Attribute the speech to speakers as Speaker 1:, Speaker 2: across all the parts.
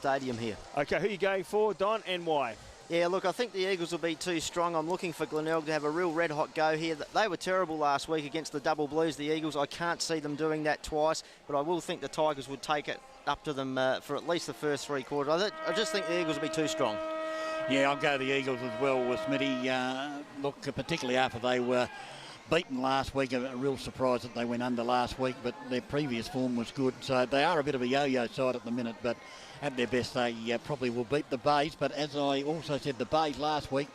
Speaker 1: stadium here.
Speaker 2: Okay, who are you going for, Don, and why?
Speaker 1: Yeah, look, I think the Eagles will be too strong. I'm looking for Glenelg to have a real red-hot go here. They were terrible last week against the Double Blues, the Eagles. I can't see them doing that twice, but I will think the Tigers would take it up to them for at least the first three quarters. I just think the Eagles will be too strong.
Speaker 3: Yeah, I'll go the Eagles as well with Smitty. Look, particularly after they were beaten last week, a real surprise that they went under last week, but their previous form was good. So they are a bit of a yo-yo side at the minute, but at their best they probably will beat the Bays. But as I also said, the Bays last week,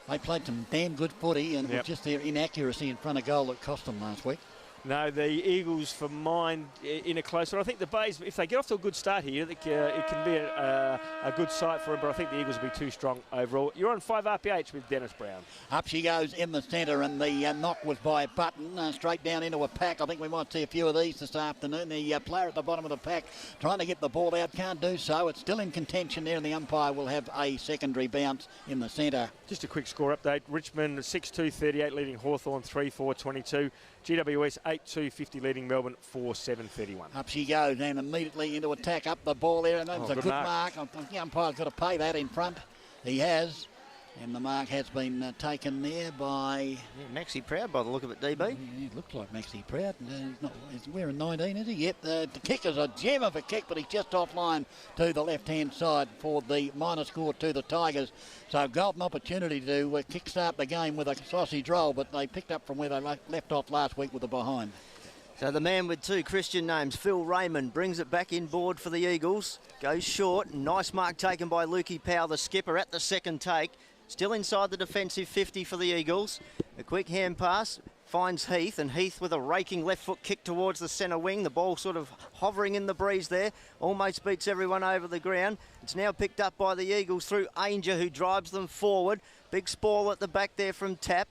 Speaker 3: they played some damn good footy, and it was just their inaccuracy in front of goal that cost them last week.
Speaker 2: No, the Eagles, for mine, in a close one. I think the Bays, if they get off to a good start here, it can be a good sight for them, but I think the Eagles will be too strong overall. You're on 5 RPH with Dennis Brown.
Speaker 3: Up she goes in the centre, and the knock was by Button, straight down into a pack. I think we might see a few of these this afternoon. The player at the bottom of the pack trying to get the ball out, can't do so. It's still in contention there, and the umpire will have a secondary bounce in the centre.
Speaker 2: Just a quick score update. Richmond 6-2-38 leading Hawthorn 3-4-22. GWS 8-2-50 leading Melbourne 4-7-31.
Speaker 3: Up she goes and immediately into attack up the ball there, and that's a good mark. The umpire's got to pay that in front. He has. And the mark has been taken there by...
Speaker 1: Yeah, Maxie Proud by the look of it, DB.
Speaker 3: Yeah, it looks like Maxie Proud. He's wearing 19, is he? Yep, the kick is a gem of a kick, but he's just offline to the left-hand side for the minor score to the Tigers. So golden opportunity to kick-start the game with a sausage roll, but they picked up from where they left off last week with the behind.
Speaker 1: So the man with two Christian names, Phil Raymond, brings it back inboard for the Eagles. Goes short. Nice mark taken by Lukey Powell, the skipper, at the second take. Still inside the defensive 50 for the Eagles. A quick hand pass finds Heath, and Heath with a raking left foot kick towards the centre wing. The ball sort of hovering in the breeze there. Almost beats everyone over the ground. It's now picked up by the Eagles through Ainger, who drives them forward. Big Spall at the back there from Tapp.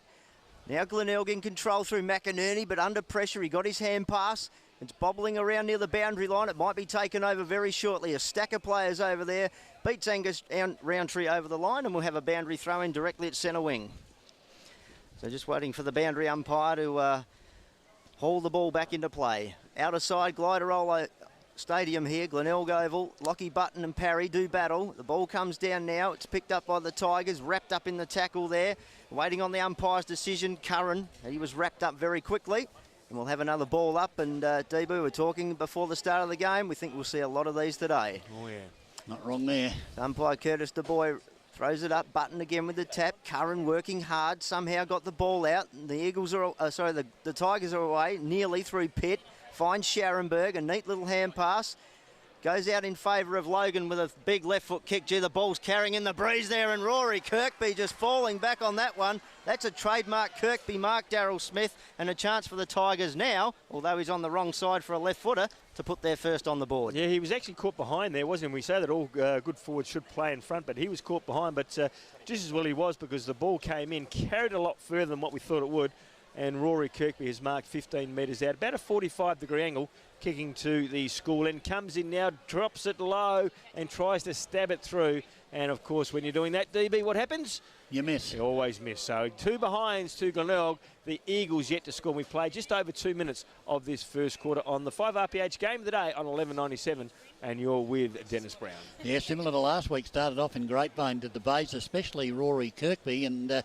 Speaker 1: Now Glenelg in control through McInerney, but under pressure. He got his hand pass. It's bobbling around near the boundary line. It might be taken over very shortly. A stack of players over there. Beats Angus Roundtree over the line, and we'll have a boundary throw in directly at centre wing. So just waiting for the boundary umpire to haul the ball back into play. Outer side, Gliderolo Stadium here. Glenelg Oval. Lockie Button and Parry do battle. The ball comes down now. It's picked up by the Tigers. Wrapped up in the tackle there. Waiting on the umpire's decision. Curran. He was wrapped up very quickly. And we'll have another ball up, and Debu, we were talking before the start of the game. We think we'll see a lot of these today.
Speaker 2: Oh, yeah.
Speaker 3: Not wrong there.
Speaker 1: Umpire Curtis DeBoy throws it up. Button again with the tap. Curran working hard. Somehow got the ball out. The Eagles are, the Tigers are away. Nearly through Pitt. Finds Scharenberg. A neat little hand pass. Goes out in favour of Logan with a big left foot kick. Gee, the ball's carrying in the breeze there, and Rory Kirkby just falling back on that one. That's a trademark Kirkby mark, Daryl Smith, and a chance for the Tigers now, although he's on the wrong side for a left footer, to put their first on the board.
Speaker 2: Yeah, he was actually caught behind there, wasn't he? We say that all good forwards should play in front, but he was caught behind, but just as well he was, because the ball came in, carried a lot further than what we thought it would, and Rory Kirkby has marked 15 metres out, about a 45-degree angle, kicking to the school end. Comes in now, drops it low, and tries to stab it through. And, of course, when you're doing that, DB, what happens?
Speaker 3: You miss.
Speaker 2: You always miss. So 2 behinds to Glenelg. The Eagles yet to score. We played just over 2 minutes of this first quarter on the 5RPH game of the day on 11.97, and you're with Dennis Brown.
Speaker 3: Yeah, similar to last week. Started off in great vein to the Bays, especially Rory Kirkby, and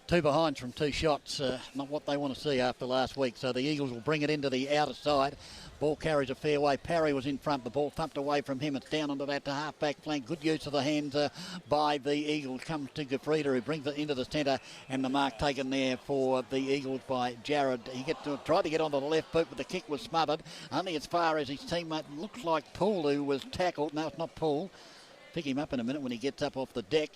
Speaker 3: 2 behinds from 2 shots. Not what they want to see after last week. So the Eagles will bring it into the outer side. Ball carries a fair way. Parry was in front. The ball thumped away from him. It's down onto that half-back flank. Good use of the hands by the Eagles. Comes to Gafrida, who brings it into the centre, and the mark taken there for the Eagles by Jared. He tried to get onto the left boot, but the kick was smothered. Only as far as his teammate, looks like Poole, who was tackled. No, it's not Poole. Pick him up in a minute when he gets up off the deck.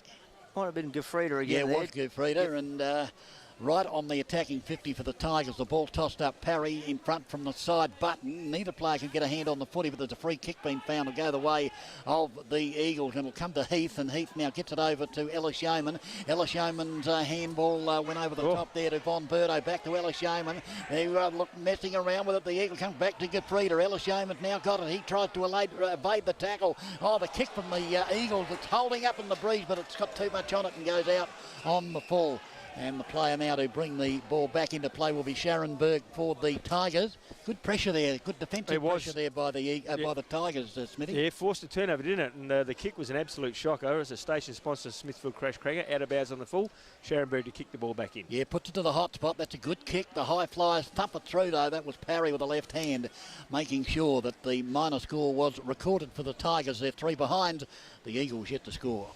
Speaker 1: Might have been Gafrida again.
Speaker 3: Yeah, it was Gafrida, and right on the attacking 50 for the Tigers. The ball tossed up. Parry in front from the side. Button. Neither player can get a hand on the footy, but there's a free kick being found to go the way of the Eagles, and it'll come to Heath, and Heath now gets it over to Ellis Yeoman. Ellis Yeoman's handball went over the top there to Von Berto. Back to Ellis Yeoman. They look messing around with it. The Eagle comes back to Gafrida. Ellis Yeoman's now got it. He tries to evade the tackle. Oh, the kick from the Eagles. It's holding up in the breeze, but it's got too much on it and goes out on the full. And the player now to bring the ball back into play will be Sharon Berg for the Tigers. Good pressure there, good defensive pressure there by the Tigers, Smithy.
Speaker 2: Yeah, forced a turnover, didn't it? And the kick was an absolute shocker as a station sponsor, Smithfield Crash Cracker, out of bounds on the full. Sharon Berg to kick the ball back in.
Speaker 3: Yeah, puts it to the hot spot. That's a good kick. The high flyers thump it through, though. That was Parry with the left hand, making sure that the minor score was recorded for the Tigers. They're 3 behind. The Eagles yet to score.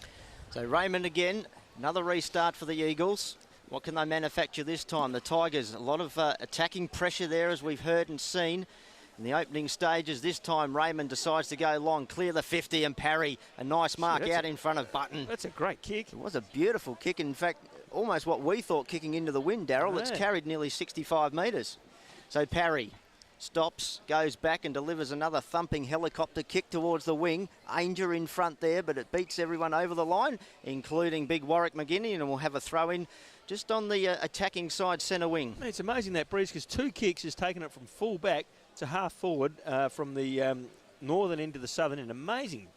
Speaker 1: So Raymond again, another restart for the Eagles. What can they manufacture this time? The Tigers, a lot of attacking pressure there, as we've heard and seen. In the opening stages, this time Raymond decides to go long, clear the 50 and parry. A nice mark out in front of Button.
Speaker 2: That's a great kick.
Speaker 1: It was a beautiful kick. In fact, almost what we thought kicking into the wind, Daryl.
Speaker 2: Yeah.
Speaker 1: It's carried nearly 65 metres. So Parry stops, goes back and delivers another thumping helicopter kick towards the wing. Ainger in front there, but it beats everyone over the line, including big Warwick McGinney, and we'll have a throw in just on the attacking side centre wing.
Speaker 2: It's amazing that breeze, because 2 kicks has taken it from full back to half forward from the northern end to the southern end. Amazing.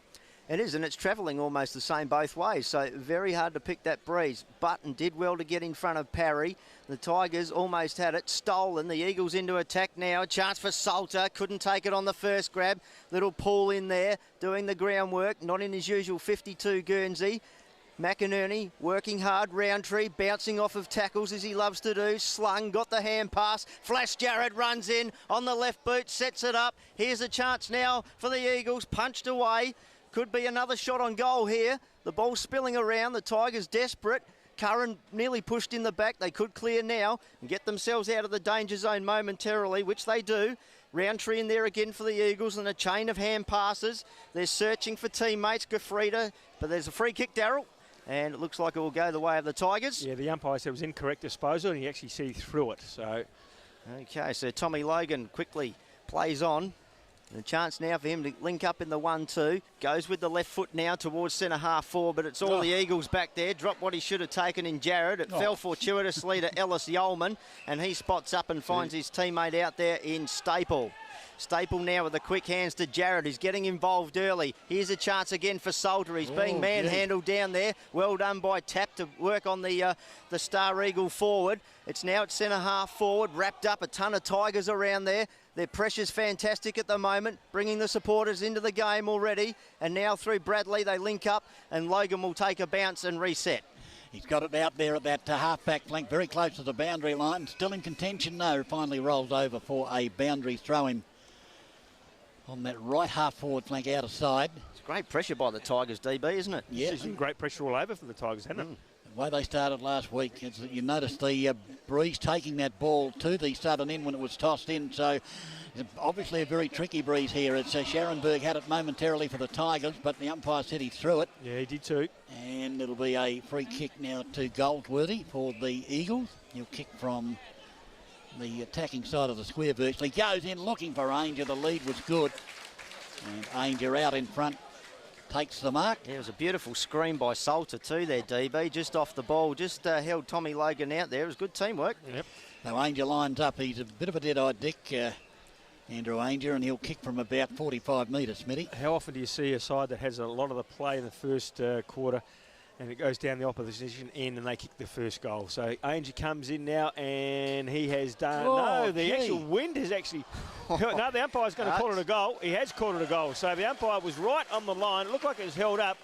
Speaker 1: It is, and it's travelling almost the same both ways, so very hard to pick that breeze. Button did well to get in front of Parry. The Tigers almost had it, stolen. The Eagles into attack now. A chance for Salter, couldn't take it on the first grab. Little pull in there, doing the groundwork, not in his usual 52 Guernsey. McInerney working hard, Roundtree bouncing off of tackles as he loves to do. Slung, got the hand pass. Flash Jarrett runs in on the left boot, sets it up. Here's a chance now for the Eagles, punched away. Could be another shot on goal here. The ball spilling around, the Tigers desperate. Curran nearly pushed in the back. They could clear now and get themselves out of the danger zone momentarily, which they do. Roundtree in there again for the Eagles and a chain of hand passes. They're searching for teammates, Gafrida, but there's a free kick, Daryl. And it looks like it will go the way of the Tigers.
Speaker 2: Yeah, the umpire said it was incorrect disposal, and he actually see through it. So,
Speaker 1: okay, so Tommy Logan quickly plays on. And a chance now for him to link up in the 1-2. Goes with the left foot now towards centre half forward, but it's all the Eagles back there. Dropped what he should have taken in Jarrett. It fell fortuitously to Ellis Yeoman, and he spots up and finds his teammate out there in Staple. Staple now with the quick hands to Jarrett. He's getting involved early. Here's a chance again for Salter. He's being manhandled down there. Well done by Tap to work on the Star Eagle forward. It's now at centre half forward, wrapped up. A ton of Tigers around there. Their pressure's fantastic at the moment, bringing the supporters into the game already. And now through Bradley, they link up, and Logan will take a bounce and reset.
Speaker 3: He's got it out there at that half-back flank, very close to the boundary line. Still in contention, though. Finally rolls over for a boundary throw-in on that right half-forward flank out of side.
Speaker 1: It's great pressure by the Tigers, DB, isn't it?
Speaker 3: Yeah.
Speaker 2: It's been great pressure all over for the Tigers, hasn't it?
Speaker 3: The way they started last week, you notice the breeze taking that ball to the southern end when it was tossed in. So obviously a very tricky breeze here. It's Sharon Berg had it momentarily for the Tigers, but the umpire said he threw it.
Speaker 2: Yeah, he did too.
Speaker 3: And it'll be a free kick now to Goldsworthy for the Eagles. He'll kick from the attacking side of the square virtually. Goes in looking for Ainger. The lead was good. And Ainger out in front takes the mark.
Speaker 1: Yeah, it was a beautiful screen by Salter too there, DB. Just off the ball, just held Tommy Logan out there. It was good teamwork.
Speaker 2: Yep.
Speaker 3: Now Ainger lines up. He's a bit of a dead-eyed dick, Andrew Ainger, and he'll kick from about 45 metres, Smitty.
Speaker 2: How often do you see a side that has a lot of the play in the first quarter and it goes down the opposition end and they kick the first goal? So Ainger comes in now and he has done... the actual wind has actually... No, the umpire's going to call it a goal. He has called it a goal. So the umpire was right on the line. It looked like it was held up.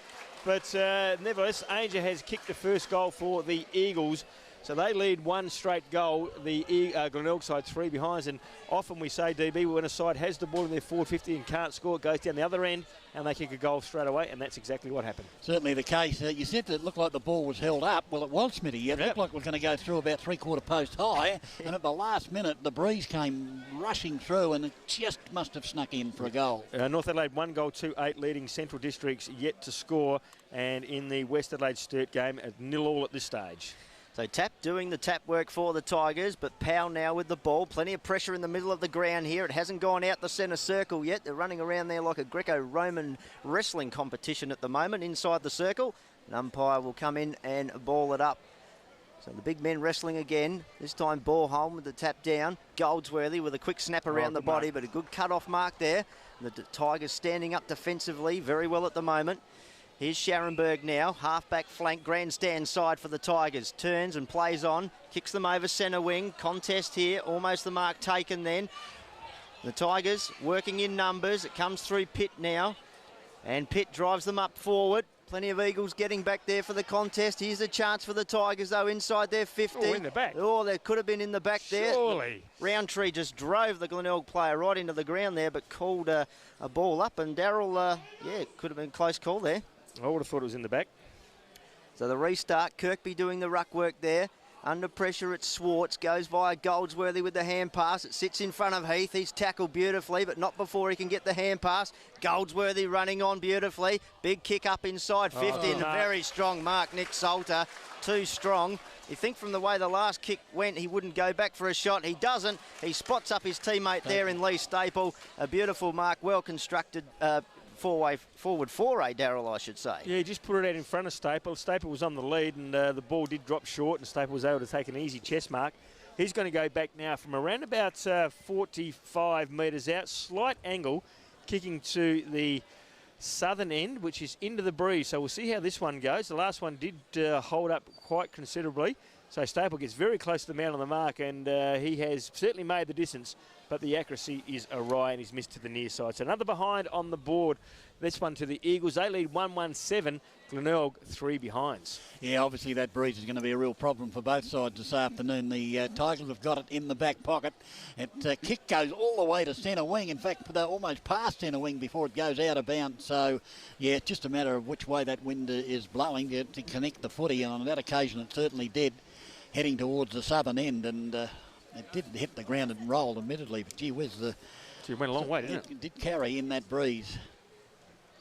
Speaker 2: But nevertheless, Ainger has kicked the first goal for the Eagles. So they lead one straight goal. The Glenelg side 3 behinds, and often we say, DB, when a side has the ball in their forward 50 and can't score, it goes down the other end and they kick a goal straight away, and that's exactly what happened.
Speaker 3: Certainly the case. You said that it looked like the ball was held up. Well, it was, Smitty. It looked like it was going to go through about three-quarter post high, and at the last minute, the breeze came rushing through, and it just must have snuck in for a goal.
Speaker 2: North Adelaide 1 goal, 2-8, leading Central Districts yet to score, and in the West Adelaide Sturt game, at 0-0 at this stage.
Speaker 1: So Tap doing the tap work for the Tigers, but Powell now with the ball. Plenty of pressure in the middle of the ground here. It hasn't gone out the centre circle yet. They're running around there like a Greco-Roman wrestling competition at the moment inside the circle. An umpire will come in and ball it up. So the big men wrestling again. This time Borholm with the tap down. Goldsworthy with a quick snap around the body, but a good cut-off mark there. The Tigers standing up defensively very well at the moment. Here's Scharenberg now, half-back flank, grandstand side for the Tigers. Turns and plays on, kicks them over centre wing. Contest here, almost the mark taken then. The Tigers working in numbers. It comes through Pitt now, and Pitt drives them up forward. Plenty of Eagles getting back there for the contest. Here's a chance for the Tigers, though, inside their 50.
Speaker 2: Oh, in the back.
Speaker 1: Oh, there could have been in the back there.
Speaker 2: Surely.
Speaker 1: Roundtree just drove the Glenelg player right into the ground there, but called a ball up. And Darryl, yeah, could have been a close call there.
Speaker 2: I would have thought it was in the back.
Speaker 1: So the restart, Kirkby doing the ruck work there. Under pressure, it's Swartz, goes via Goldsworthy with the hand pass. It sits in front of Heath. He's tackled beautifully, but not before he can get the hand pass. Goldsworthy running on beautifully. Big kick up inside 50, and a very strong mark. Nick Salter, too strong. You think from the way the last kick went, he wouldn't go back for a shot. He doesn't. He spots up his teammate there in Lee Staple. A beautiful mark, well constructed. Forward foray, Darryl, I should say.
Speaker 2: Yeah, he just put it out in front of Staple. Staple was on the lead, and the ball did drop short, and Staple was able to take an easy chest mark. He's going to go back now from around about 45 metres out, slight angle, kicking to the southern end, which is into the breeze. So we'll see how this one goes. The last one did hold up quite considerably. So Staple gets very close to the man on the mark, and he has certainly made the distance, but the accuracy is awry, and he's missed to the near side. So another behind on the board. This one to the Eagles. They lead 1-1-7. Glenelg 3 behinds.
Speaker 3: Yeah, obviously that breeze is going to be a real problem for both sides this afternoon. The Tigers have got it in the back pocket. It kick goes all the way to centre wing. In fact, they're almost past centre wing before it goes out of bounds. So, yeah, it's just a matter of which way that wind is blowing to connect the footy. And on that occasion, it certainly did, heading towards the southern end. And it did hit the ground and rolled, admittedly. But, gee whiz,
Speaker 2: It went a long way, didn't it?
Speaker 3: It did carry in that breeze.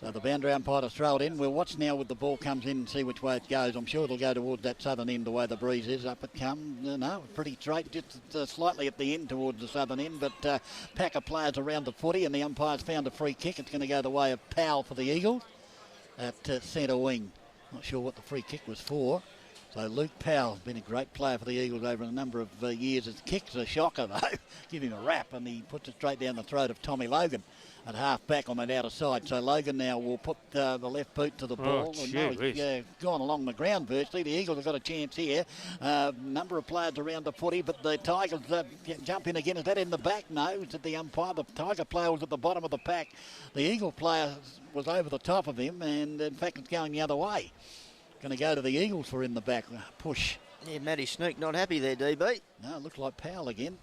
Speaker 3: So the boundary umpire to throw it in. We'll watch now with the ball comes in and see which way it goes. I'm sure it'll go towards that southern end the way the breeze is. Up it comes. No, pretty straight, just slightly at the end towards the southern end. But pack of players around the footy, and the umpire's found a free kick. It's going to go the way of Powell for the Eagles at centre wing. Not sure what the free kick was for. So Luke Powell's been a great player for the Eagles over a number of years. His kick's a shocker, though. Give him a rap, and he puts it straight down the throat of Tommy Logan at half back on that outer side. So Logan now will put the left boot to the ball.
Speaker 2: He's
Speaker 3: Gone along the ground virtually. The Eagles have got a chance here. Number of players around the footy, but the Tigers jump in again. Is that in the back? No, it's at the umpire. The Tiger player was at the bottom of the pack. The Eagle player was over the top of him, and in fact it's going the other way. Going to go to the Eagles for in the back. Push.
Speaker 1: Yeah, Matty Snook not happy there, DB.
Speaker 3: No, it looked like Powell again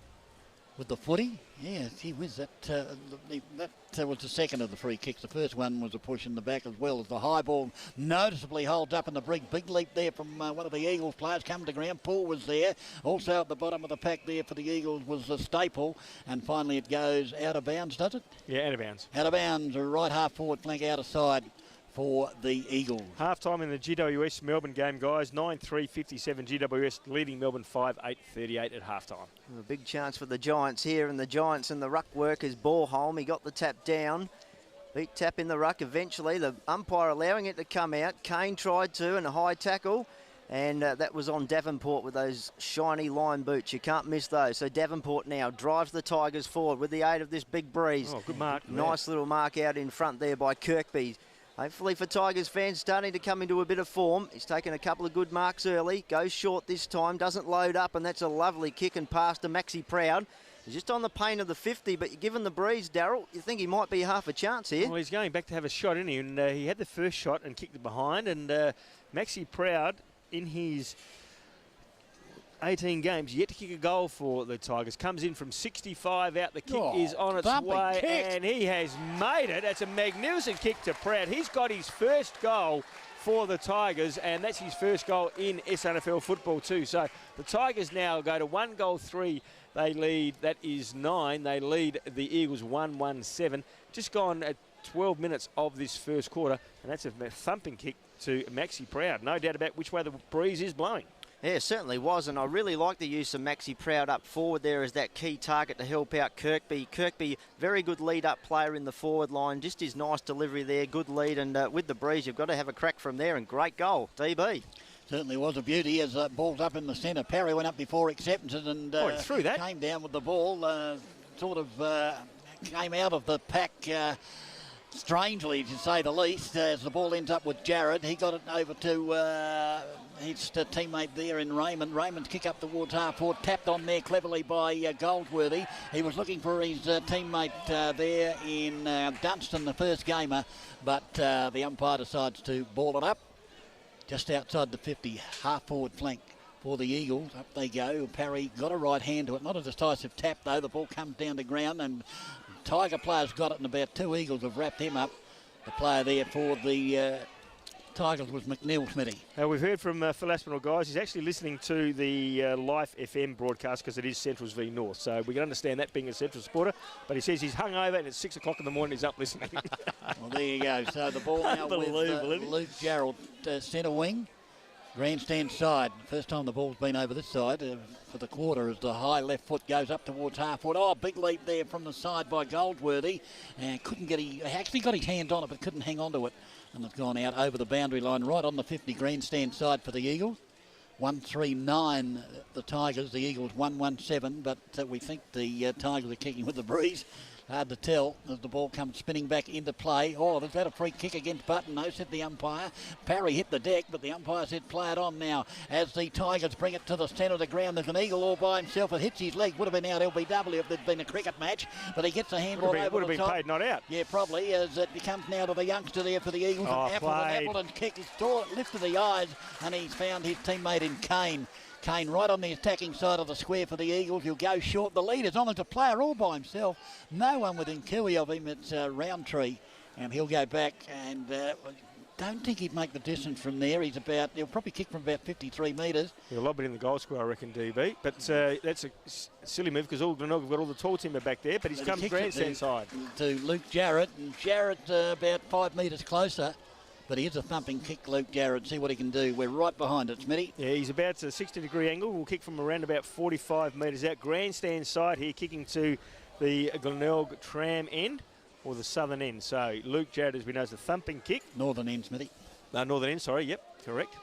Speaker 3: with the footy. Yeah, gee whiz, that was the second of the free kicks. The first one was a push in the back as well as the high ball noticeably holds up in the big leap there from one of the Eagles players come to ground. Paul was there. Also at the bottom of the pack there for the Eagles was a Staple. And finally it goes out of bounds, does it?
Speaker 2: Yeah, out of bounds.
Speaker 3: Out of bounds, right half forward flank outer side for the Eagles.
Speaker 2: Half-time in the GWS Melbourne game, guys. 9-3-57 GWS leading Melbourne 5-8-38 at half-time.
Speaker 1: A big chance for the Giants here, and the Giants and the ruck work is Borholm. He got the tap down. Beat tap in the ruck eventually. The umpire allowing it to come out. Kane tried to, and a high tackle. And that was on Davenport with those shiny line boots. You can't miss those. So Davenport now drives the Tigers forward with the aid of this big breeze.
Speaker 2: Oh, good mark.
Speaker 1: Nice little mark out in front there by Kirkby. Hopefully for Tigers fans starting to come into a bit of form. He's taken a couple of good marks early. Goes short this time. Doesn't load up. And that's a lovely kick and pass to Maxi Proud. He's just on the paint of the 50. But given the breeze, Darryl, you think he might be half a chance here.
Speaker 2: Well, he's going back to have a shot, isn't he? And he had the first shot and kicked it behind. And Maxi Proud, in his 18 games, yet to kick a goal for the Tigers. Comes in from 65 out. The kick is on its way, and he has made it. That's a magnificent kick to Proud. He's got his first goal for the Tigers, and that's his first goal in SANFL football too. So the Tigers now go to 1-3. They lead, that is 9. They lead the Eagles 1-1-7. Just gone at 12 minutes of this first quarter, and that's a thumping kick to Maxi Proud. No doubt about which way the breeze is blowing.
Speaker 1: Yeah, it certainly was, and I really like the use of Maxi Proud up forward there as that key target to help out Kirkby. Kirkby, very good lead-up player in the forward line, just his nice delivery there, good lead, and with the breeze, you've got to have a crack from there, and great goal, DB.
Speaker 3: Certainly was a beauty as ball's up in the centre. Parry went up before acceptances and
Speaker 2: threw that.
Speaker 3: Came down with the ball, came out of the pack strangely, to say the least, as the ball ends up with Jared. He got it over to his teammate there in Raymond. Raymond's kick up towards half forward, tapped on there cleverly by Goldsworthy. He was looking for his teammate there in Dunstan, the first gamer, but the umpire decides to ball it up just outside the 50, half forward flank for the Eagles. Up they go. Parry got a right hand to it. Not a decisive tap though. The ball comes down to ground and Tiger players got it, and about 2 Eagles have wrapped him up. The player there for the Tigers was McNeil, Smitty.
Speaker 2: We've heard from Phil Aspinall, guys. He's actually listening to the Life FM broadcast because it is Centrals v North. So we can understand that being a Central supporter. But he says he's hungover and it's 6 o'clock in the morning. He's up listening.
Speaker 3: Well, there you go. So the ball now with Luke Jarrell, centre wing. Grandstand side. First time the ball's been over this side for the quarter as the high left foot goes up towards half foot. Oh, big leap there from the side by Goldsworthy. And couldn't get he actually got his hand on it but couldn't hang on to it. And it's gone out over the boundary line right on the 50 grandstand side for the Eagles. 139 the Tigers, the Eagles 117, but we think the Tigers are kicking with the breeze. Hard to tell as the ball comes spinning back into play. Oh, there's that a free kick against Button. No, said the umpire. Parry hit the deck, but the umpire said play it on now. As the Tigers bring it to the centre of the ground, there's an Eagle all by himself. It hits his leg. Would have been out LBW if there'd been a cricket match, but he gets a handball over the top.
Speaker 2: Would have been paid, not out.
Speaker 3: Yeah, probably, as it becomes now to the youngster there for the Eagles.
Speaker 2: Oh,
Speaker 3: Appleton kick. He lifted the eyes, and he's found his teammate in Kane. Kane right on the attacking side of the square for the Eagles. He'll go short. The lead is on as a player all by himself. No one within cooey of him. It's Roundtree. And he'll go back and don't think he'd make the distance from there. He'll probably kick from about 53 metres.
Speaker 2: He'll lob it in the goal square, I reckon, DB. But that's a silly move because all Glenelg have got all the tall timber back there. But he's come grandstand side.
Speaker 3: To Luke Jarrett. And Jarrett's about 5 metres closer. But he is a thumping kick, Luke Jarrett. See what he can do. We're right behind it, Smitty.
Speaker 2: Yeah, he's about a 60-degree angle. We'll kick from around about 45 metres out. Grandstand side here, kicking to the Glenelg tram end or the southern end. So Luke Jarrett, as we know, is a thumping kick.
Speaker 3: Northern end, Smitty.
Speaker 2: Northern end, sorry. Yep, correct.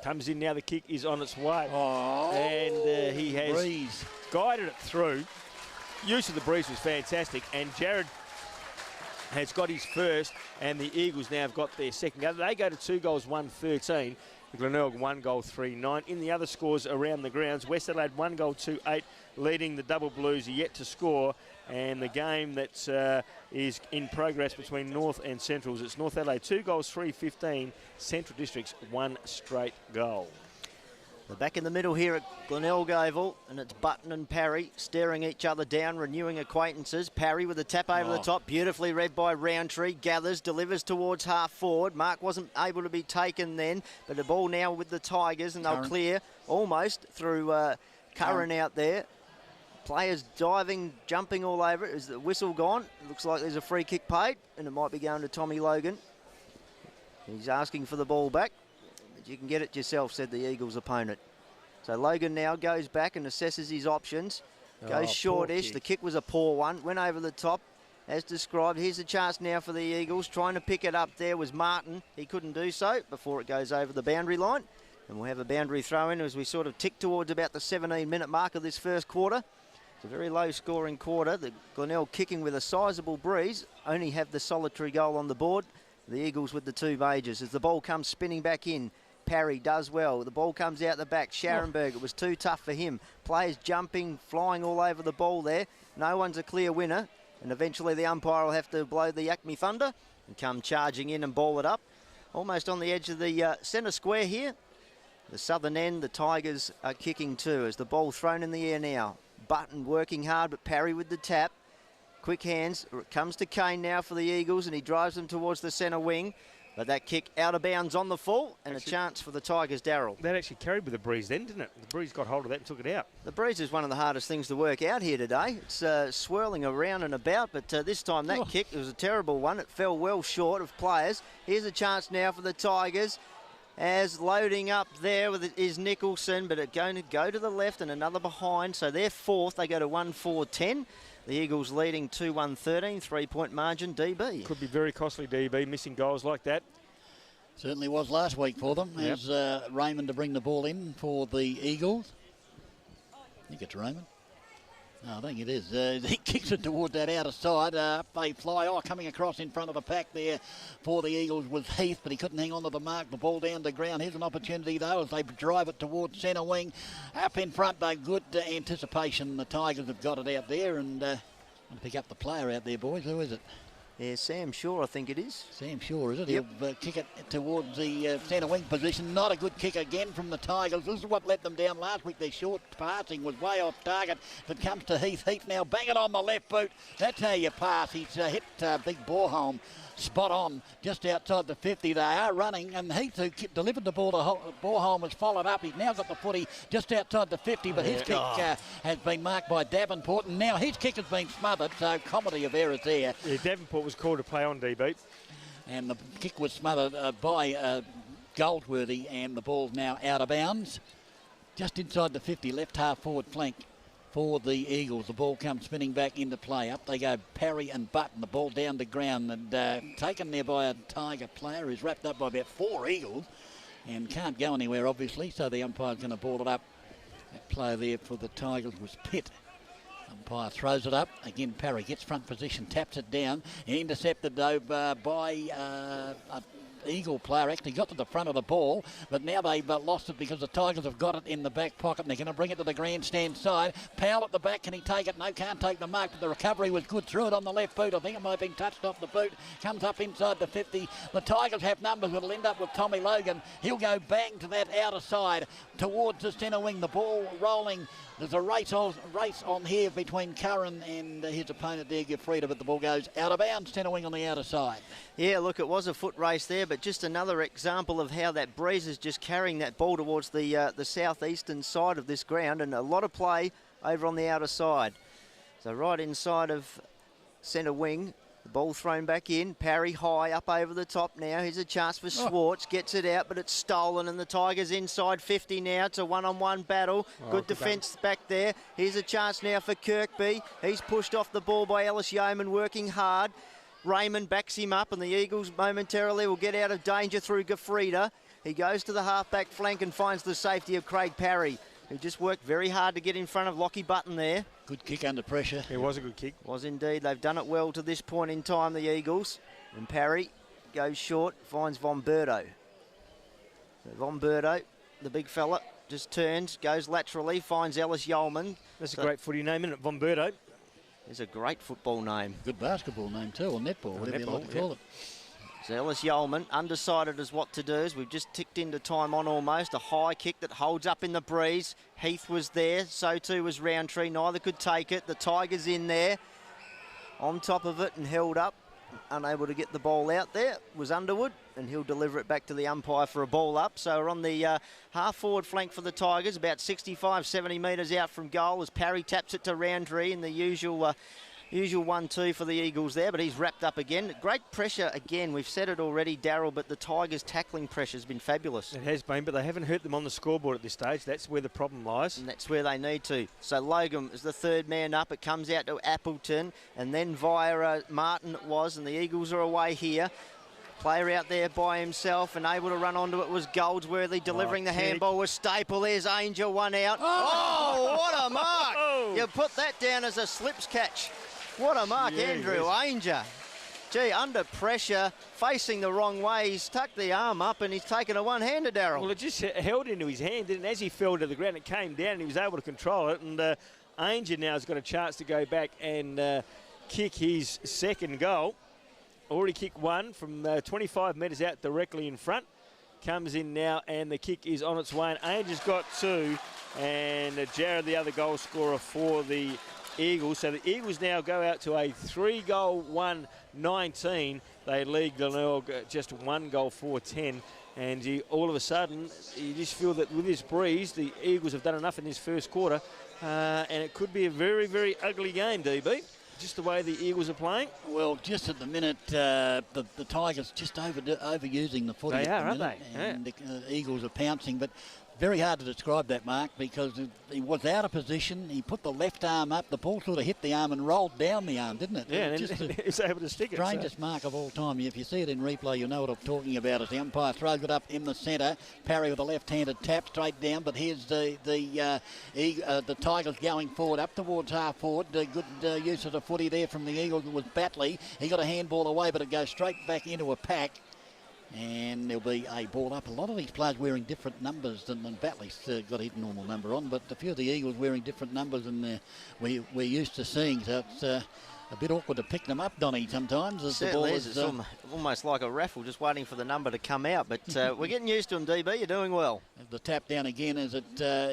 Speaker 2: Comes in now. The kick is on its way.
Speaker 3: Oh,
Speaker 2: and he has guided it through. Use of the breeze was fantastic. And Jarrett has got his first, and the Eagles now have got their second. They go to 2 goals, 1-13. The Glenelg 1 goal, 3-9. In the other scores around the grounds, West Adelaide 1 goal, 2-8, leading the Double Blues yet to score. And the game that is in progress between North and Centrals, it's North Adelaide 2 goals, 3-15. Central Districts 1 straight goal.
Speaker 1: They're back in the middle here at Glenelg Oval, and it's Button and Parry staring each other down, renewing acquaintances. Parry with a tap over the top, beautifully read by Roundtree. Gathers, delivers towards half forward. Mark wasn't able to be taken then, but the ball now with the Tigers, and they'll clear almost through Curran out there. Players diving, jumping all over it. Is the whistle gone? It looks like there's a free kick paid, and it might be going to Tommy Logan. He's asking for the ball back. You can get it yourself, said the Eagles' opponent. So Logan now goes back and assesses his options. Goes shortish. The kick was a poor one. Went over the top, as described. Here's a chance now for the Eagles. Trying to pick it up there was Martin. He couldn't do so before it goes over the boundary line. And we'll have a boundary throw in as we sort of tick towards about the 17-minute mark of this first quarter. It's a very low-scoring quarter. The Glenelg kicking with a sizable breeze. Only have the solitary goal on the board. The Eagles with the 2 majors. As the ball comes spinning back in, Parry does well. The ball comes out the back. Scharenberg, it was too tough for him. Players jumping, flying all over the ball there. No one's a clear winner. And eventually the umpire will have to blow the Acme Thunder and come charging in and ball it up. Almost on the edge of the centre square here. The southern end, the Tigers are kicking too as the ball thrown in the air now. Button working hard, but Parry with the tap. Quick hands. It comes to Kane now for the Eagles, and he drives them towards the centre wing. But that kick out of bounds on the full, and actually, a chance for the Tigers, Darryl.
Speaker 2: That actually carried with the breeze then, didn't it? The breeze got hold of that and took it out.
Speaker 1: The breeze is one of the hardest things to work out here today. It's swirling around and about, but this time that kick, it was a terrible one. It fell well short of players. Here's a chance now for the Tigers. As loading up there with it is Nicholson, but it's going to go to the left and another behind. So they're fourth. They go to 1-4-10. The Eagles leading 2-1-13, 3-point margin, DB.
Speaker 2: Could be very costly, DB, missing goals like that.
Speaker 3: Certainly was last week for them.
Speaker 2: Yep.
Speaker 3: As Raymond to bring the ball in for the Eagles. I think it's Raymond. I think it is. He kicks it toward that outer side. Up they fly. Coming across in front of the pack there for the Eagles was Heath, but he couldn't hang on to the mark. The ball down to ground. Here's an opportunity, though, as they drive it towards centre wing. Up in front, though, good anticipation. The Tigers have got it out there, and pick up the player out there, boys. Who is it?
Speaker 1: Yeah, Sam Shaw, I think it is.
Speaker 3: Sam Shaw, is it?
Speaker 1: Yep.
Speaker 3: He'll kick it towards the centre wing position. Not a good kick again from the Tigers. This is what let them down last week. Their short passing was way off target. If it comes to Heath, Heath now bang it on the left boot. That's how you pass. He's hit Big Borholm spot on just outside the 50. They are running, and Heath, who delivered the ball to Borholm, has followed up. He's now got the footy just outside the 50, but his kick has been marked by Davenport, and now his kick has been smothered, so comedy of errors there.
Speaker 2: Yeah, Davenport was called to play on, D-Beat.
Speaker 3: And the kick was smothered by Goldsworthy, and the ball's now out of bounds. Just inside the 50, left half forward flank for the Eagles. The ball comes spinning back into play. Up they go, Parry and Button. The ball down to ground and taken there by a Tiger player who's wrapped up by about 4 Eagles and can't go anywhere, obviously, so the umpire's going to ball it up. That player there for the Tigers was Pitt. Umpire throws it up. Again, Parry gets front position, taps it down. Intercepted, though, by a Eagle player. Actually got to the front of the ball, but now they've lost it because the Tigers have got it in the back pocket, and they're going to bring it to the grandstand side. Powell at the back, can he take it? No, can't take the mark, but the recovery was good through it on the left boot. I think it might have been touched off the boot. Comes up inside the 50. The Tigers have numbers, but it'll end up with Tommy Logan. He'll go bang to that outer side towards the centre wing. The ball rolling. There's a race on here between Curran and his opponent there, Gifrida, but the ball goes out of bounds, centre wing on the outer side.
Speaker 1: Yeah, look, it was a foot race there, but just another example of how that breeze is just carrying that ball towards the southeastern side of this ground, and a lot of play over on the outer side. So right inside of centre wing, the ball thrown back in. Parry high up over the top now. Here's a chance for Schwartz. Gets it out, but it's stolen, and the Tigers inside 50 now. It's a one-on-one battle. Good defence back there. Here's a chance now for Kirkby. He's pushed off the ball by Ellis Yeoman, working hard. Raymond backs him up, and the Eagles momentarily will get out of danger through Gifrida. He goes to the half-back flank and finds the safety of Craig Parry, who just worked very hard to get in front of Lockie Button there.
Speaker 3: Good kick under pressure.
Speaker 2: It was a good kick.
Speaker 1: Was indeed. They've done it well to this point in time, the Eagles. And Parry goes short, finds Von Berto. Von Berto, the big fella, just turns, goes laterally, finds Ellis Yeoman.
Speaker 2: That's a great footy name, isn't it? Von Berto.
Speaker 1: It's a great football name.
Speaker 3: Good basketball name too, or netball, whatever you like to call it.
Speaker 1: So Ellis Yeoman, undecided as what to do, as we've just ticked into time on almost. A high kick that holds up in the breeze. Heath was there, so too was Roundtree. Neither could take it. The Tigers in there, on top of it and held up. Unable to get the ball out there was Underwood, and he'll deliver it back to the umpire for a ball up. So we're on the half-forward flank for the Tigers, about 65, 70 metres out from goal as Parry taps it to Roundtree in the usual 1-2 for the Eagles there, but he's wrapped up again. Great pressure again. We've said it already, Darryl, but the Tigers' tackling pressure has been fabulous.
Speaker 2: It has been, but they haven't hurt them on the scoreboard at this stage. That's where the problem lies.
Speaker 1: And that's where they need to. So Logan is the third man up. It comes out to Appleton, and then via Martin it was, and the Eagles are away here. Player out there by himself and able to run onto it was Goldsworthy, delivering the handball with Staple. There's Angel, one out. Oh, what a mark! You put that down as a slips catch. What a mark, Andrew Ainger. Gee, under pressure, facing the wrong way. He's tucked the arm up and he's taken a one-hander, Darryl.
Speaker 2: Well, it just held into his hand, and as he fell to the ground, it came down and he was able to control it. And Ainger now has got a chance to go back and kick his second goal. Already kicked one from 25 metres out directly in front. Comes in now, and the kick is on its way. And Ainger's got two, and Jared, the other goal scorer for the Eagles. So the Eagles now go out to a 3-goal 1-19. They lead Glenelg just 1 goal 4-10. And all of a sudden, you just feel that with this breeze, the Eagles have done enough in this first quarter. And it could be a very, very ugly game, DB. Just the way the Eagles are playing.
Speaker 3: Well, just at the minute, the Tigers just overusing the footy.
Speaker 2: They are, aren't they?
Speaker 3: And the Eagles are pouncing. But very hard to describe that, Mark, because he was out of position. He put the left arm up. The ball sort of hit the arm and rolled down the arm, didn't it?
Speaker 2: Yeah,
Speaker 3: it
Speaker 2: and
Speaker 3: just
Speaker 2: he was able to stick it.
Speaker 3: Strangest mark of all time. If you see it in replay, you'll know what I'm talking about. As the umpire throws it up in the centre, Parry with a left-handed tap straight down. But here's the Tigers going forward up towards half forward. Good use of the footy there from the Eagles. It was Batley. He got a handball away, but it goes straight back into a pack. And there'll be a ball up. A lot of these players wearing different numbers than Batley's got his normal number on, but a few of the Eagles wearing different numbers than we're used to seeing. So it's a bit awkward to pick them up, Donny, sometimes. As the ball is,
Speaker 1: it's almost like a raffle, just waiting for the number to come out. But we're getting used to them, DB. You're doing well.
Speaker 3: The tap down again as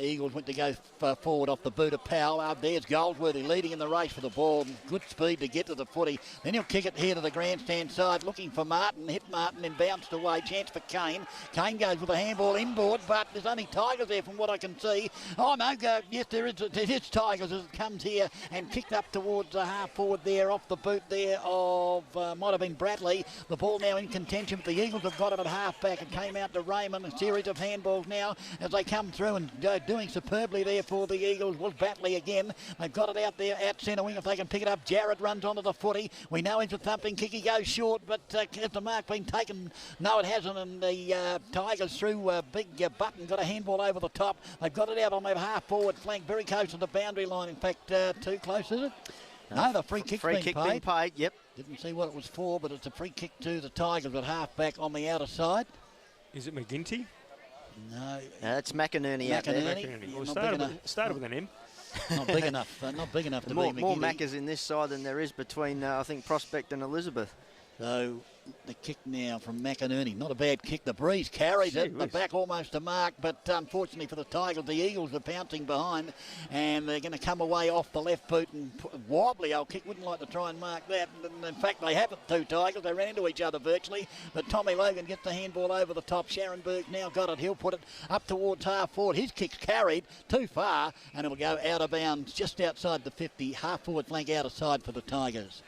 Speaker 3: Eagles went to go forward off the boot of Powell. There's Goldsworthy leading in the race for the ball. Good speed to get to the footy. Then he'll kick it here to the grandstand side, looking for Martin. Hit Martin and bounced away. Chance for Kane. Kane goes with a handball inboard, but there's only Tigers there from what I can see. Oh, no, yes, there is. It is Tigers as it comes here and kicked up towards the half forward there off the boot there of, might have been Bradley. The ball now in contention, but the Eagles have got it at half back. It came out to Raymond. A series of handballs now as they come through and doing superbly there for the Eagles was Batley again. They've got it out there at centre wing if they can pick it up. Jarrett runs onto the footy. We know he's a thumping kick. He goes short, but has the mark been taken? No, it hasn't, and the Tigers through Big Button got a handball over the top. They've got it out on their half forward flank, very close to the boundary line. In fact, too close, is it? No, the free kick's been paid.
Speaker 1: Yep.
Speaker 3: Didn't see what it was for, but it's a free kick to the Tigers at half back on the outer side.
Speaker 2: Is it McGinty?
Speaker 3: No.
Speaker 1: That's McInerney out there.
Speaker 2: McInerney. Well, started with an M.
Speaker 3: Not big enough. Not big enough to
Speaker 1: more,
Speaker 3: be McGinty.
Speaker 1: More Maccas in this side than there is between, I think, Prospect and Elizabeth.
Speaker 3: So the kick now from McInerney. Not a bad kick. The breeze carries it. The back almost to mark, but unfortunately for the Tigers, the Eagles are pouncing behind, and they're going to come away off the left boot and wobbly old kick. Wouldn't like to try and mark that. And in fact, they haven't, two Tigers. They ran into each other virtually, but Tommy Logan gets the handball over the top. Scharenberg's now got it. He'll put it up towards half forward. His kick's carried too far, and it'll go out of bounds just outside the 50. Half forward flank out of side for the Tigers.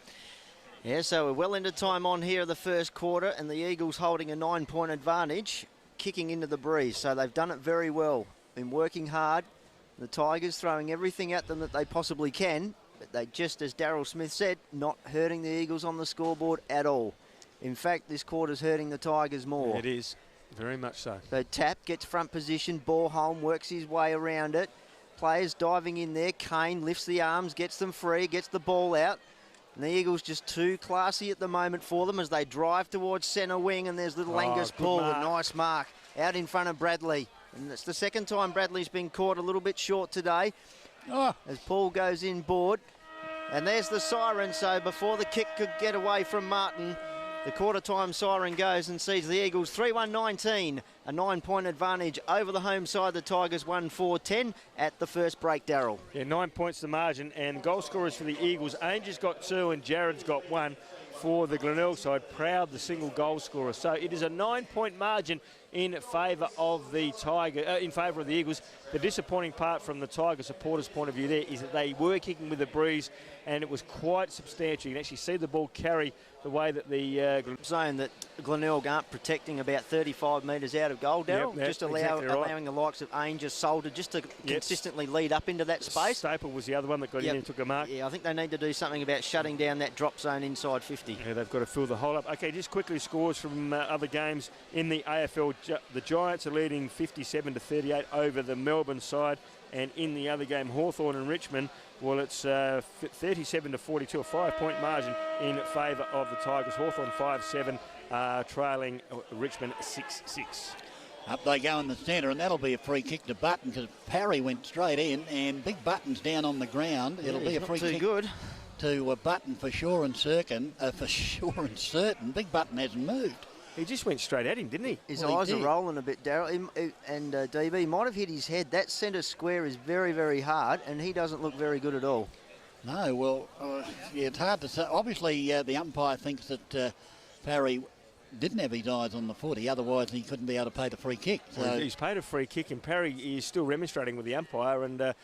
Speaker 1: Yeah, so we're well into time on here of the first quarter, and the Eagles holding a 9-point advantage, kicking into the breeze. So they've done it very well, been working hard. The Tigers throwing everything at them that they possibly can, but they just, as Daryl Smith said, not hurting the Eagles on the scoreboard at all. In fact, this quarter's hurting the Tigers more.
Speaker 2: It is, very much so.
Speaker 1: So Tap gets front position, Borholm works his way around it. Players diving in there, Kane lifts the arms, gets them free, gets the ball out. And the Eagles just too classy at the moment for them as they drive towards centre wing, and there's little Angus Paul, a nice mark out in front of Bradley. And it's the second time Bradley's been caught a little bit short today as Paul goes inboard. And there's the siren, so before the kick could get away from Martin, the quarter-time siren goes and sees the Eagles 3-1-19, a 9-point advantage over the home side. The Tigers 1-4-10 at the first break, Daryl.
Speaker 2: Yeah, 9 points the margin, and goal scorers for the Eagles. Ainger's got 2 and Jared's got 1 for the Glenelg side. Proud, the single goal scorer. So it is a 9-point margin in favour of the in favour of the Eagles. The disappointing part from the Tiger supporters' point of view there is that they were kicking with a breeze, and it was quite substantial. You can actually see the ball carry the way that the
Speaker 1: zone that Glenelg aren't protecting about 35 metres out of goal, Daryl.
Speaker 2: Yep,
Speaker 1: just
Speaker 2: exactly
Speaker 1: allowing the likes of Ainger, Solder just to consistently lead up into that space.
Speaker 2: Staple was the other one that got in and took a mark.
Speaker 1: Yeah, I think they need to do something about shutting down that drop zone inside 50.
Speaker 2: Yeah, they've got to fill the hole up. Okay, just quickly scores from other games in the AFL. The Giants are leading 57-38 over the Melbourne side. And in the other game, Hawthorn and Richmond, well, it's 37-42, a 5-point margin in favour of the Tigers. Hawthorn 5-7, trailing Richmond 6-6.
Speaker 3: Up they go in the centre, and that'll be a free kick to Button because Parry went straight in, and Big Button's down on the ground. It'll be a free kick to Button for sure and certain. Big Button hasn't moved.
Speaker 2: He just went straight at him, didn't he?
Speaker 1: His eyes are rolling a bit, Daryl. And DB might have hit his head. That centre square is very, very hard, and he doesn't look very good at all.
Speaker 3: No, well, yeah, it's hard to say. Obviously, the umpire thinks that Parry didn't have his eyes on the footy, otherwise he couldn't be able to pay the free kick. So
Speaker 2: well, he's paid a free kick, and Parry is still remonstrating with the umpire, and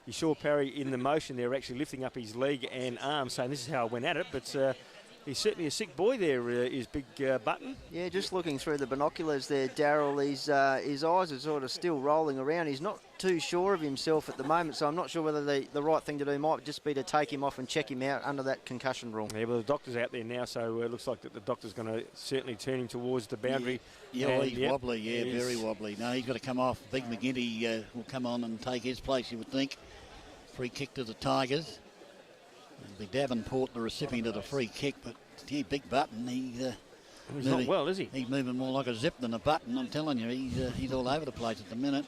Speaker 2: you saw Parry in the motion there actually lifting up his leg and arm, saying this is how I went at it, but He's certainly a sick boy there, is Big Button.
Speaker 1: Yeah, just looking through the binoculars there, Daryl, his eyes are sort of still rolling around. He's not too sure of himself at the moment, so I'm not sure whether the right thing to do might just be to take him off and check him out under that concussion rule.
Speaker 2: Yeah, well, the doctor's out there now, so it looks like that the doctor's going to certainly turn him towards the boundary.
Speaker 3: Yeah, well, he's wobbly, very wobbly. No, he's got to come off. Big McGinty will come on and take his place, you would think. Free kick to the Tigers. It'll be Davenport, the recipient of the free kick, but yeah, Big Button, he's
Speaker 2: not well, is he?
Speaker 3: He's moving more like a zip than a button, I'm telling you. He's all over the place at the minute.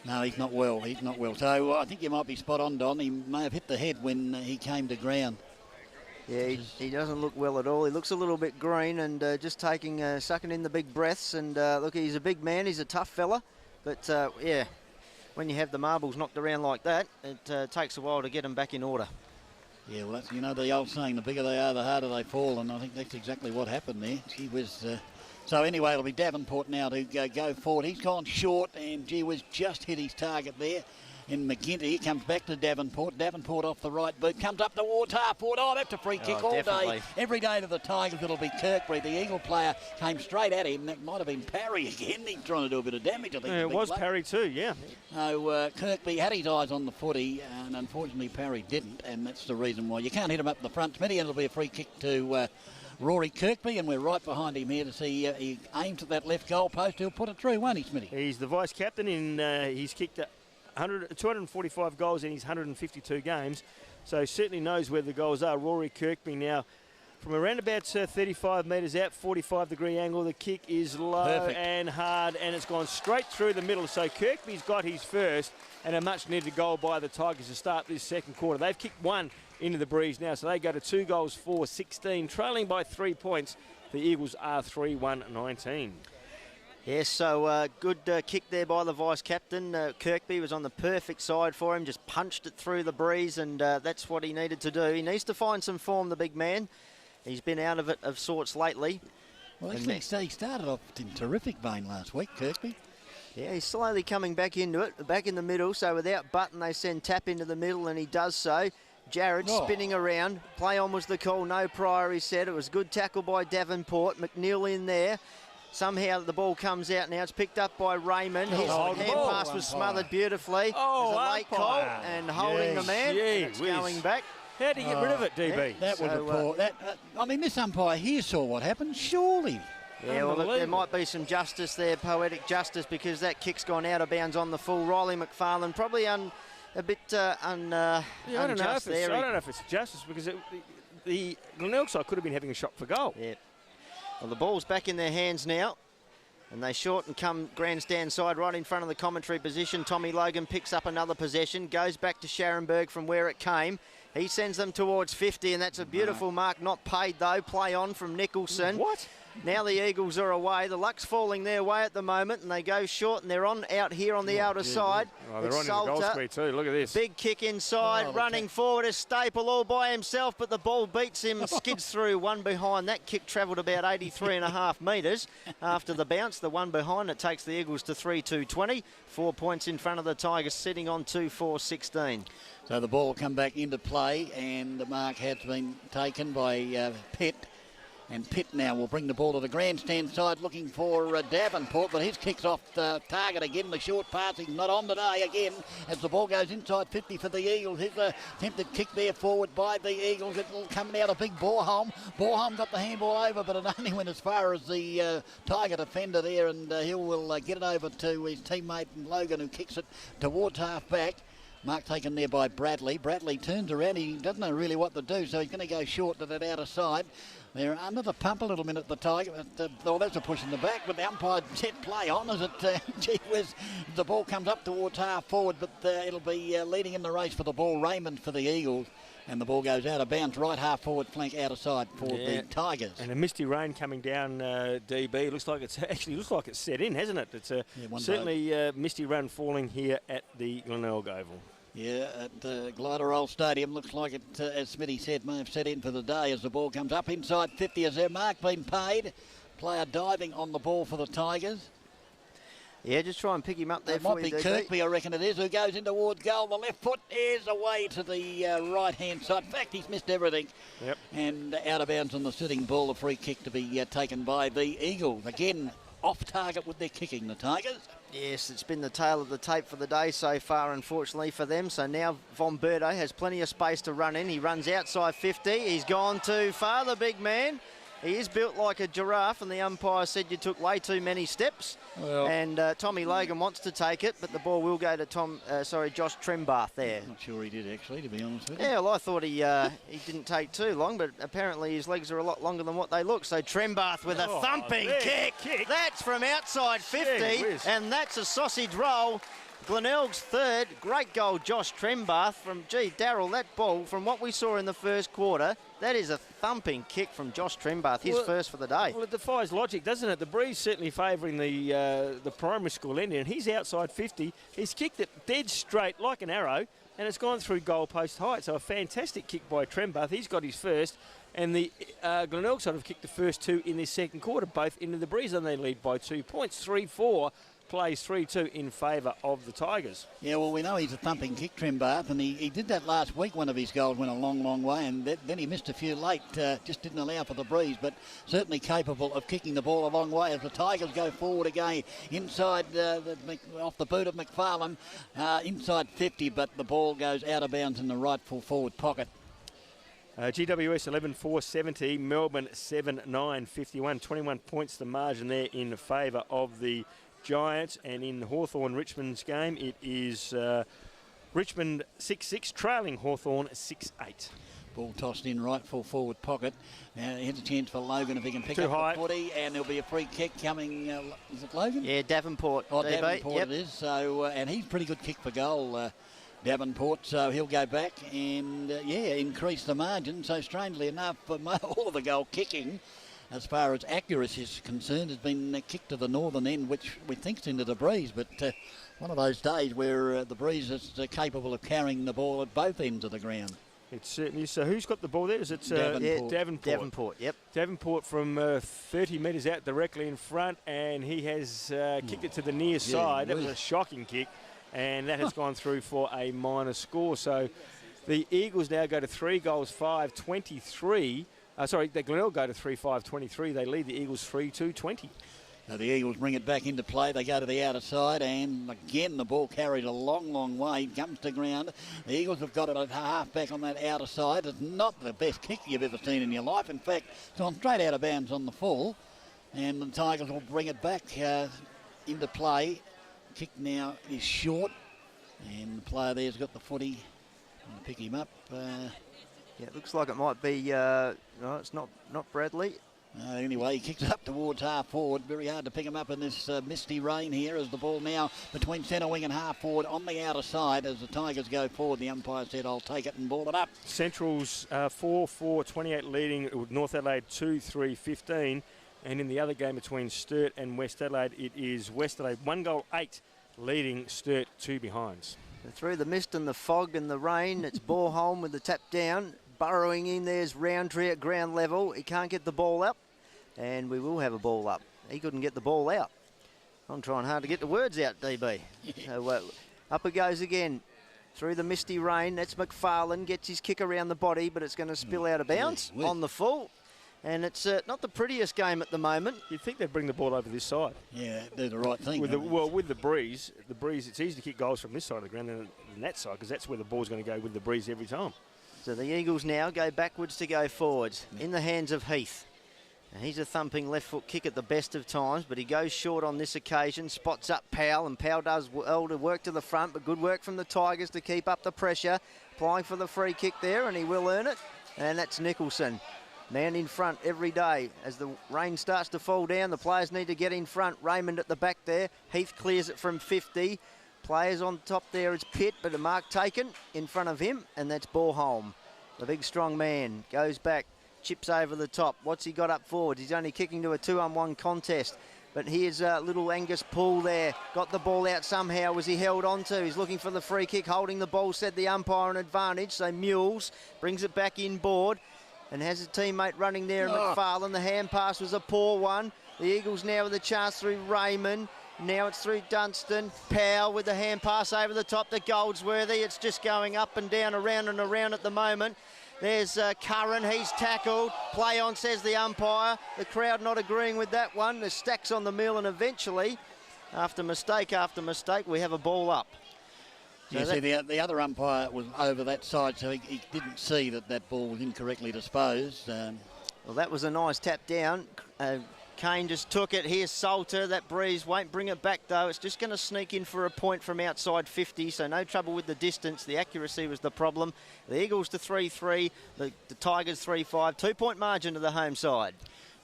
Speaker 3: No, he's not well. He's not well. So I think you might be spot on, Don. He may have hit the head when he came to ground.
Speaker 1: Yeah, he doesn't look well at all. He looks a little bit green and just sucking in the big breaths. And look, he's a big man. He's a tough fella. But yeah, when you have the marbles knocked around like that, it takes a while to get them back in order.
Speaker 3: Yeah, well, that's, you know, the old saying, the bigger they are, the harder they fall, and I think that's exactly what happened there. Gee whiz. So anyway, it'll be Davenport now to go forward. He's gone short, and gee whiz, just hit his target there. In McGinty, comes back to Davenport. Davenport off the right boot, comes up towards half forward. Oh, that's a free kick all
Speaker 1: definitely.
Speaker 3: day. Every day to the Tigers, it'll be Kirkby. The Eagle player came straight at him. That might have been Parry again. He's trying to do a bit of damage, I think.
Speaker 2: Yeah, it was Parry too, yeah.
Speaker 3: So Kirkby had his eyes on the footy, and unfortunately Parry didn't, and that's the reason why. You can't hit him up the front, Smitty, and it'll be a free kick to Rory Kirkby, and we're right behind him here to see he aims at that left goal post. He'll put it through, won't he, Smitty?
Speaker 2: He's the vice-captain, and he's kicked 245 goals in his 152 games, so certainly knows where the goals are. Rory Kirkby now from around about 35 metres out, 45-degree angle. The kick is low and hard, and it's gone straight through the middle. So Kirkby's got his first and a much-needed goal by the Tigers to start this second quarter. They've kicked one into the breeze now, so they go to 2 goals for 16, trailing by 3 points. The Eagles are 3-1-19.
Speaker 1: Yes, so good kick there by the vice-captain. Kirkby was on the perfect side for him, just punched it through the breeze, and that's what he needed to do. He needs to find some form, the big man. He's been out of it of sorts lately.
Speaker 3: Well, actually, he started off in terrific vein last week, Kirkby.
Speaker 1: Yeah, he's slowly coming back into it, back in the middle. So without Button, they send Tap into the middle, and he does so. Jared spinning around. Play on was the call. No prior, he said. It was good tackle by Davenport. McNeil in there. Somehow the ball comes out now. It's picked up by Raymond. His hand pass was smothered beautifully.
Speaker 2: Oh,
Speaker 1: a late call and holding the man. And it's going back.
Speaker 2: How do you get rid of it, DB?
Speaker 3: That was a poor. I mean, this umpire here saw what happened, surely.
Speaker 1: Yeah, well, look, there might be some justice there, poetic justice, because that kick's gone out of bounds on the full. Riley McFarlane probably a bit unjust there.
Speaker 2: I don't know if it's justice, because the Glenelg side could have been having a shot for goal.
Speaker 1: Yeah. Well, the ball's back in their hands now, and they short and come grandstand side right in front of the commentary position. Tommy Logan picks up another possession, goes back to Scharenberg from where it came. He sends them towards 50, and that's a beautiful mark. Not paid, though. Play on from Nicholson.
Speaker 2: What?
Speaker 1: Now the Eagles are away. The luck's falling their way at the moment, and they go short, and they're on out here on the outer side.
Speaker 2: Oh, they're on in the goal square too. Look at this.
Speaker 1: Big kick inside, running forward is Staple all by himself, but the ball beats him, skids through, one behind. That kick travelled about 83.5 metres after the bounce. The one behind, it takes the Eagles to 3-2-20. 4 points in front of the Tigers, sitting on 2-4-16.
Speaker 3: So the ball will come back into play, and the mark has been taken by Pitt. And Pitt now will bring the ball to the grandstand side looking for Davenport, but his kick's off the target again. The short pass, he's not on today again as the ball goes inside 50 for the Eagles. Here's a attempted kick there forward by the Eagles. It'll come out of big Borholm. Borholm got the handball over, but it only went as far as the Tiger defender there, and he will get it over to his teammate Logan, who kicks it towards half back. Mark taken there by Bradley. Bradley turns around. He doesn't know really what to do, so he's going to go short to that outer side. They're under the pump a little bit at the Tiger. That's a push in the back, but the umpire set play on as it, gee whiz, the ball comes up towards half forward, but it'll be leading in the race for the ball, Raymond for the Eagles. And the ball goes out of bounds, right half forward flank, outer side for the Tigers.
Speaker 2: And a misty rain coming down, DB. Looks like it's set in, hasn't it? It's certainly misty rain falling here at the Glenelg Oval.
Speaker 3: Yeah, at Glider Stadium, looks like it, as Smitty said, may have set in for the day as the ball comes up inside 50. Has their mark been paid? Player diving on the ball for the Tigers.
Speaker 1: Yeah, just try and pick him up there
Speaker 3: It
Speaker 1: for
Speaker 3: might
Speaker 1: you,
Speaker 3: be
Speaker 1: DB.
Speaker 3: Kirkby, I reckon it is, who goes in towards goal. The left foot is away to the right-hand side. In fact, he's missed everything.
Speaker 2: Yep.
Speaker 3: And out of bounds on the sitting ball, a free kick to be taken by the Eagles. Again, off target with their kicking, the Tigers.
Speaker 1: Yes, it's been the tail of the tape for the day so far, unfortunately for them. So now Von Berto has plenty of space to run in. He runs outside 50. He's gone too far, the big man. He is built like a giraffe, and the umpire said you took way too many steps.
Speaker 3: Well,
Speaker 1: and Tommy Logan wants to take it, but the ball will go to Josh Trembath there.
Speaker 3: I'm not sure he did, actually, to be honest with you.
Speaker 1: Yeah, well, I thought he didn't take too long, but apparently his legs are a lot longer than what they look. So Trembath with a thumping kick. That's from outside 50, and that's a sausage roll. Glenelg's third. Great goal, Josh Trembath from, Darryl, that ball, from what we saw in the first quarter, that is a thumping kick from Josh Trembath, his first for the day.
Speaker 2: Well, it defies logic, doesn't it? The breeze certainly favouring the primary school ending, and he's outside 50. He's kicked it dead straight like an arrow, and it's gone through goalpost height. So a fantastic kick by Trembath. He's got his first, and the Glenelg side have kicked the first two in this second quarter, both into the breeze, and they lead by 2 points, 3-4. Plays 3-2 in favour of the Tigers.
Speaker 3: Yeah, well, we know he's a thumping kick, Trembath, and he did that last week. One of his goals went a long, long way, and then he missed a few late, just didn't allow for the breeze, but certainly capable of kicking the ball a long way as the Tigers go forward again inside off the boot of McFarlane, inside 50, but the ball goes out of bounds in the rightful forward pocket.
Speaker 2: GWS 11-4-70, Melbourne 7-9-51, 21 points the margin there in favour of the Giants. And in Hawthorn-Richmond's game, it is Richmond 6-6, trailing Hawthorn 6-8.
Speaker 3: Ball tossed in right full forward pocket. Now here's a chance for Logan if he can pick up the footy, and there'll be a free kick coming. Is it Logan?
Speaker 1: Yeah, Davenport.
Speaker 3: Oh, Davenport it is. So, and he's pretty good kick for goal, Davenport. So he'll go back and, increase the margin. So strangely enough, all of the goal kicking, as far as accuracy is concerned, has been kicked to the northern end, which we think's into the breeze. But one of those days where the breeze is capable of carrying the ball at both ends of the ground.
Speaker 2: It certainly is. So who's got the ball there? Is it
Speaker 3: Davenport?
Speaker 1: Davenport, yep.
Speaker 2: Davenport from 30 metres out directly in front, and he has kicked it to the near side. That was a shocking kick, and that has gone through for a minor score. So the Eagles now go to 3 goals, 5-23. The Glenelg go to 3-5-23. They lead the Eagles 3-2-20.
Speaker 3: Now the Eagles bring it back into play. They go to the outer side, and again the ball carried a long, long way, comes to ground. The Eagles have got it at half back on that outer side. It's not the best kick you've ever seen in your life. In fact, it's gone straight out of bounds on the full, and the Tigers will bring it back into play. Kick now is short, and the player there's got the footy. I'm going to pick him up.
Speaker 1: Yeah, it looks like it might be, no, it's not Bradley.
Speaker 3: Anyway, he kicks up towards half forward. Very hard to pick him up in this misty rain here, as the ball now between centre wing and half forward on the outer side as the Tigers go forward. The umpire said, I'll take it and ball it up.
Speaker 2: Central's 4-4-28 leading North Adelaide 2-3-15. And in the other game between Sturt and West Adelaide, it is West Adelaide 1 goal 8 leading Sturt 2 behinds.
Speaker 1: Through the mist and the fog and the rain, it's Borholm with the tap down. Burrowing in, there's Roundtree at ground level. He can't get the ball up, and we will have a ball up. He couldn't get the ball out. I'm trying hard to get the words out, DB. So up it goes again. Through the misty rain, that's McFarlane. Gets his kick around the body, but it's going to spill out of bounds on the full. And it's not the prettiest game at the moment.
Speaker 2: You'd think they'd bring the ball over this side.
Speaker 3: Yeah, do the right thing.
Speaker 2: With the breeze, it's easy to kick goals from this side of the ground than that side, because that's where the ball's going to go with the breeze every time.
Speaker 1: So the Eagles now go backwards to go forwards in the hands of Heath. And he's a thumping left foot kick at the best of times, but he goes short on this occasion, spots up Powell, and Powell does well to work to the front, but good work from the Tigers to keep up the pressure. Applying for the free kick there, and he will earn it. And that's Nicholson. Man in front every day. As the rain starts to fall down, the players need to get in front. Raymond at the back there. Heath clears it from 50. Players on top there is Pitt, but a mark taken in front of him, and that's Borholm. The big strong man goes back, chips over the top. What's he got up forward? He's only kicking to a 2-on-1 contest. But here's little Angus Poole there. Got the ball out somehow. Was he held on to? He's looking for the free kick. Holding the ball, said the umpire, an advantage. So Mules brings it back inboard and has a teammate running there. McFarlane, the hand pass was a poor one. The Eagles now with a chance through Raymond. Now it's through Dunstan. Powell with the hand pass over the top to Goldsworthy. It's just going up and down, around and around at the moment. There's Curran, he's tackled. Play on, says the umpire. The crowd not agreeing with that one. There's stacks on the mill, and eventually, after mistake, we have a ball up. So
Speaker 3: yeah, see, the other umpire was over that side, so he didn't see that ball was incorrectly disposed.
Speaker 1: Well, that was a nice tap down. Kane just took it. Here's Salter. That breeze won't bring it back, though. It's just going to sneak in for a point from outside 50, so no trouble with the distance. The accuracy was the problem. The Eagles to 3-3, the Tigers 3-5. 2-point margin to the home side.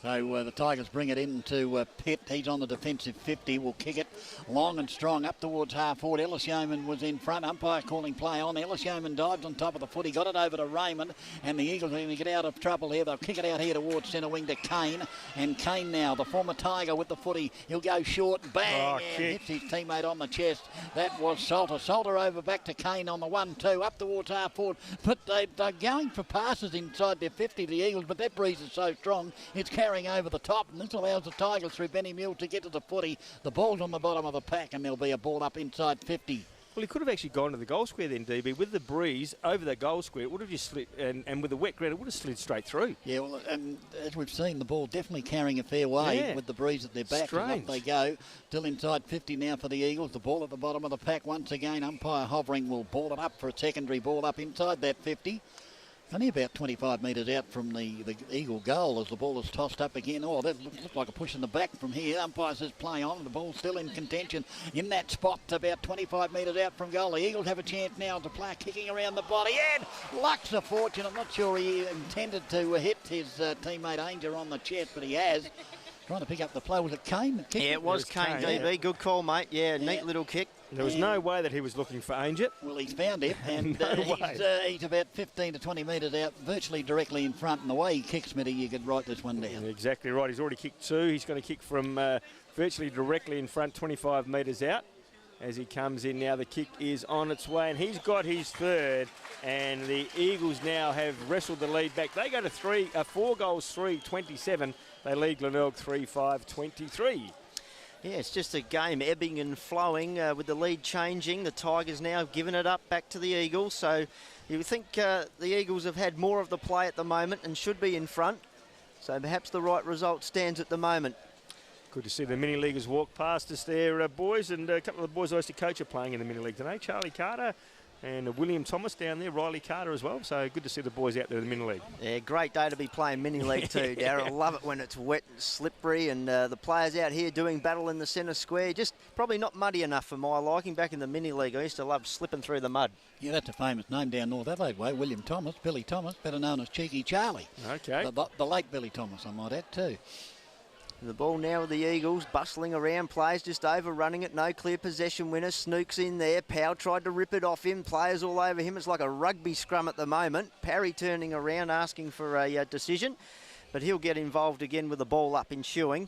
Speaker 3: So the Tigers bring it into Pitt. He's on the defensive 50. Will kick it long and strong up towards half forward. Ellis Yeoman was in front. Umpire calling play on. Ellis Yeoman dives on top of the foot. He got it over to Raymond. And the Eagles are going to get out of trouble here. They'll kick it out here towards centre wing to Kane. And Kane now, the former Tiger with the footy. He'll go short. Bang! And hits his teammate on the chest. That was Salter. Salter over back to Kane on the 1-2. Up towards half forward. But they're going for passes inside their 50, the Eagles. But that breeze is so strong, it's carrying over the top, and this allows the Tigers through Benny Mule to get to the footy. The ball's on the bottom of the pack, and there'll be a ball up inside 50.
Speaker 2: Well, he could have actually gone to the goal square then, DB. With the breeze over the goal square, it would have just slid, and with the wet ground, it would have slid straight through.
Speaker 3: Yeah, well, and as we've seen, the ball definitely carrying a fair way with the breeze at their back.
Speaker 2: Strange.
Speaker 3: And up they go. Still inside 50 now for the Eagles. The ball at the bottom of the pack once again. Umpire hovering will ball it up for a secondary ball up inside that 50. Only about 25 metres out from the Eagle goal as the ball is tossed up again. Oh, that looked like a push in the back from here. Umpire says play on. The ball's still in contention in that spot about 25 metres out from goal. The Eagles have a chance now to play kicking around the body. And luck's a fortune. I'm not sure he intended to hit his teammate Ainger on the chest, but he has. Trying to pick up the play. Was it Kane that kicked?
Speaker 1: Yeah, it was Kane, DB.
Speaker 2: Yeah.
Speaker 1: Good call, mate. Yeah, neat little kick.
Speaker 2: There was no way that he was looking for Ainger.
Speaker 3: Well, he's found him, and he's about 15 to 20 metres out, virtually directly in front. And the way he kicks, Smitty, you could write this one down.
Speaker 2: Exactly right. He's already kicked two. He's going to kick from virtually directly in front, 25 metres out. As he comes in now, the kick is on its way, and he's got his third. And the Eagles now have wrestled the lead back. They go to 4 goals, 3-27. They lead Glenelg 3-5-23.
Speaker 1: Yeah, it's just a game ebbing and flowing with the lead changing. The Tigers now have given it up back to the Eagles. So you would think the Eagles have had more of the play at the moment and should be in front. So perhaps the right result stands at the moment.
Speaker 2: Good to see the mini-leaguers walk past us there, boys. And a couple of the boys I used to coach are playing in the mini-league today. Charlie Carter and William Thomas down there, Riley Carter as well. So good to see the boys out there in the mini-league.
Speaker 1: Yeah, great day to be playing mini-league too, Darryl. I love it when it's wet and slippery, and the players out here doing battle in the centre square. Just probably not muddy enough for my liking. Back in the mini-league, I used to love slipping through the mud.
Speaker 3: Yeah, that's a famous name down North Adelaide way. William Thomas, Billy Thomas, better known as Cheeky Charlie.
Speaker 2: Okay.
Speaker 3: The late Billy Thomas, I might add too.
Speaker 1: The ball now with the Eagles, bustling around, players just overrunning it, no clear possession winner. Snooks in there, Powell tried to rip it off him, players all over him. It's like a rugby scrum at the moment. Parry turning around, asking for a decision, but he'll get involved again with the ball up ensuing.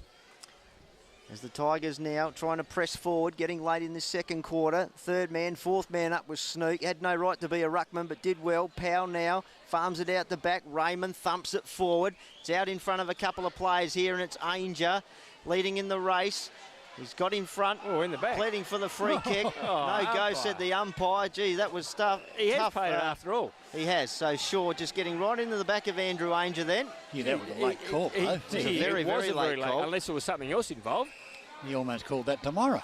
Speaker 1: As the Tigers now trying to press forward, getting late in this second quarter. Third man, fourth man up was Snook. Had no right to be a ruckman, but did well. Powell now farms it out the back. Raymond thumps it forward. It's out in front of a couple of players here, and it's Ainger leading in the race. He's got in front.
Speaker 2: Oh, in the back.
Speaker 1: Pleading for the free kick. No go, said the umpire. Gee, that was tough.
Speaker 2: He has paid it after all.
Speaker 1: He has. So Shaw just getting right into the back of Andrew Ainger then.
Speaker 3: Yeah, that was a late call, though.
Speaker 1: It was a very late call.
Speaker 2: Unless there was something else involved.
Speaker 3: He almost called that tomorrow.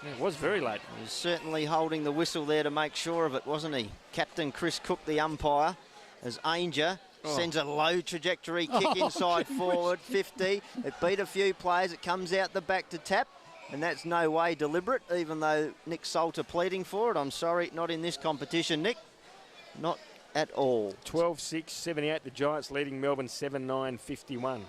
Speaker 2: Yeah, it was very late.
Speaker 1: He was certainly holding the whistle there to make sure of it, wasn't he? Captain Chris Cook, the umpire, as Ainger sends a low trajectory kick inside forward, 50. It beat a few players. It comes out the back to tap, and that's no way deliberate, even though Nick Salter pleading for it. I'm sorry, not in this competition, Nick. Not at all.
Speaker 2: 12-6-78, the Giants leading Melbourne 7-9-51.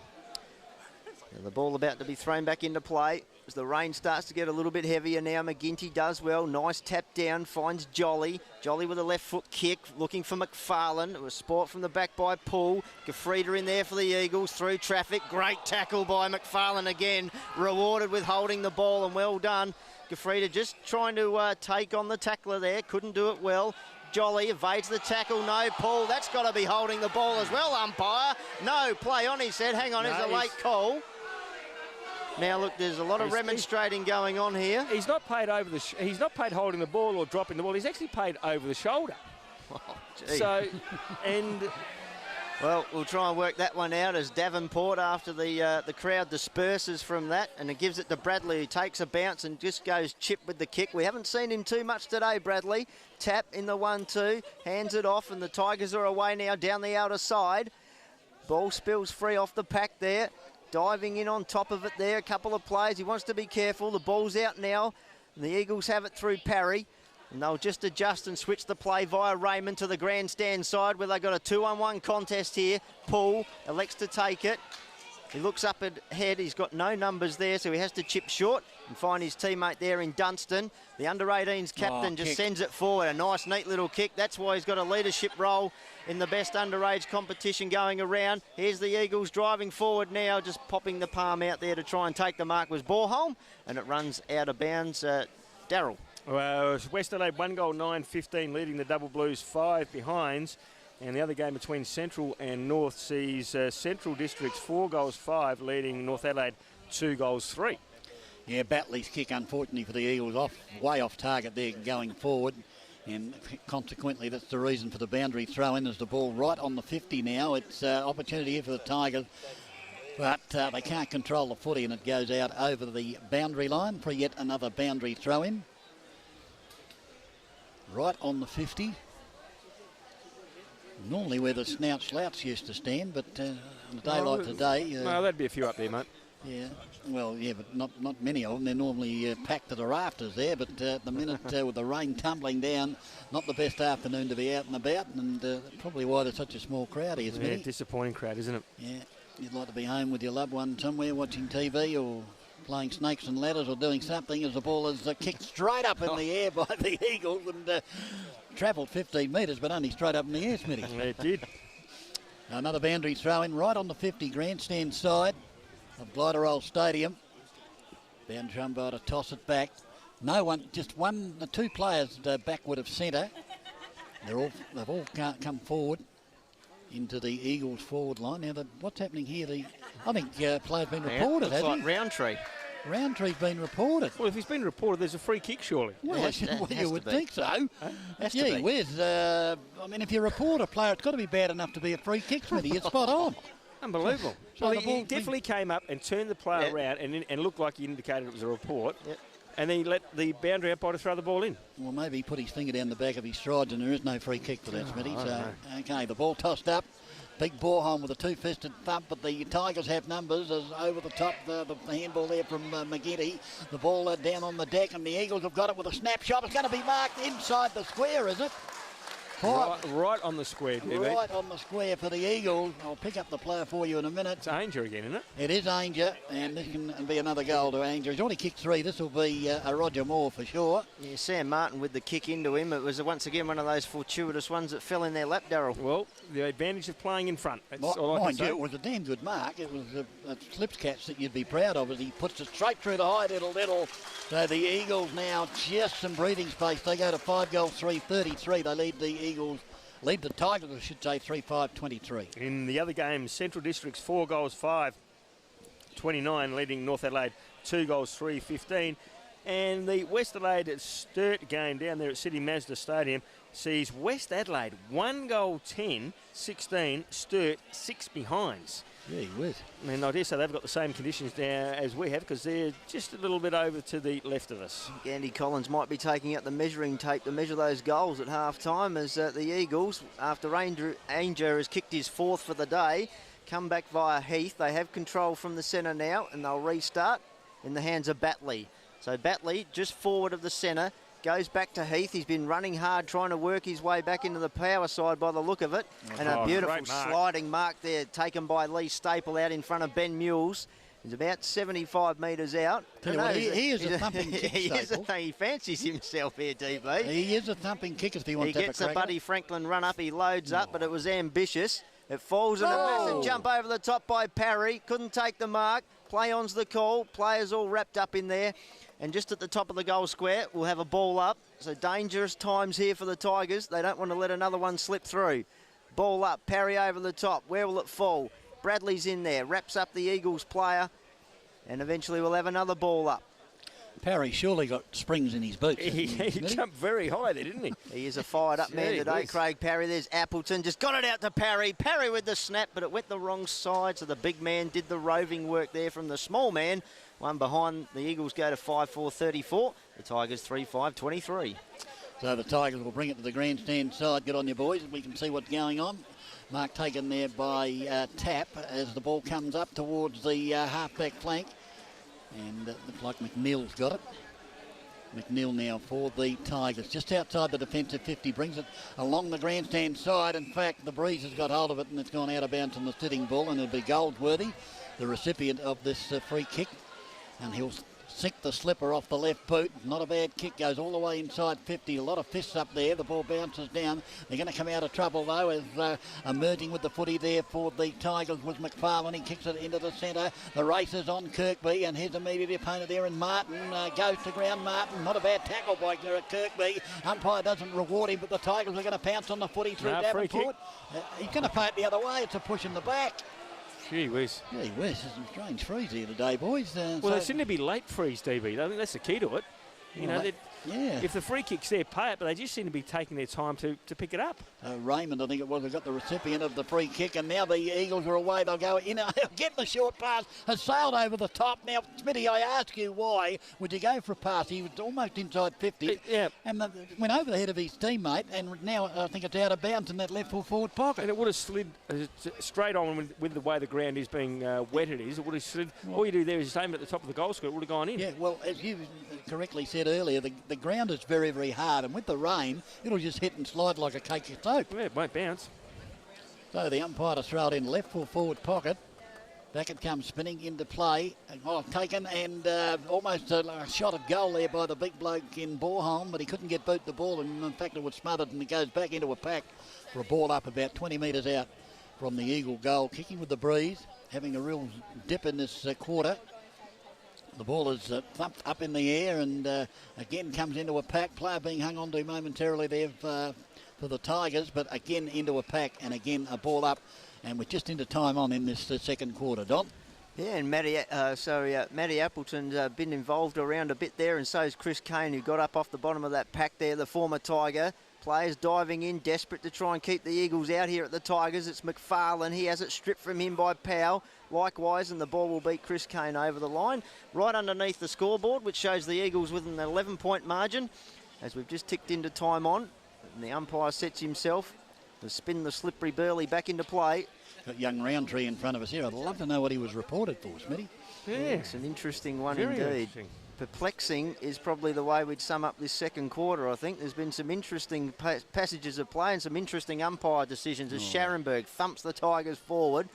Speaker 1: The ball about to be thrown back into play as the rain starts to get a little bit heavier now. McGinty does well. Nice tap down, finds Jolly. Jolly with a left foot kick, looking for McFarlane. It was sport from the back by Poole. Gefrida in there for the Eagles, through traffic. Great tackle by McFarlane again. Rewarded with holding the ball, and well done. Gefrida just trying to take on the tackler there. Couldn't do it well. Jolly evades the tackle. No, Paul, that's got to be holding the ball as well, umpire. No, play on, he said. Hang on, it's a late call. Now look, there's a lot of remonstrating going on here.
Speaker 2: He's not paid over the. He's not paid holding the ball or dropping the ball. He's actually paid over the shoulder.
Speaker 1: Oh, gee.
Speaker 2: So, and
Speaker 1: well, we'll try and work that one out as Davenport, after the crowd disperses from that, and it gives it to Bradley, who takes a bounce and just goes chip with the kick. We haven't seen him too much today, Bradley. Tap in the 1-2, hands it off, and the Tigers are away now down the outer side. Ball spills free off the pack there. Diving in on top of it there, a couple of players. He wants to be careful. The ball's out now, and the Eagles have it through Parry. And they'll just adjust and switch the play via Raymond to the grandstand side, where they've got a 2-on-1 contest here. Paul elects to take it. He looks up ahead. He's got no numbers there, so he has to chip short and find his teammate there in Dunstan. The under-18s captain just sends it forward. A nice, neat little kick. That's why he's got a leadership role in the best underage competition going around. Here's the Eagles driving forward now, just popping the palm out there to try and take the mark was Borholm, and it runs out of bounds. Darryl.
Speaker 2: Well, West Adelaide 1 goal 9-15, leading the Double Blues 5 behinds. And the other game between Central and North sees Central Districts 4 goals 5, leading North Adelaide 2 goals 3.
Speaker 3: Yeah, Batley's kick, unfortunately for the Eagles, way off target there going forward. And consequently, that's the reason for the boundary throw-in. There's the ball right on the 50 now. It's opportunity here for the Tigers. But they can't control the footy, and it goes out over the boundary line for yet another boundary throw-in. Right on the 50. Normally where the slouts used to stand, but on a day like today...
Speaker 2: well, there'd be a few up there, mate.
Speaker 3: Yeah, well, yeah, but not many of them. They're normally packed to the rafters there, but the minute with the rain tumbling down, not the best afternoon to be out and about, and probably why there's such a small crowd here, isn't it?
Speaker 2: Yeah, disappointing crowd, isn't it?
Speaker 3: Yeah, you'd like to be home with your loved one somewhere watching TV or playing snakes and ladders or doing something, as the ball is kicked straight up in the air by the Eagles and travelled 15 metres, but only straight up in the air, Smitty.
Speaker 2: Yeah, it did.
Speaker 3: Another boundary throw-in right on the 50 grandstand side of Gliderol Stadium. Boundary umpire to toss it back. No one, just two players backward of centre. They've all come forward into the Eagles forward line. Now, what's happening here? I think player's been reported, hasn't
Speaker 1: like Roundtree.
Speaker 3: Roundtree's been reported.
Speaker 2: Well, if he's been reported, there's a free kick, surely.
Speaker 3: Well, you would think so. Gee whiz. I mean, if you report a player, it's got to be bad enough to be a free kick, Smitty. It's spot on.
Speaker 2: Unbelievable.
Speaker 3: So
Speaker 2: well, he definitely came up and turned the player around and looked like he indicated it was a report.
Speaker 1: Yep.
Speaker 2: And then he let the boundary umpire throw the ball in.
Speaker 3: Well, maybe he put his finger down the back of his strides, and there is no free kick for that, Smitty. So, okay, the ball tossed up. Big Borholm with a two-fisted thump, but the Tigers have numbers as over the top, the handball there from McGinty. The ball down on the deck, and the Eagles have got it with a snapshot. It's going to be marked inside the square, is it?
Speaker 2: Right on the square, DB.
Speaker 3: Right on the square for the Eagles. I'll pick up the player for you in a minute.
Speaker 2: It's Ainger again, isn't it?
Speaker 3: It is Ainger, and this can be another goal to Ainger. He's already kicked 3. This will be a Roger Moore for sure.
Speaker 1: Yeah, Sam Martin with the kick into him. It was once again one of those fortuitous ones that fell in their lap, Darryl.
Speaker 2: Well, the advantage of playing in front. That's all I can say.
Speaker 3: It was a damn good mark. It was a slips catch that you'd be proud of as he puts it straight through the high little. So the Eagles now just some breathing space. They go to 5 goals 3-33. They lead the Tigers, I should say, 3-5-23.
Speaker 2: In the other game, Central Districts 4 goals 5-29, leading North Adelaide 2 goals 3-15. And the West Adelaide Sturt game down there at City Mazda Stadium sees West Adelaide 1 goal 10-16, Sturt 6 behinds.
Speaker 3: Yeah, he was.
Speaker 2: And I dare say they've got the same conditions now as we have, because they're just a little bit over to the left of us.
Speaker 1: Andy Collins might be taking out the measuring tape to measure those goals at half-time, as the Eagles, after Ainger has kicked his 4th for the day, come back via Heath. They have control from the centre now, and they'll restart in the hands of Batley. So Batley, just forward of the centre, goes back to Heath. He's been running hard, trying to work his way back into the power side by the look of it. And a beautiful sliding mark there taken by Lee Staple out in front of Ben Mules. He's about 75 metres out.
Speaker 3: He is a thumping kick,
Speaker 1: He fancies himself here, DB.
Speaker 3: He is a thumping kick if he wants to have a crack.
Speaker 1: He gets a Buddy Franklin run up. He loads up, but it was ambitious. It falls in a massive jump over the top by Parry. Couldn't take the mark. Play on's the call. Players all wrapped up in there. And just at the top of the goal square, we'll have a ball up. So dangerous times here for the Tigers. They don't want to let another one slip through. Ball up, Parry over the top. Where will it fall? Bradley's in there, wraps up the Eagles player. And eventually we'll have another ball up.
Speaker 3: Parry surely got springs in his boots.
Speaker 2: He jumped very high there, didn't he?
Speaker 1: He is a fired-up man today, Craig Parry. There's Appleton, just got it out to Parry. Parry with the snap, but it went the wrong side, so the big man did the roving work there from the small man. One behind, the Eagles go to 5-4-34. The Tigers 3-5-23.
Speaker 3: So the Tigers will bring it to the grandstand side. Good on you, boys. We can see what's going on. Mark taken there by Tap as the ball comes up towards the half-back flank. And it looks like McNeil's got it. McNeil now for the Tigers. Just outside the defensive 50, brings it along the grandstand side. In fact, the breeze has got hold of it and it's gone out of bounds on the sitting ball, and it'll be Goldsworthy, the recipient of this free kick. And he'll sink the slipper off the left boot. Not a bad kick, goes all the way inside 50. A lot of fists up there. The ball bounces down. They're going to come out of trouble though, as emerging with the footy there for the Tigers was McFarlane. He kicks it into the centre. The race is on Kirkby, and his immediate opponent there, and Martin goes to ground. Martin, not a bad tackle by Kirkby. Umpire doesn't reward him, but the Tigers are going to pounce on the footy through Davenport. He's going to pay it the other way. It's a push in the back.
Speaker 2: Gee whiz.
Speaker 3: Gee whiz, there's some strange freeze here today, boys.
Speaker 2: Well, they seem to be late freeze, DB. I think that's the key to it. If the free kick's there, pay it, but they just seem to be taking their time to pick it up.
Speaker 3: Raymond, I think it was, got the recipient of the free kick, and now the Eagles are away. They'll go in, get the short pass, has sailed over the top. Now, Smitty, I ask you why would you go for a pass? He was almost inside 50, and went over the head of his teammate, and now I think it's out of bounds in that left full forward pocket.
Speaker 2: And it would have slid straight on with the way the ground is being wetted is. It would have slid. All you do there is just aim at the top of the goal square. It would have gone in.
Speaker 3: Yeah, well, as you correctly said earlier, the ground is very, very hard, and with the rain, it'll just hit and slide like a cake of soap.
Speaker 2: Yeah, it won't bounce.
Speaker 3: So the umpire to throw it in left full forward pocket. Back it comes spinning into play. Taken, and almost a shot of goal there by the big bloke in Borholm, but he couldn't get boot the ball, and in fact it was smothered, and it goes back into a pack for a ball up about 20 metres out from the Eagle goal. Kicking with the breeze, having a real dip in this quarter. The ball is thumped up in the air, and again comes into a pack. Player being hung on to momentarily there for the Tigers, but again into a pack, and again a ball up, and we're just into time on in this second quarter. Don?
Speaker 1: Yeah, and Matty Appleton's been involved around a bit there, and so is Chris Kane, who got up off the bottom of that pack there, the former Tiger. Players diving in, desperate to try and keep the Eagles out here at the Tigers. It's McFarlane. He has it stripped from him by Powell. Likewise, and the ball will beat Chris Kane over the line. Right underneath the scoreboard, which shows the Eagles with an 11-point margin, as we've just ticked into time on. And the umpire sets himself to spin the slippery Burley back into play.
Speaker 3: Got young Roundtree in front of us here. I'd love to know what he was reported for, Smitty.
Speaker 1: Yeah, it's an interesting one indeed. Perplexing is probably the way we'd sum up this second quarter, I think. There's been some interesting passages of play and some interesting umpire decisions as Scharenberg thumps the Tigers forward.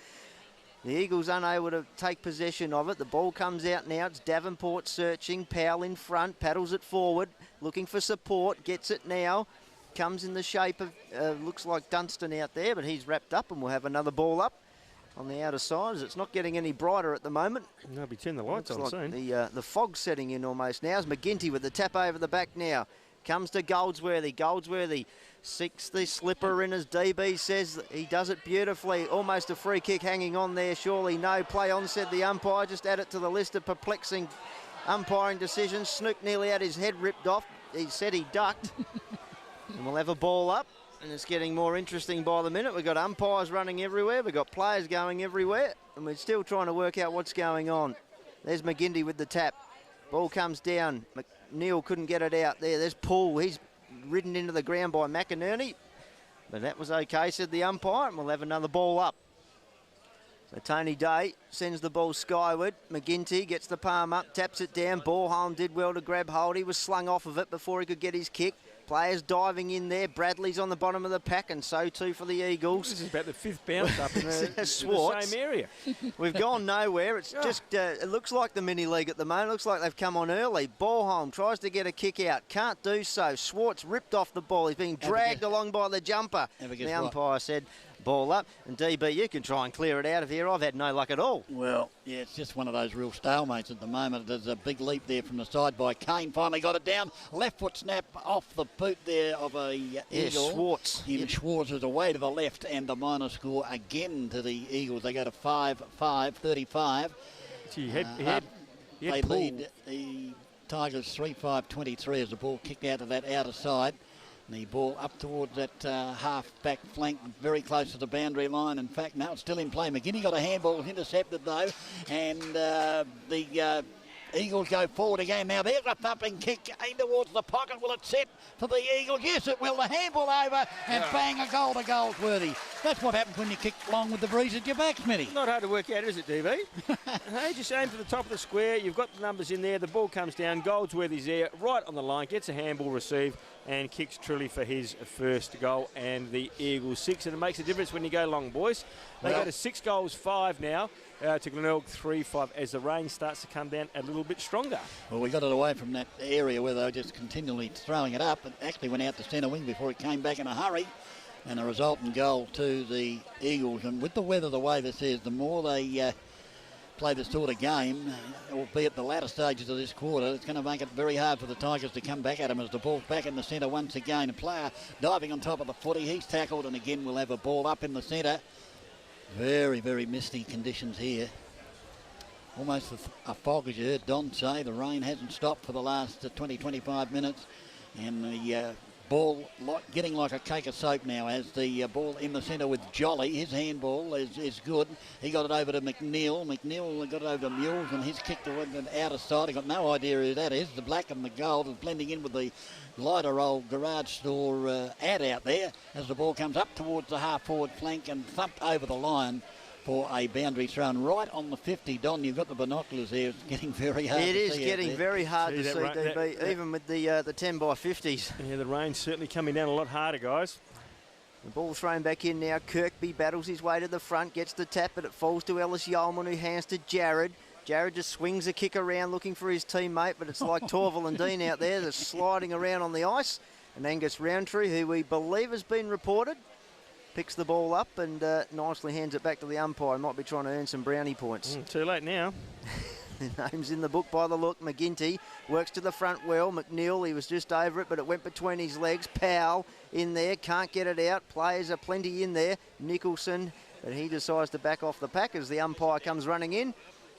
Speaker 1: The Eagles unable to take possession of it. The ball comes out now. It's Davenport searching. Powell in front, paddles it forward, looking for support, gets it now. Comes in the shape of, looks like Dunstan out there, but he's wrapped up, and we'll have another ball up on the outer side, as it's not getting any brighter at the moment.
Speaker 2: They'll be turning the lights on soon.
Speaker 1: The fog's setting in almost now. As McGinty with the tap over the back now. Comes to Goldsworthy. Goldsworthy seeks the slipper in, as DB says. He does it beautifully. Almost a free kick hanging on there. Surely no. Play on, said the umpire. Just add it to the list of perplexing umpiring decisions. Snook nearly had his head ripped off. He said he ducked. And we'll have a ball up. And it's getting more interesting by the minute. We've got umpires running everywhere. We've got players going everywhere. And we're still trying to work out what's going on. There's McGinty with the tap. Ball comes down. McNeil couldn't get it out there. There's Poole. He's ridden into the ground by McInerney. But that was okay, said the umpire. And we'll have another ball up. So Tony Day sends the ball skyward. McGinty gets the palm up, taps it down. Borholm did well to grab hold. He was slung off of it before he could get his kick. Players diving in there. Bradley's on the bottom of the pack, and so too for the Eagles.
Speaker 2: This is about the fifth bounce up in the same area.
Speaker 1: We've gone nowhere. It's just, it looks like the mini league at the moment. It looks like they've come on early. Borholm tries to get a kick out. Can't do so. Schwartz ripped off the ball. He's being dragged along by the jumper. The umpire said, ball up. And DB, you can try and clear it out of here. I've had no luck at all.
Speaker 3: Well, yeah, it's just one of those real stalemates at the moment. There's a big leap there from the side by Kane. Finally got it down. Left foot snap off the boot there of a Eagle.
Speaker 1: Schwartz.
Speaker 3: Schwartz is away to the left, and the minor score again to the Eagles. They go to 5-5, 35.
Speaker 2: Gee,
Speaker 3: They lead the Tigers 3-5-23 as the ball kicked out of that outer side. And the ball up towards that half-back flank, very close to the boundary line. In fact, now it's still in play. McGinney got a handball intercepted, though. And the Eagles go forward again. Now there's a thumping kick in towards the pocket. Will it set for the Eagles? Yes, it will. The handball over and bang, a goal to Goldsworthy. That's what happens when you kick along with the breeze at your back, Smitty.
Speaker 2: Not hard to work out, is it, DB? Hey, just aim for the top of the square. You've got the numbers in there. The ball comes down. Goldsworthy's there, right on the line. Gets a handball received and kicks Trilly for his first goal. And the Eagles 6. And it makes a difference when you go long, boys. They go to 6 goals, 5 now. To Glenelg 3-5 as the rain starts to come down a little bit stronger.
Speaker 3: Well, we got it away from that area where they were just continually throwing it up. It actually went out to centre wing before it came back in a hurry. And a resultant goal to the Eagles. And with the weather the way this is, the more they play this sort of game, albeit the latter stages of this quarter, it's going to make it very hard for the Tigers to come back at them as the ball's back in the centre once again. A player diving on top of the footy. He's tackled, and again we'll have a ball up in the centre. Very, very misty conditions here. Almost a fog, as you heard Don say. The rain hasn't stopped for the last 20-25 minutes. And the ball getting like a cake of soap now as the ball in the centre with Jolly. His handball is good. He got it over to McNeil. McNeil got it over to Mules, and he's kicked it the outer side. I've got no idea who that is. The black and the gold is blending in with the lighter old garage store ad out there as the ball comes up towards the half-forward flank and thumped over the line for a boundary thrown right on the 50. Don, you've got the binoculars there. It's getting very hard to see.
Speaker 1: It is getting very hard to see, DB, even with the 10x50s.
Speaker 2: Yeah, the rain's certainly coming down a lot harder, guys.
Speaker 1: The ball thrown back in now. Kirkby battles his way to the front, gets the tap, but it falls to Ellis Yeoman, who hands to Jared. Jared just swings a kick around looking for his teammate, but it's like Torval and Dean out there. They're sliding around on the ice. And Angus Roundtree, who we believe has been reported, picks the ball up and nicely hands it back to the umpire. Might be trying to earn some brownie points.
Speaker 2: Too late now.
Speaker 1: The name's in the book by the look. McGinty works to the front well. McNeil, he was just over it, but it went between his legs. Powell in there, can't get it out. Players are plenty in there. Nicholson, but he decides to back off the pack as the umpire comes running in.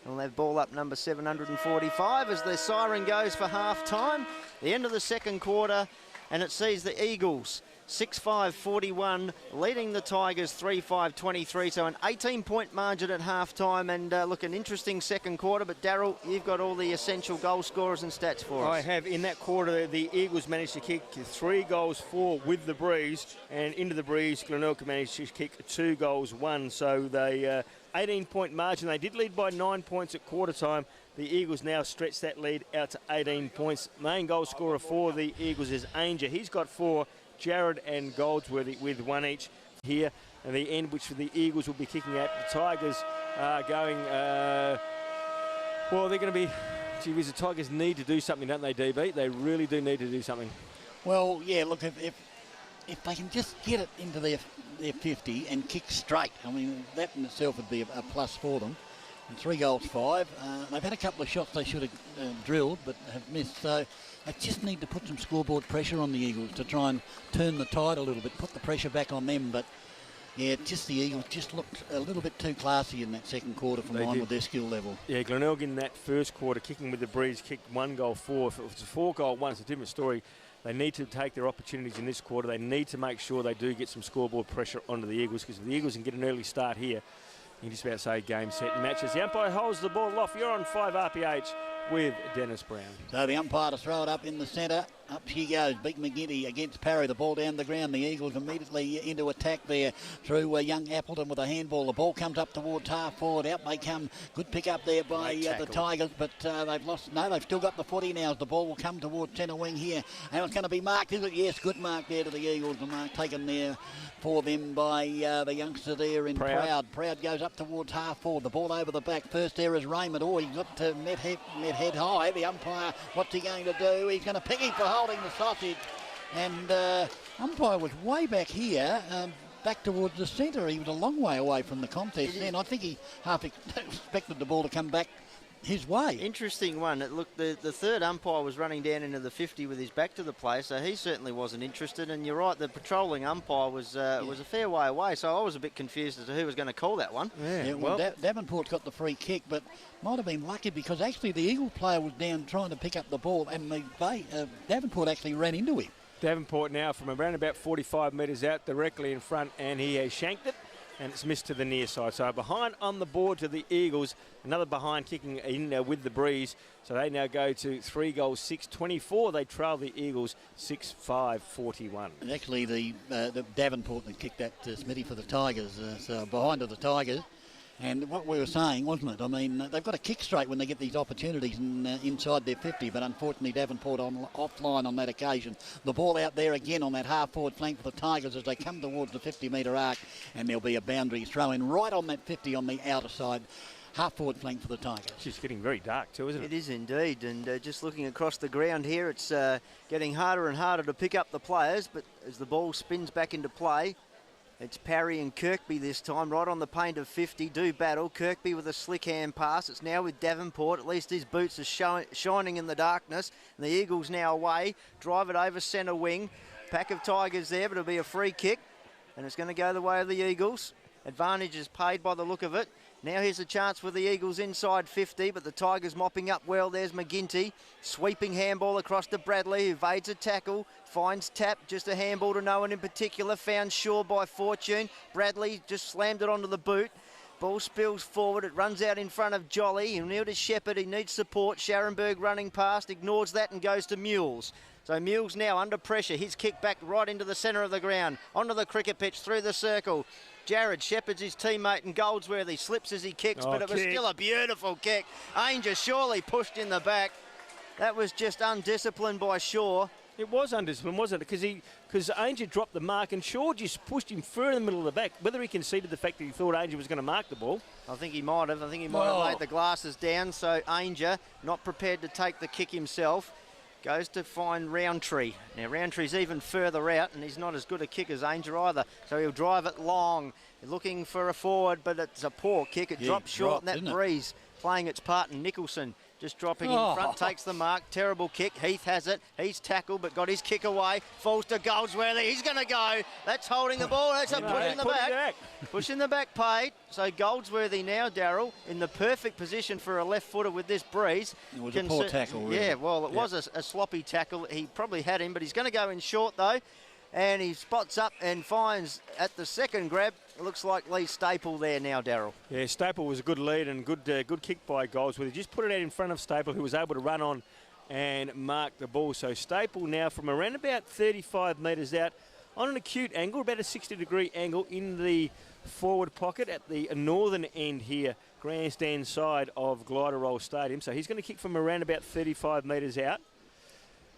Speaker 1: We'll have ball up number 745 as the siren goes for half-time. The end of the second quarter, and it sees the Eagles 6-5-41, leading the Tigers 3-5-23. So an 18-point margin at half-time, and look, an interesting second quarter. But Daryl, you've got all the essential goal scorers and stats for us.
Speaker 2: I have. In that quarter, the Eagles managed to kick 3 goals, 4 with the breeze, and into the breeze, Glenelg managed to kick 2 goals, 1. So they 18-point margin. They did lead by 9 points at quarter time. The Eagles now stretch that lead out to 18 points. Main goal scorer for the Eagles is Ainger. He's got 4. Jared and Goldsworthy with 1 each here. And the end, which the Eagles will be kicking at. The Tigers are going, well, they're going to be, the Tigers need to do something, don't they, DB? They really do need to do something.
Speaker 3: Well, yeah, look, if they can just get it into their 50 and kick straight, I mean, that in itself would be a plus for them. And 3 goals, 5. They've had a couple of shots they should have drilled, but have missed. So they just need to put some scoreboard pressure on the Eagles to try and turn the tide a little bit, put the pressure back on them. But yeah, just the Eagles just looked a little bit too classy in that second quarter from line with their skill level.
Speaker 2: Yeah, Glenelg in that first quarter, kicking with the breeze, kicked 1 goal, 4. If it was a 4-goal 1, it's a different story. They need to take their opportunities in this quarter. They need to make sure they do get some scoreboard pressure onto the Eagles, because if the Eagles can get an early start here, you can just about say game, set, and matches. The umpire holds the ball off. You're on 5 RPH with Dennis Brown. So
Speaker 3: the umpire to throw it up in the centre. Up she goes. Big McGinty against Parry. The ball down the ground. The Eagles immediately into attack there through young Appleton with a handball. The ball comes up towards half forward. Out they come. Good pick up there by the Tigers, but they've lost. No, they've still got the footy now as the ball will come towards centre wing here. And it's going to be marked, is it? Yes, good mark there to the Eagles. The mark taken there for them by the youngster there in Proud. Proud goes up towards half forward. The ball over the back. First there is Raymond. Oh, he got to net head high. The umpire, what's he going to do? He's going to piggy for holding the sausage. And umpire was way back here, back towards the centre. He was a long way away from the contest then. I think he half expected the ball to come back his way.
Speaker 1: Interesting one. Look, the third umpire was running down into the 50 with his back to the play, so he certainly wasn't interested. And you're right, the patrolling umpire was a fair way away, so I was a bit confused as to who was going to call that one.
Speaker 3: Yeah, well, Davenport's got the free kick, but might have been lucky because actually the Eagle player was down trying to pick up the ball, and Davenport actually ran into him.
Speaker 2: Davenport now from around about 45 metres out, directly in front, and he has shanked it, and it's missed to the near side. So behind on the board to the Eagles, another behind kicking in with the breeze. So they now go to 3 goals, 6-24. They trail the Eagles 6-5-41.
Speaker 3: And actually the Davenport that kicked that Smitty for the Tigers, so behind to the Tigers. And what we were saying, wasn't it? I mean, they've got to kick straight when they get these opportunities inside their 50, but unfortunately Davenport offline on that occasion. The ball out there again on that half-forward flank for the Tigers as they come towards the 50-metre arc, and there'll be a boundary throw-in right on that 50 on the outer side. Half-forward flank for the Tigers.
Speaker 2: It's getting very dark too, isn't it?
Speaker 1: It is indeed, and just looking across the ground here, it's getting harder and harder to pick up the players, but as the ball spins back into play, it's Parry and Kirkby this time, right on the paint of 50, do battle. Kirkby with a slick hand pass. It's now with Davenport. At least his boots are shining in the darkness. And the Eagles now away. Drive it over centre wing. Pack of Tigers there, but it'll be a free kick. And it's going to go the way of the Eagles. Advantage is paid by the look of it. Now here's a chance for the Eagles inside 50, but the Tigers mopping up well. There's McGinty. Sweeping handball across to Bradley, who evades a tackle. Finds Tap, just a handball to no one in particular. Found Shaw by fortune. Bradley just slammed it onto the boot. Ball spills forward. It runs out in front of Jolly. He'll kneel to Shepherd. He needs support. Scharenberg running past. Ignores that and goes to Mules. So Mules now under pressure. His kick back right into the centre of the ground. Onto the cricket pitch, through the circle. Jared Shepherd's his teammate, and Goldsworthy slips as he kicks, but it was still a beautiful kick. Ainger surely pushed in the back. That was just undisciplined by Shaw.
Speaker 2: It was undisciplined, wasn't it? Because Ainger dropped the mark and Shaw just pushed him further in the middle of the back. Whether he conceded the fact that he thought Ainger was going to mark the ball.
Speaker 1: I think he might have. I think he might have laid the glasses down. So Ainger, not prepared to take the kick himself, goes to find Roundtree. Now Roundtree's even further out, and he's not as good a kick as Ainger either. So he'll drive it long, looking for a forward, but it's a poor kick. It drops short, and that breeze playing its part. And Nicholson just dropping in front, takes the mark. Terrible kick. Heath has it. He's tackled, but got his kick away. Falls to Goldsworthy. He's going to go. That's holding the ball. That's a push in the back. Push in the back paid. So Goldsworthy now, Daryl, in the perfect position for a left footer with this breeze.
Speaker 3: It was a poor tackle, really.
Speaker 1: Yeah, well, it was a sloppy tackle. He probably had him, but he's going to go in short, though. And he spots up and finds at the second grab. It looks like Lee Staple there now, Daryl. Yeah,
Speaker 2: Staple was a good lead and good kick by Goldsworthy. Just put it out in front of Staple, who was able to run on and mark the ball. So Staple now from around about 35 metres out on an acute angle, about a 60-degree angle in the forward pocket at the northern end here, grandstand side of Glider Roll Stadium. So he's going to kick from around about 35 metres out.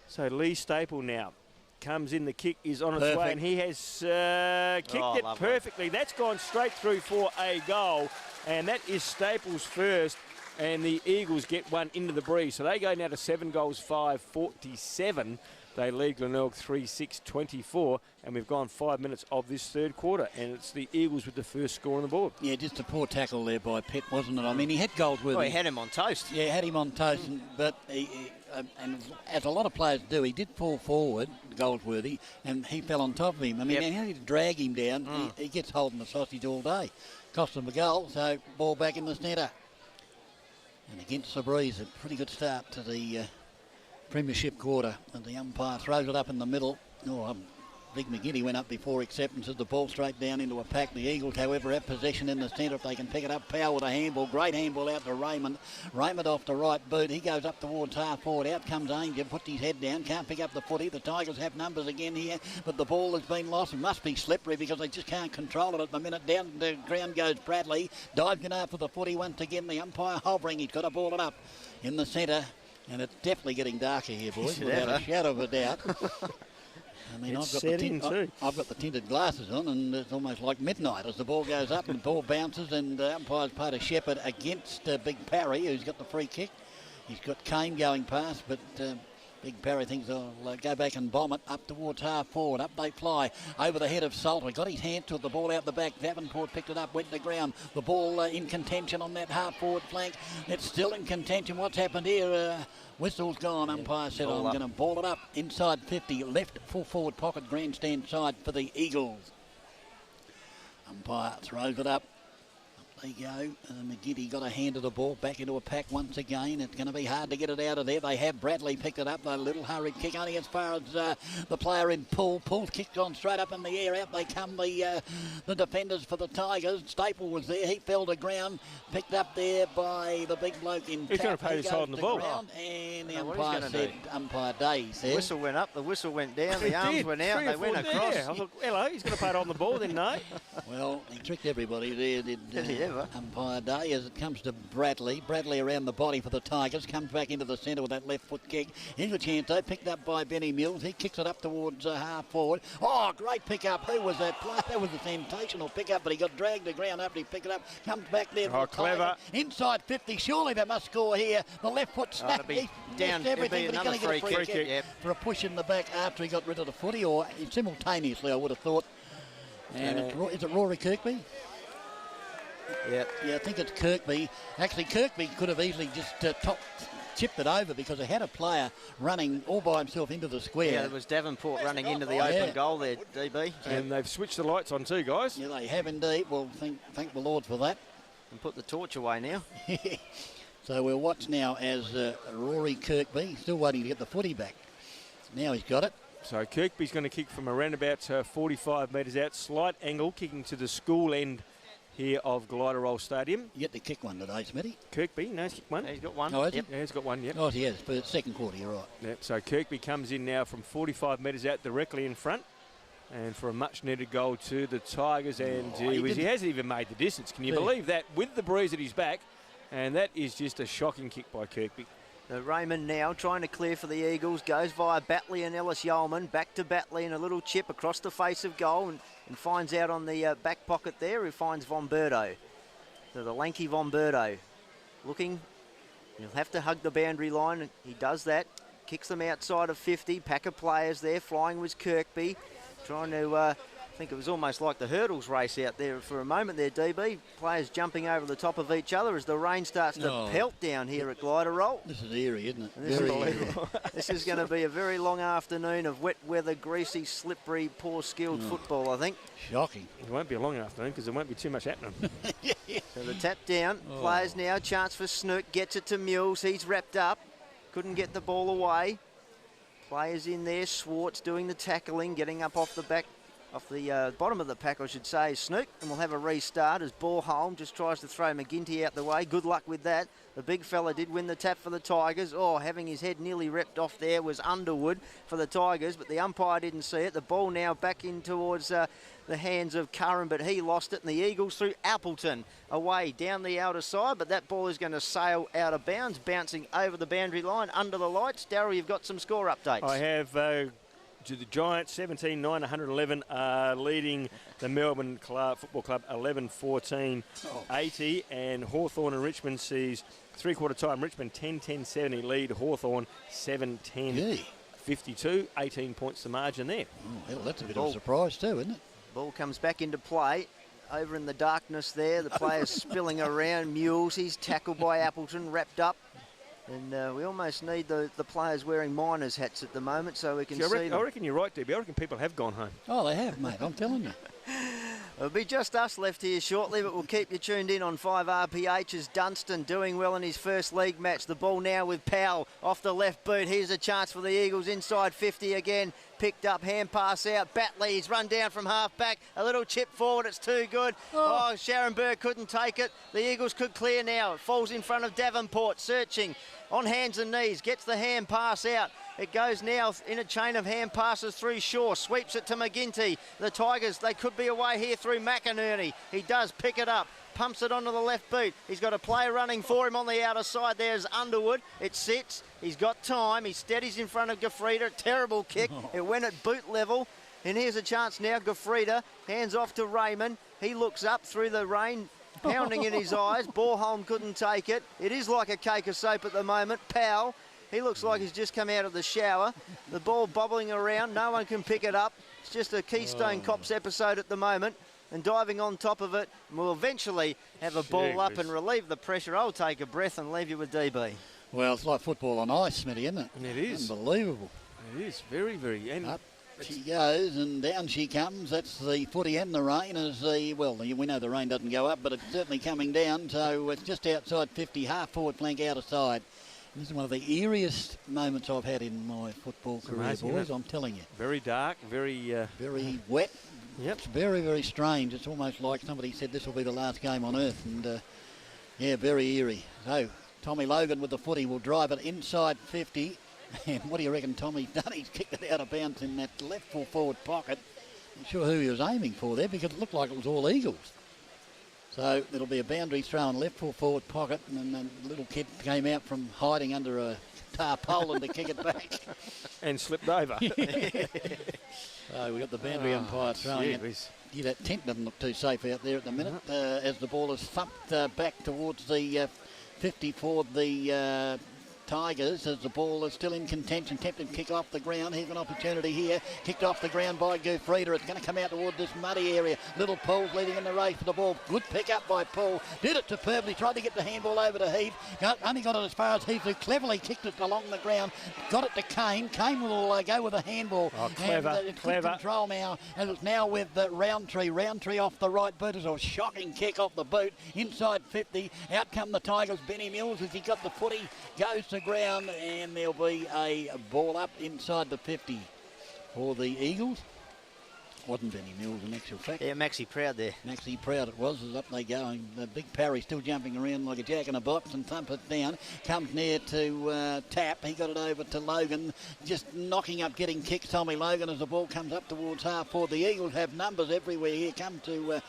Speaker 2: So Lee Staple now comes in, the kick is on its way, and he has kicked it perfectly. That's gone straight through for a goal, and that is Staples' first, and the Eagles get one into the breeze. So they go now to 7 goals, 5-47. They lead Glenelg 3-6-24, and we've gone 5 minutes of this third quarter, and it's the Eagles with the first score on the board.
Speaker 3: Yeah, just a poor tackle there by Pitt, wasn't it? I mean, he had Goldsworthy.
Speaker 1: Well, he had him on toast.
Speaker 3: Yeah, had him on toast, but and as a lot of players do, he did fall forward, Goldsworthy, and he fell on top of him. I mean, how did he drag him down? He gets holding the sausage all day. Cost him a goal, so ball back in the centre. And against the breeze, a pretty good start to the premiership quarter, and the umpire throws it up in the middle. Big McGinty went up before acceptance of the ball straight down into a pack. The Eagles, however, have possession in the centre if they can pick it up. Powell with a handball. Great handball out to Raymond. Raymond off the right boot. He goes up towards half forward. Out comes Ainger. Puts his head down. Can't pick up the footy. The Tigers have numbers again here, but the ball has been lost. It must be slippery because they just can't control it at the minute. Down the ground goes Bradley. Dives in after the footy once again. The umpire hovering. He's got to ball it up in the centre. And it's definitely getting darker here, boys, without a shadow of a doubt. I mean, I've got the tinted glasses on, and it's almost like midnight as the ball goes up and the ball bounces, and umpire's part of Shepherd against Big Parry, who's got the free kick. He's got Kane going past, but Big Parry thinks they'll go back and bomb it up towards half forward. Up they fly over the head of Salter. Got his hand to the ball out the back. Davenport picked it up, went to the ground. The ball in contention on that half forward flank. It's still in contention. What's happened here? Whistle's gone. Umpire said, I'm going to ball it up inside 50. Left full forward pocket grandstand side for the Eagles. Umpire throws it up. There you go. McGinty got a hand of the ball back into a pack once again. It's going to be hard to get it out of there. They have Bradley picked it up. A little hurried kick only as far as the player in Poole. Poole's kicked on straight up in the air. Out they come the defenders for the Tigers. Staple was there. He fell to ground. Picked up there by the big bloke in
Speaker 2: He's going to pay his holding the ball.
Speaker 3: And the umpire said, umpire Day said.
Speaker 1: The whistle went up, the whistle went down, the arms went out, they went across.
Speaker 2: I thought, hello, he's going to pay it on the ball then, no?
Speaker 3: Well, he tricked everybody there, did umpire Day, as it comes to Bradley. Bradley around the body for the Tigers, comes back into the centre with that left foot kick. Here's a chance though, picked up by Benny Mills. He kicks it up towards half forward. Oh, great pick up. Who was that play? That was a sensational pick up, but he got dragged to ground after he picked it up. Comes back there.
Speaker 2: Oh, clever.
Speaker 3: Inside 50. Surely they must score here. The left foot snap.
Speaker 1: Down
Speaker 3: everything, but he's going to get a free kick
Speaker 1: yep.
Speaker 3: for a push in the back after he got rid of the footy, or simultaneously, I would have thought. And is it Rory Kirkby?
Speaker 1: Yep.
Speaker 3: Yeah, I think it's Kirkby. Actually, Kirkby could have easily just chipped it over because it had a player running all by himself into the square.
Speaker 1: Yeah, it was Davenport running into the open goal there, DB.
Speaker 2: And they've switched the lights on too, guys.
Speaker 3: Yeah, they have indeed. Well, thank the Lord for that.
Speaker 1: And put the torch away now.
Speaker 3: So we'll watch now as Rory Kirkby, still waiting to get the footy back. Now he's got it.
Speaker 2: So Kirkby's going to kick from around about 45 metres out, slight angle, kicking to the school end here of Glenelg Stadium.
Speaker 3: You get to kick one today, Smitty.
Speaker 2: Kirkby, no, he's kicked one.
Speaker 1: Yeah, he's got one.
Speaker 3: Oh,
Speaker 2: Yeah, he's got one, yep.
Speaker 3: Oh, he has, but it's second quarter, you're right.
Speaker 2: Yep. So Kirkby comes in now from 45 metres out directly in front. And for a much-needed goal to the Tigers. And he hasn't even made the distance. Can you believe that? With the breeze at his back. And that is just a shocking kick by Kirkby.
Speaker 1: Raymond now trying to clear for the Eagles. Goes via Batley and Ellis Yeoman. Back to Batley and a little chip across the face of goal. And finds out on the back pocket there. Who finds Von Berto. So the lanky Von Berto. Looking. He'll have to hug the boundary line. He does that. Kicks them outside of 50. Pack of players there. Flying was Kirkby. Trying to, I think it was almost like the hurdles race out there for a moment there, DB. Players jumping over the top of each other as the rain starts to pelt down here at Glenelg.
Speaker 3: This is eerie, isn't it?
Speaker 1: Very eerie. This is going to be a very long afternoon of wet weather, greasy, slippery, poor skilled football, I think.
Speaker 3: Shocking.
Speaker 2: It won't be a long afternoon because there won't be too much happening.
Speaker 1: So the tap down. Players now, chance for Snook, gets it to Mills. He's wrapped up. Couldn't get the ball away. Players in there, Swartz doing the tackling, getting up off the back, off the bottom of the pack, I should say, Snook. And we'll have a restart as Borholm just tries to throw McGinty out the way. Good luck with that. The big fella did win the tap for the Tigers. Oh, having his head nearly ripped off there was Underwood for the Tigers, but the umpire didn't see it. The ball now back in towards the hands of Curran, but he lost it, and the Eagles through Appleton away down the outer side, but that ball is going to sail out of bounds, bouncing over the boundary line under the lights. Darryl, you've got some score updates.
Speaker 2: I have the Giants 17-9, 111 leading the Melbourne Football Club 11-14, 80, and Hawthorn and Richmond sees three-quarter time. Richmond 10-10-70 lead Hawthorn 7-10. 52, 18 points the margin there.
Speaker 3: Oh, hell, that's a bit of a surprise too, isn't it?
Speaker 1: Ball comes back into play. Over in the darkness there, the players spilling around. Mules, he's tackled by Appleton, wrapped up. And we almost need the players wearing miners' hats at the moment so we can see them.
Speaker 2: I reckon you're right, Debbie. I reckon people have gone home.
Speaker 3: Oh, they have, mate. I'm telling you.
Speaker 1: It'll be just us left here shortly, but we'll keep you tuned in on 5RPH as Dunstan doing well in his first league match. The ball now with Powell off the left boot. Here's a chance for the Eagles inside 50 again. Picked up, hand pass out. Batley, he's run down from half back. A little chip forward, it's too good. Oh, Sharon Burr couldn't take it. The Eagles could clear now. It falls in front of Davenport, searching on hands and knees. Gets the hand pass out. It goes now in a chain of hand passes through Shaw. Sweeps it to McGinty. The Tigers, they could be away here through McInerney. He does pick it up. Pumps it onto the left boot. He's got a player running for him on the outer side. There's Underwood. It sits. He's got time. He steadies in front of Gafrida. Terrible kick. It went at boot level. And here's a chance now. Gafrida hands off to Raymond. He looks up through the rain, pounding in his eyes. Borholm couldn't take it. It is like a cake of soap at the moment. Powell He looks like he's just come out of the shower. The ball bobbling around. No one can pick it up. It's just a Keystone Cops episode at the moment. And diving on top of it, we'll eventually have a ball up and relieve the pressure. I'll take a breath and leave you with DB.
Speaker 3: Well, it's like football on ice, Smitty, isn't it?
Speaker 2: It is.
Speaker 3: Unbelievable.
Speaker 2: It is. Very, very. And
Speaker 3: up she goes and down she comes. That's the footy and the rain. We know the rain doesn't go up, but it's certainly coming down. So it's just outside 50, half forward flank out of side. And this is one of the eeriest moments I've had in my football career,
Speaker 2: amazing,
Speaker 3: boys, I'm telling you.
Speaker 2: very dark, very
Speaker 3: wet.
Speaker 2: Yep.
Speaker 3: It's very, very strange. It's almost like somebody said this will be the last game on earth. And, very eerie. So, Tommy Logan with the footy will drive it inside 50. And what do you reckon Tommy's done? He's kicked it out of bounds in that left full forward pocket. Not sure who he was aiming for there because it looked like it was all Eagles. So, it'll be a boundary throw in left full forward pocket. And then the little kid came out from hiding under a tarpaulin to kick it back.
Speaker 2: And slipped over.
Speaker 3: So we've got the boundary umpire throwing it. Yeah, that tent doesn't look too safe out there at the minute as the ball is thumped back towards the 50 for the Tigers as the ball is still in contention. Tempted kick off the ground. Here's an opportunity here. Kicked off the ground by Goof Reader. It's going to come out toward this muddy area. Little Paul's leading in the race for the ball. Good pick up by Paul. Did it superbly. Tried to get the handball over to Heath. Only got it as far as Heath, who cleverly kicked it along the ground. Got it to Kane. Kane will go with a handball.
Speaker 2: Oh, clever.
Speaker 3: And,
Speaker 2: clever.
Speaker 3: Control now. And it's now with Roundtree. Roundtree off the right boot. It's a shocking kick off the boot. Inside 50. Out come the Tigers. Benny Mills as he got the footy. Goes to ground. And there'll be a ball up inside the 50 for the Eagles. Wasn't Benny Mills in actual fact.
Speaker 1: Yeah, Maxie Proud there.
Speaker 3: Maxie Proud it was, as up they go. And the big Parry still jumping around like a jack in a box and thump it down. Comes near to Tap. He got it over to Logan. Just knocking up, getting kicks. Tommy Logan as the ball comes up towards half forward. The Eagles have numbers everywhere here. Come to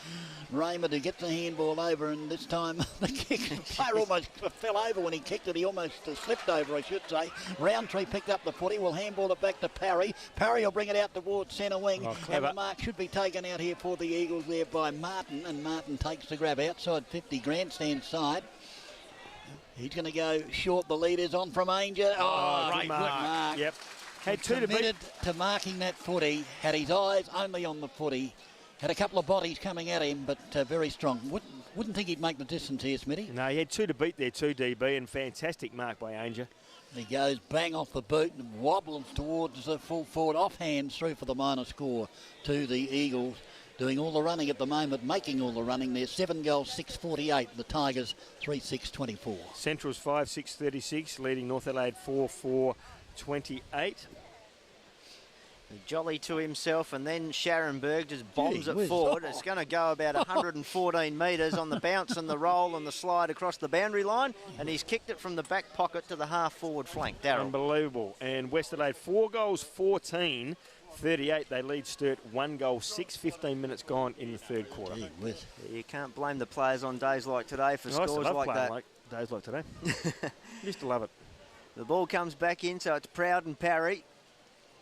Speaker 3: Raymond who gets the handball over, and this time the player almost fell over when he kicked it. He almost slipped over, I should say. Roundtree picked up the footy. Will handball it back to Parry. Parry will bring it out towards centre wing. And the mark should be taken out here for the Eagles there by Martin, and Martin takes the grab outside 50, grandstand side. He's going to go short. The lead is on from Ainger. Great mark.
Speaker 2: Yep. Had two
Speaker 3: committed to marking that footy. Had his eyes only on the footy. Had a couple of bodies coming at him, but very strong. Wouldn't think he'd make the distance here, Smitty.
Speaker 2: No, he had two to beat there, 2 DB, and fantastic mark by Ainger.
Speaker 3: He goes bang off the boot and wobbles towards the full forward, off hands through for the minor score to the Eagles. Doing all the running at the moment, making all the running there. 7 goals, 6:48. The Tigers 3-6-24.
Speaker 2: Central's 5-6-36, leading North Adelaide 4-4-28.
Speaker 1: Jolly to himself, and then Scharenberg just bombs it forward. It's going to go about 114 metres on the bounce and the roll and the slide across the boundary line, and he's kicked it from the back pocket to the half-forward flank. Darryl.
Speaker 2: Unbelievable. And West Adelaide, 4 goals, 14-38. They lead Sturt 1 goal, 15 minutes gone in the third quarter.
Speaker 1: You can't blame the players on days like today for scores like that.
Speaker 2: Days like today. Used to love it.
Speaker 1: The ball comes back in, so it's Proud and Parry.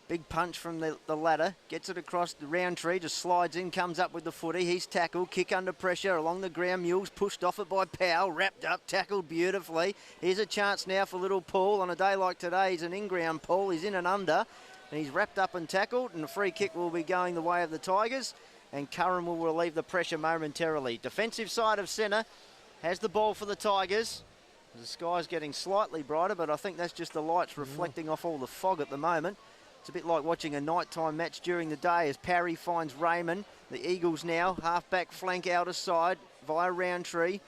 Speaker 1: Big punch from the ladder, gets it across the Roundtree, just slides in, comes up with the footy. He's tackled, kick under pressure along the ground. Mules pushed off it by Powell, wrapped up, tackled beautifully. Here's a chance now for little Paul. On a day like today, he's an in-ground Paul. He's in and under, and he's wrapped up and tackled, and the free kick will be going the way of the Tigers, and Curran will relieve the pressure momentarily. Defensive side of centre has the ball for the Tigers. The sky's getting slightly brighter, but I think that's just the lights reflecting off all the fog at the moment. It's a bit like watching a nighttime match during the day as Parry finds Raymond. The Eagles now, half-back flank outer side via Roundtree.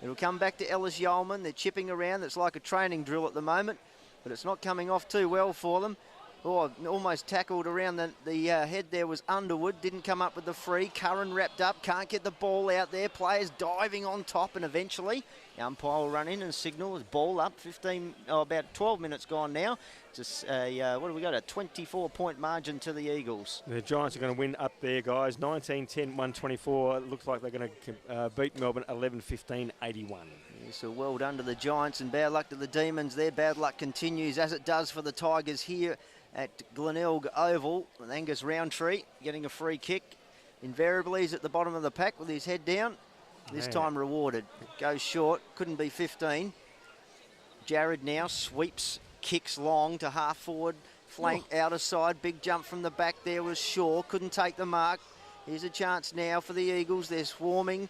Speaker 1: It'll come back to Ellis Yeoman. They're chipping around. It's like a training drill at the moment, but it's not coming off too well for them. Oh, almost tackled around the head there was Underwood. Didn't come up with the free. Curran wrapped up. Can't get the ball out there. Players diving on top, and eventually the umpire will run in and signal as ball up. About 12 minutes gone now. It's what have we got? A 24-point margin to the Eagles.
Speaker 2: The Giants are going to win up there, guys. 19-10, 124. It looks like they're going to beat Melbourne 11-15, 81.
Speaker 1: So well done to the Giants, and bad luck to the Demons there. Bad luck continues as it does for the Tigers here at Glenelg Oval. And Angus Roundtree getting a free kick. Invariably he's at the bottom of the pack with his head down. This time rewarded. Goes short, couldn't be 15. Jared now sweeps kicks long to half forward, flank, outer side. Big jump from the back there was Shaw. Couldn't take the mark. Here's a chance now for the Eagles. They're swarming.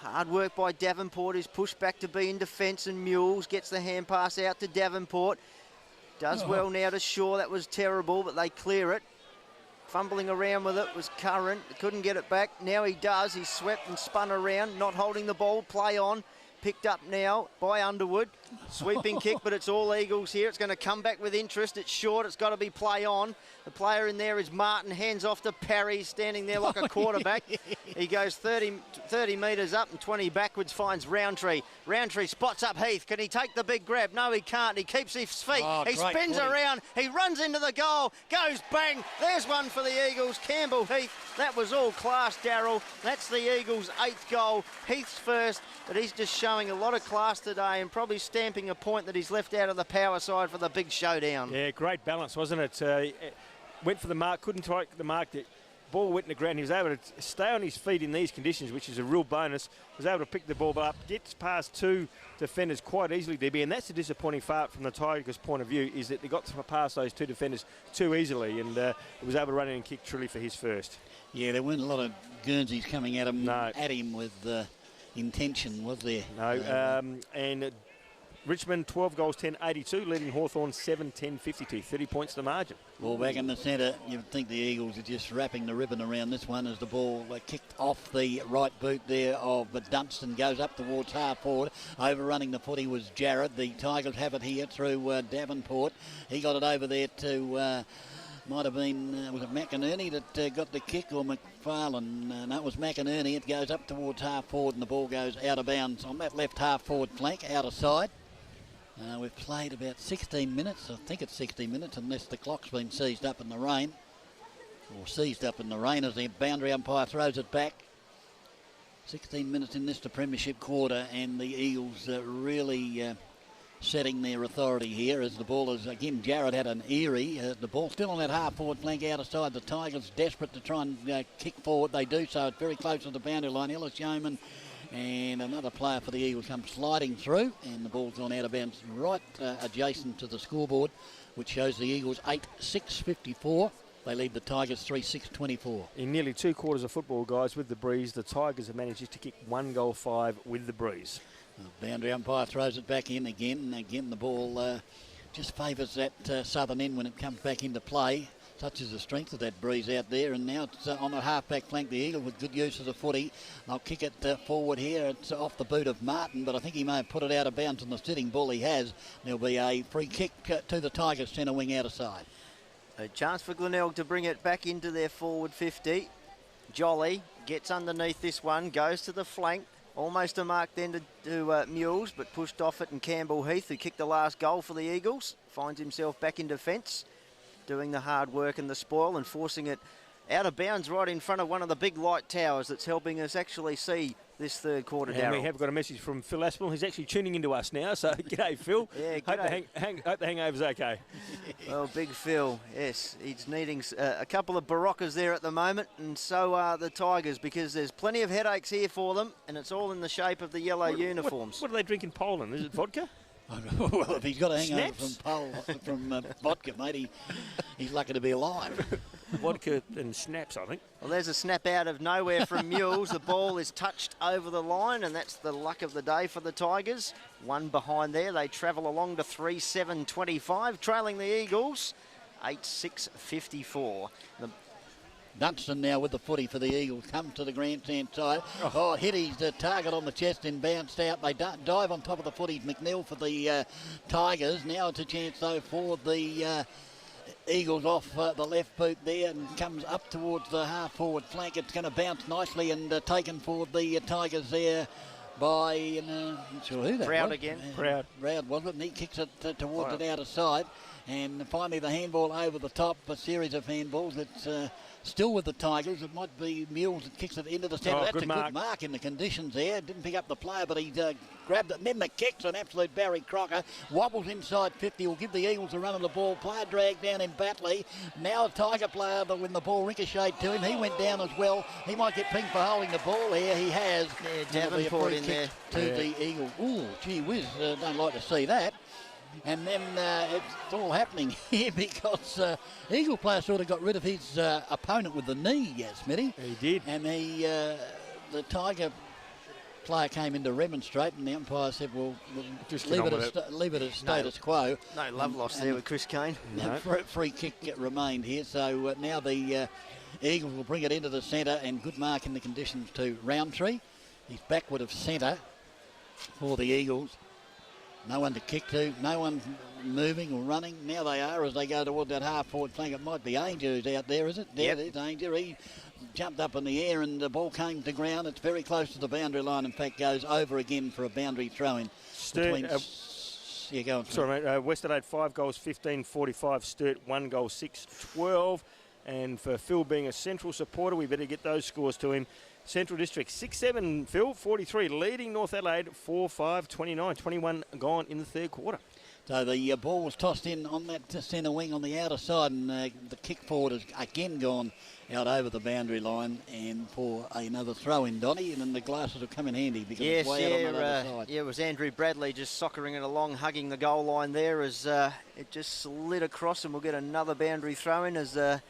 Speaker 1: Hard work by Davenport, who's pushed back to be in defence, and Mules gets the hand pass out to Davenport. Does well now to Shaw. That was terrible, but they clear it. Fumbling around with it was Curran. Couldn't get it back. Now he does. He's swept and spun around, not holding the ball. Play on. Picked up now by Underwood. Sweeping kick, but it's all Eagles here. It's going to come back with interest. It's short. It's got to be play on. The player in there is Martin. Hands off to Parry, standing there like a quarterback. He goes 30 metres up and 20 backwards, finds Roundtree. Roundtree spots up Heath. Can he take the big grab? No, he can't. He keeps his feet. He spins around. He runs into the goal. Goes bang. There's one for the Eagles. Campbell Heath. That was all class, Darryl. That's the Eagles' 8th goal. Heath's first, but he's just showing a lot of class today and probably stamping a point that he's left out of the power side for the big showdown.
Speaker 2: Yeah, great balance, wasn't it? Went for the mark, couldn't take the mark. The ball went in the ground. He was able to stay on his feet in these conditions, which is a real bonus. Was able to pick the ball up, gets past 2 defenders quite easily, Debbie, and that's the disappointing part from the Tigers' point of view, is that they got past those 2 defenders too easily, and he was able to run in and kick truly for his first.
Speaker 3: Yeah, there weren't a lot of Guernseys coming at him, at him with intention, was there?
Speaker 2: No, and Richmond 12 goals, 10-82, leading Hawthorn 7-10-52, 30 points to margin.
Speaker 3: Ball back in the centre. You'd think the Eagles are just wrapping the ribbon around this one as the ball kicked off the right boot there of Dunstan, goes up towards half forward. Overrunning the footy was Jarrod. The Tigers have it here through Davenport. He got it over there to... might have been, was it McInerney that got the kick, or McFarlane? No, it was McInerney. It goes up towards half forward and the ball goes out of bounds on that left half forward flank, outer side. We've played about 16 minutes. I think it's 16 minutes unless the clock's been seized up in the rain. Or seized up in the rain as the boundary umpire throws it back. 16 minutes in this, the premiership quarter, and the Eagles really... setting their authority here as the ball is, again, Jarrod had an eerie. The ball still on that half-forward flank outer side. The Tigers desperate to try and kick forward. They do so. It's very close to the boundary line. Ellis Yeoman and another player for the Eagles comes sliding through, and the ball's gone out of bounds right adjacent to the scoreboard, which shows the Eagles 8-6-54. They lead the Tigers 3-6-24. In
Speaker 2: nearly 2 quarters of football, guys, with the breeze, the Tigers have managed just to kick 1 goal 5 with the breeze.
Speaker 3: The boundary umpire throws it back in again, and again the ball just favours that southern end when it comes back into play. Such is the strength of that breeze out there, and now it's on the half-back flank, the Eagle with good use of the footy. They'll kick it forward here. It's off the boot of Martin, but I think he may have put it out of bounds on the sitting bull. He has. There'll be a free kick to the Tigers centre wing outer side.
Speaker 1: A chance for Glenelg to bring it back into their forward 50. Jolly gets underneath this one, goes to the flank. Almost a mark then to Mules, but pushed off it, and Campbell Heath, who kicked the last goal for the Eagles, finds himself back in defence, doing the hard work and the spoil and forcing it out of bounds right in front of one of the big light towers that's helping us actually see this third quarter, Darryl.
Speaker 2: And we have got a message from Phil Aspinall. He's actually tuning into us now, so g'day, Phil.
Speaker 1: Yeah,
Speaker 2: g'day. Hope the hangover's okay.
Speaker 1: Well, big Phil, yes. He's needing a couple of Baroccas there at the moment, and so are the Tigers, because there's plenty of headaches here for them, and it's all in the shape of the yellow uniforms.
Speaker 2: What do they drink in Poland? Is it vodka?
Speaker 3: Well, if he's got a hangover from vodka, mate, he's lucky to be alive.
Speaker 2: Vodka and snaps, I think.
Speaker 1: Well, there's a snap out of nowhere from Mules. The ball is touched over the line, and that's the luck of the day for the Tigers. One behind there. They travel along to 3-7-25, trailing the Eagles 8-6-54.
Speaker 3: Dunstan now with the footy for the Eagles, comes to the grandstand side. Hit his target on the chest and bounced out. They dive on top of the footy. McNeil for the Tigers. Now it's a chance, though, for the Eagles off the left boot there and comes up towards the half-forward flank. It's going to bounce nicely and taken for the Tigers there by, not sure who that
Speaker 1: Proud
Speaker 3: was.
Speaker 1: Again.
Speaker 2: Proud,
Speaker 3: wasn't it? And he kicks it towards the outer side. And finally the handball over the top, a series of handballs. It's still with the Tigers. It might be Mules that kicks it into the centre. That's
Speaker 2: good
Speaker 3: good mark in the conditions there. Didn't pick up the player, but he grabbed it. And then the kick's an absolute Barry Crocker. Wobbles inside 50. Will give the Eagles a run of the ball. Player dragged down in Batley. Now a Tiger player, but when the ball ricocheted to him, he went down as well. He might get pinged for holding the ball here. He has.
Speaker 1: Yeah, Davenport in there.
Speaker 3: To the Eagle. Ooh, gee whiz. Don't like to see that. And then it's all happening here because Eagle player sort of got rid of his opponent with the knee, Smitty.
Speaker 2: He did.
Speaker 3: And the Tiger player came in to remonstrate, and the umpire said, well,
Speaker 2: Just
Speaker 3: leave it as status quo.
Speaker 1: No love lost there with Chris Kane.
Speaker 3: No. Free kick remained here. So now the Eagles will bring it into the centre, and good mark in the conditions to Roundtree. He's backward of centre for the Eagles. No one to kick to, no one moving or running. Now they are as they go toward that half-forward flank. It might be Ainger who's out there, is it? There it is, Ainger. He jumped up in the air and the ball came to ground. It's very close to the boundary line. In fact, goes over again for a boundary throw-in.
Speaker 2: Sorry, mate. West Adelaide 5 goals, 15-45. Sturt 1 goal, 6-12. And for Phil being a Central supporter, we better get those scores to him. Central District 6-7, Phil, 43, leading North Adelaide 4-5, 29, 21 gone in the third quarter.
Speaker 3: So the ball was tossed in on that centre wing on the outer side, and the kick forward has again gone out over the boundary line, and for another throw in, Donny, and then the glasses will come in handy because it's way out on the other side.
Speaker 1: Yeah, it was Andrew Bradley just soccering it along, hugging the goal line there as it just slid across, and we'll get another boundary throw in as a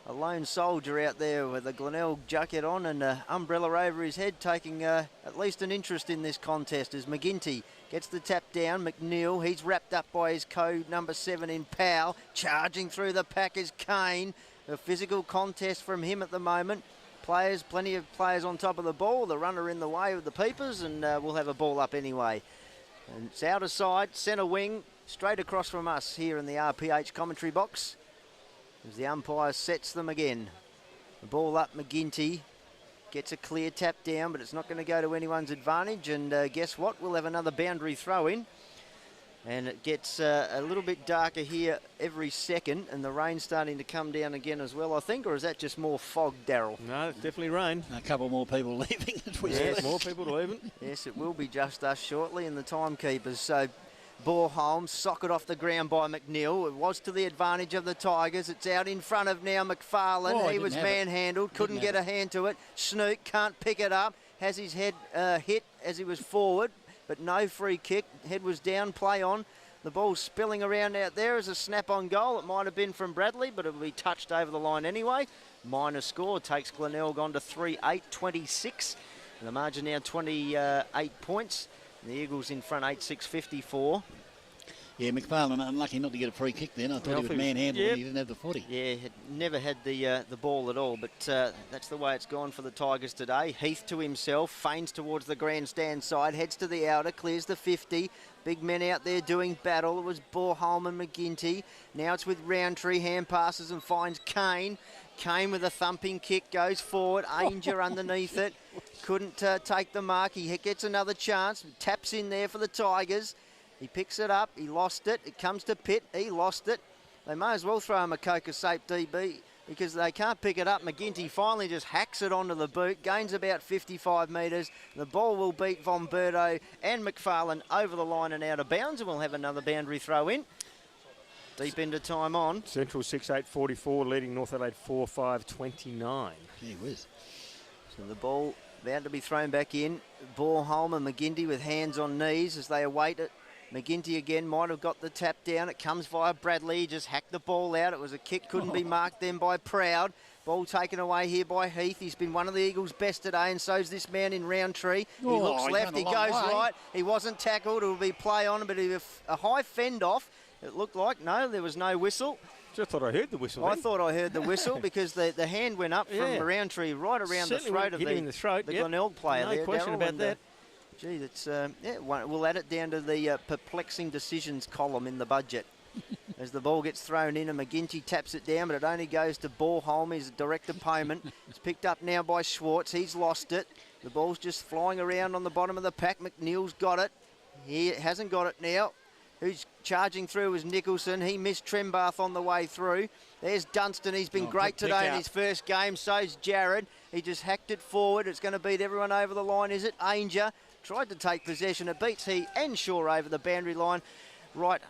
Speaker 1: lone soldier out there with a Glenelg jacket on and an umbrella over his head, taking at least an interest in this contest as McGinty gets the tap down. McNeil, he's wrapped up by his code number 7 in Powell. Charging through the pack is Kane. A physical contest from him at the moment. Plenty of players on top of the ball. The runner in the way of the Peepers, and we'll have a ball up anyway. And it's outer side, centre wing, straight across from us here in the RPH commentary box. As the umpire sets them again. The ball up, McGinty gets a clear tap down, but it's not going to go to anyone's advantage. And guess what? We'll have another boundary throw in. And it gets a little bit darker here every second, and the rain's starting to come down again as well, I think. Or is that just more fog, Daryl?
Speaker 2: No, it's definitely rain.
Speaker 3: A couple more people leaving as we
Speaker 2: speak. More people leaving.
Speaker 1: Yes, it will be just us shortly, and the timekeepers. So Borholm, socket off the ground by McNeil. It was to the advantage of the Tigers. It's out in front of now McFarlane. He was manhandled, couldn't get a hand to it. Snook can't pick it up. Has his head hit as he was forward, but no free kick. Head was down, play on. The ball's spilling around out there as a snap-on goal. It might have been from Bradley, but it'll be touched over the line anyway. Minor score takes Glenelg on to 3-8, 26. And the margin now 28 points. The Eagles in front 8-6, 54.
Speaker 3: Yeah, McFarlane unlucky not to get a free kick then. I thought he was manhandled and he didn't have the footy.
Speaker 1: Yeah, never had the ball at all, but that's the way it's gone for the Tigers today. Heath to himself, feigns towards the grandstand side, heads to the outer, clears the 50. Big men out there doing battle. It was Borholm and McGinty. Now it's with Roundtree, hand passes and finds Kane. Kane with a thumping kick, goes forward. Ainger underneath it. Couldn't take the mark. He gets another chance. Taps in there for the Tigers. He picks it up. He lost it. It comes to Pitt. He lost it. They may as well throw him a Coca-Sape DB because they can't pick it up. McGinty finally just hacks it onto the boot. Gains about 55 metres. The ball will beat Von Berto and McFarlane over the line and out of bounds. And we'll have another boundary throw in. Deep into time on.
Speaker 2: Central 6-8, 44, leading North Adelaide 4-5, 29.
Speaker 3: Gee whiz.
Speaker 1: So the ball about to be thrown back in. Borholm and McGinty with hands on knees as they await it. McGinty again might have got the tap down. It comes via Bradley. He just hacked the ball out. It was a kick. Couldn't be marked then by Proud. Ball taken away here by Heath. He's been one of the Eagles' best today, and so's this man in Roundtree. He looks left. He goes right. He wasn't tackled. It will be play on, but a high fend off. It looked like. No, there was no whistle.
Speaker 2: Just thought I heard the whistle.
Speaker 1: I thought I heard the whistle because the hand went up from Roundtree right around the throat of the Glenelg player.
Speaker 2: No question about that.
Speaker 1: Gee, that's we'll add it down to the perplexing decisions column in the budget. As the ball gets thrown in and McGinty taps it down, but it only goes to Borholm, his direct opponent. It's picked up now by Schwartz. He's lost it. The ball's just flying around on the bottom of the pack. McNeil's got it. He hasn't got it now. Who's charging through is Nicholson. He missed Trembath on the way through. There's Dunstan. He's been great today in his first game. So's Jared. He just hacked it forward. It's going to beat everyone over the line, is it? Ainger tried to take possession. It beats he and Shaw over the boundary line. Right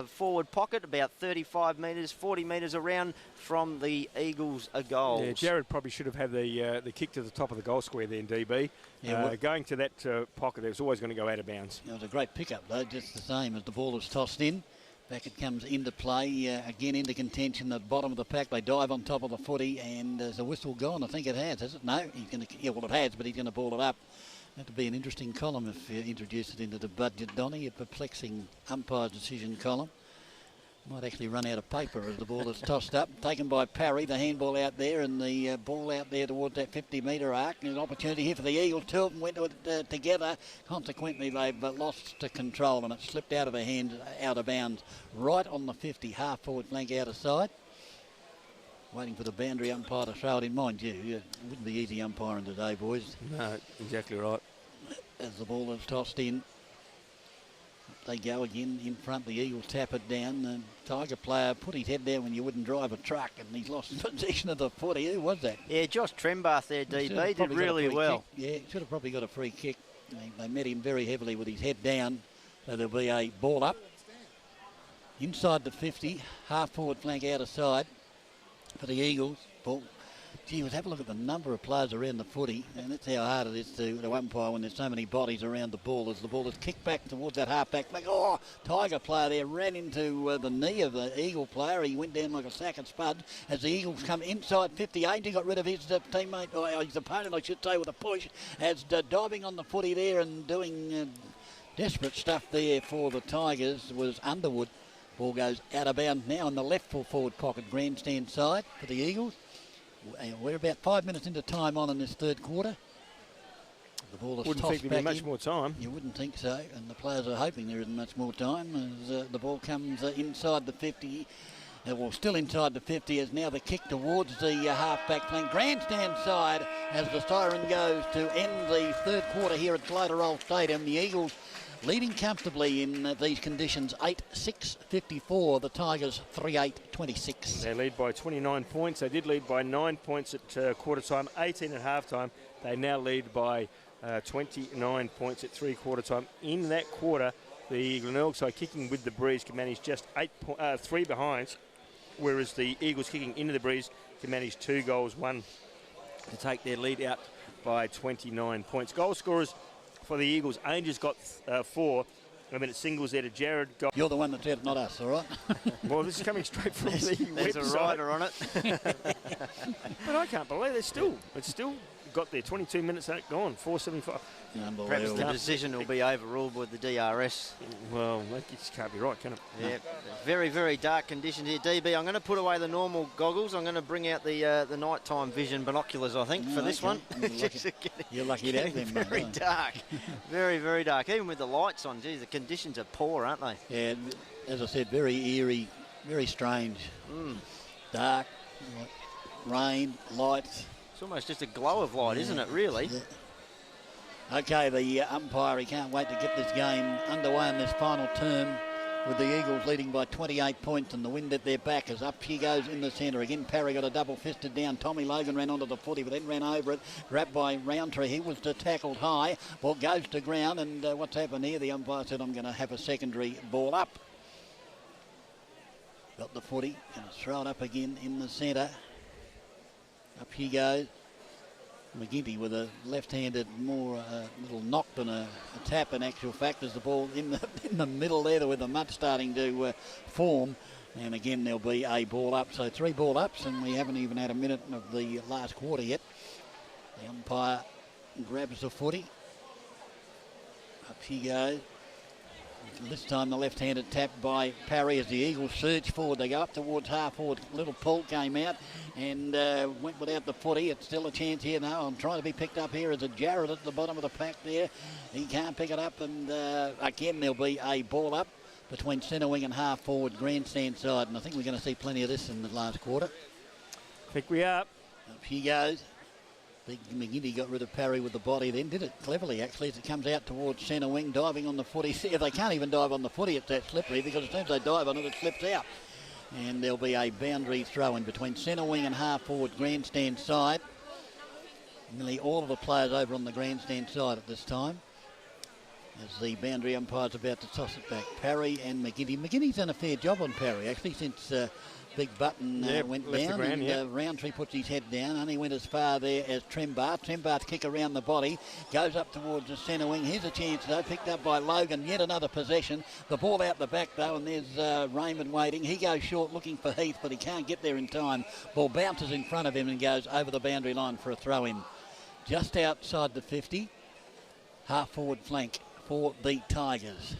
Speaker 1: forward pocket, about 35 metres, 40 metres around from the Eagles a goal.
Speaker 2: Yeah, Jared probably should have had the kick to the top of the goal square there in DB. Yeah, going to that pocket, it was always going to go out of bounds.
Speaker 3: It was a great pickup, though, just the same as the ball is tossed in. Back it comes into play, again into contention, the bottom of the pack. They dive on top of the footy, and there's a whistle gone. I think it has it? No, he's going to. Yeah, well, it has, but he's going to ball it up. That'd be an interesting column if you introduce it into the budget, Donny, a perplexing umpire's decision column. Might actually run out of paper as the ball is tossed up. Taken by Parry, the handball out there, and the ball out there towards that 50-metre arc. There's an opportunity here for the Eagles. Two of them went to it together. Consequently, they've lost control, and it slipped out of their hands, out of bounds, right on the 50, half-forward flank out of side. Waiting for the boundary umpire to throw it in. Mind you, it wouldn't be easy umpiring today, boys.
Speaker 2: No, exactly right.
Speaker 3: As the ball is tossed in, they go again in front. The Eagles tap it down. The Tiger player put his head down when you wouldn't drive a truck, and he's lost possession of the footy. Who was that?
Speaker 1: Yeah, Josh Trembath there, DB, did really well.
Speaker 3: Kick. Yeah, should have probably got a free kick. They met him very heavily with his head down, so there'll be a ball up. Inside the 50, half-forward flank out of side for the Eagles. Ball. Gee, have a look at the number of players around the footy, and that's how hard it is to umpire when there's so many bodies around the ball. As the ball is kicked back towards that half-back flank. Oh, Tiger player there ran into the knee of the Eagle player. He went down like a sack of spuds. As the Eagles come inside 58, he got rid of his teammate, or his opponent, I should say, with a push. As diving on the footy there and doing desperate stuff there for the Tigers was Underwood. Ball goes out of bounds now on the left full forward pocket, grandstand side for the Eagles. We're about 5 minutes into time on in this third quarter. The ball is
Speaker 2: wouldn't
Speaker 3: tossed
Speaker 2: think there'd be
Speaker 3: back
Speaker 2: much
Speaker 3: in.
Speaker 2: more time.
Speaker 3: You wouldn't think so, and the players are hoping there isn't much more time as the ball comes inside the 50. Well, still inside the 50 as now the kick towards the half-back flank. Grandstand side as the siren goes to end the third quarter here at Gloater Stadium. The Eagles leading comfortably in these conditions, 8-6-54. The Tigers 3-8-26.
Speaker 2: They lead by 29 points. They did lead by 9 points at quarter time, 18 at half time. They now lead by 29 points at three-quarter time. In that quarter, the Glenelg side kicking with the breeze can manage just 3 behinds, whereas the Eagles kicking into the breeze can manage 2 goals, 1 to take their lead out by 29 points. Goal scorers for the Eagles, Angels got 4. I mean, it's singles there to Jared.
Speaker 3: You're the one that said it, not us, all right?
Speaker 2: Well, this is coming straight from the
Speaker 1: There's
Speaker 2: website.
Speaker 1: a rider on it.
Speaker 2: But I can't believe it's still got there. 22 minutes gone, 4:75.
Speaker 1: Perhaps the decision will be overruled with the DRS.
Speaker 2: Well, that just can't be right, can it?
Speaker 1: Yeah, very, very dark conditions here. DB, I'm going to put away the normal goggles. I'm going to bring out the nighttime vision binoculars, I think, for this one.
Speaker 3: You're lucky to have them, mate.
Speaker 1: Very dark. Very, very dark. Even with the lights on, geez, the conditions are poor, aren't they?
Speaker 3: Yeah, as I said, very eerie, very strange. Dark, rain, lights.
Speaker 1: It's almost just a glow of light, isn't it, really?
Speaker 3: Yeah. Okay, the umpire, he can't wait to get this game underway in this final term with the Eagles leading by 28 points and the wind at their back as up he goes in the centre. Again, Parry got a double-fisted down. Tommy Logan ran onto the footy but then ran over it. Grabbed by Roundtree. He was tackled high. Ball goes to ground and what's happened here? The umpire said, I'm going to have a secondary ball up. Got the footy. Going to throw it up again in the centre. Up he goes. McGinty with a left-handed more little knock than a tap in actual fact as the ball in the middle there with the mud starting to form. And again there'll be a ball up. So 3 ball ups and we haven't even had a minute of the last quarter yet. The umpire grabs the footy. Up he goes. This time the left-handed tap by Parry as the Eagles surge forward. They go up towards half-forward. Little pull came out and went without the footy. It's still a chance here now. I'm trying to be picked up here as a Jarrett at the bottom of the pack there. He can't pick it up and again there'll be a ball up between centre wing and half-forward grandstand side. And I think we're going to see plenty of this in the last quarter.
Speaker 2: I think we are.
Speaker 3: Up he goes. Big McGinty got rid of Parry with the body then. Did it cleverly, actually, as it comes out towards centre wing, diving on the footy. If they can't even dive on the footy, it's that slippery, because as soon as they dive on it, it slips out. And there'll be a boundary throw in between centre wing and half-forward grandstand side. Nearly all of the players over on the grandstand side at this time. as the boundary umpire's about to toss it back. Parry and McGinty. McGinty's done a fair job on Parry, actually, since Big Button went down.
Speaker 2: Ground,
Speaker 3: and Roundtree puts his head down. Only went as far there as Trembarth. Trembarth's kick around the body. Goes up towards the centre wing. Here's a chance, though. Picked up by Logan. Yet another possession. The ball out the back, though, and there's Raymond waiting. He goes short looking for Heath, but he can't get there in time. Ball bounces in front of him and goes over the boundary line for a throw-in. Just outside the 50. Half-forward flank for the Tigers.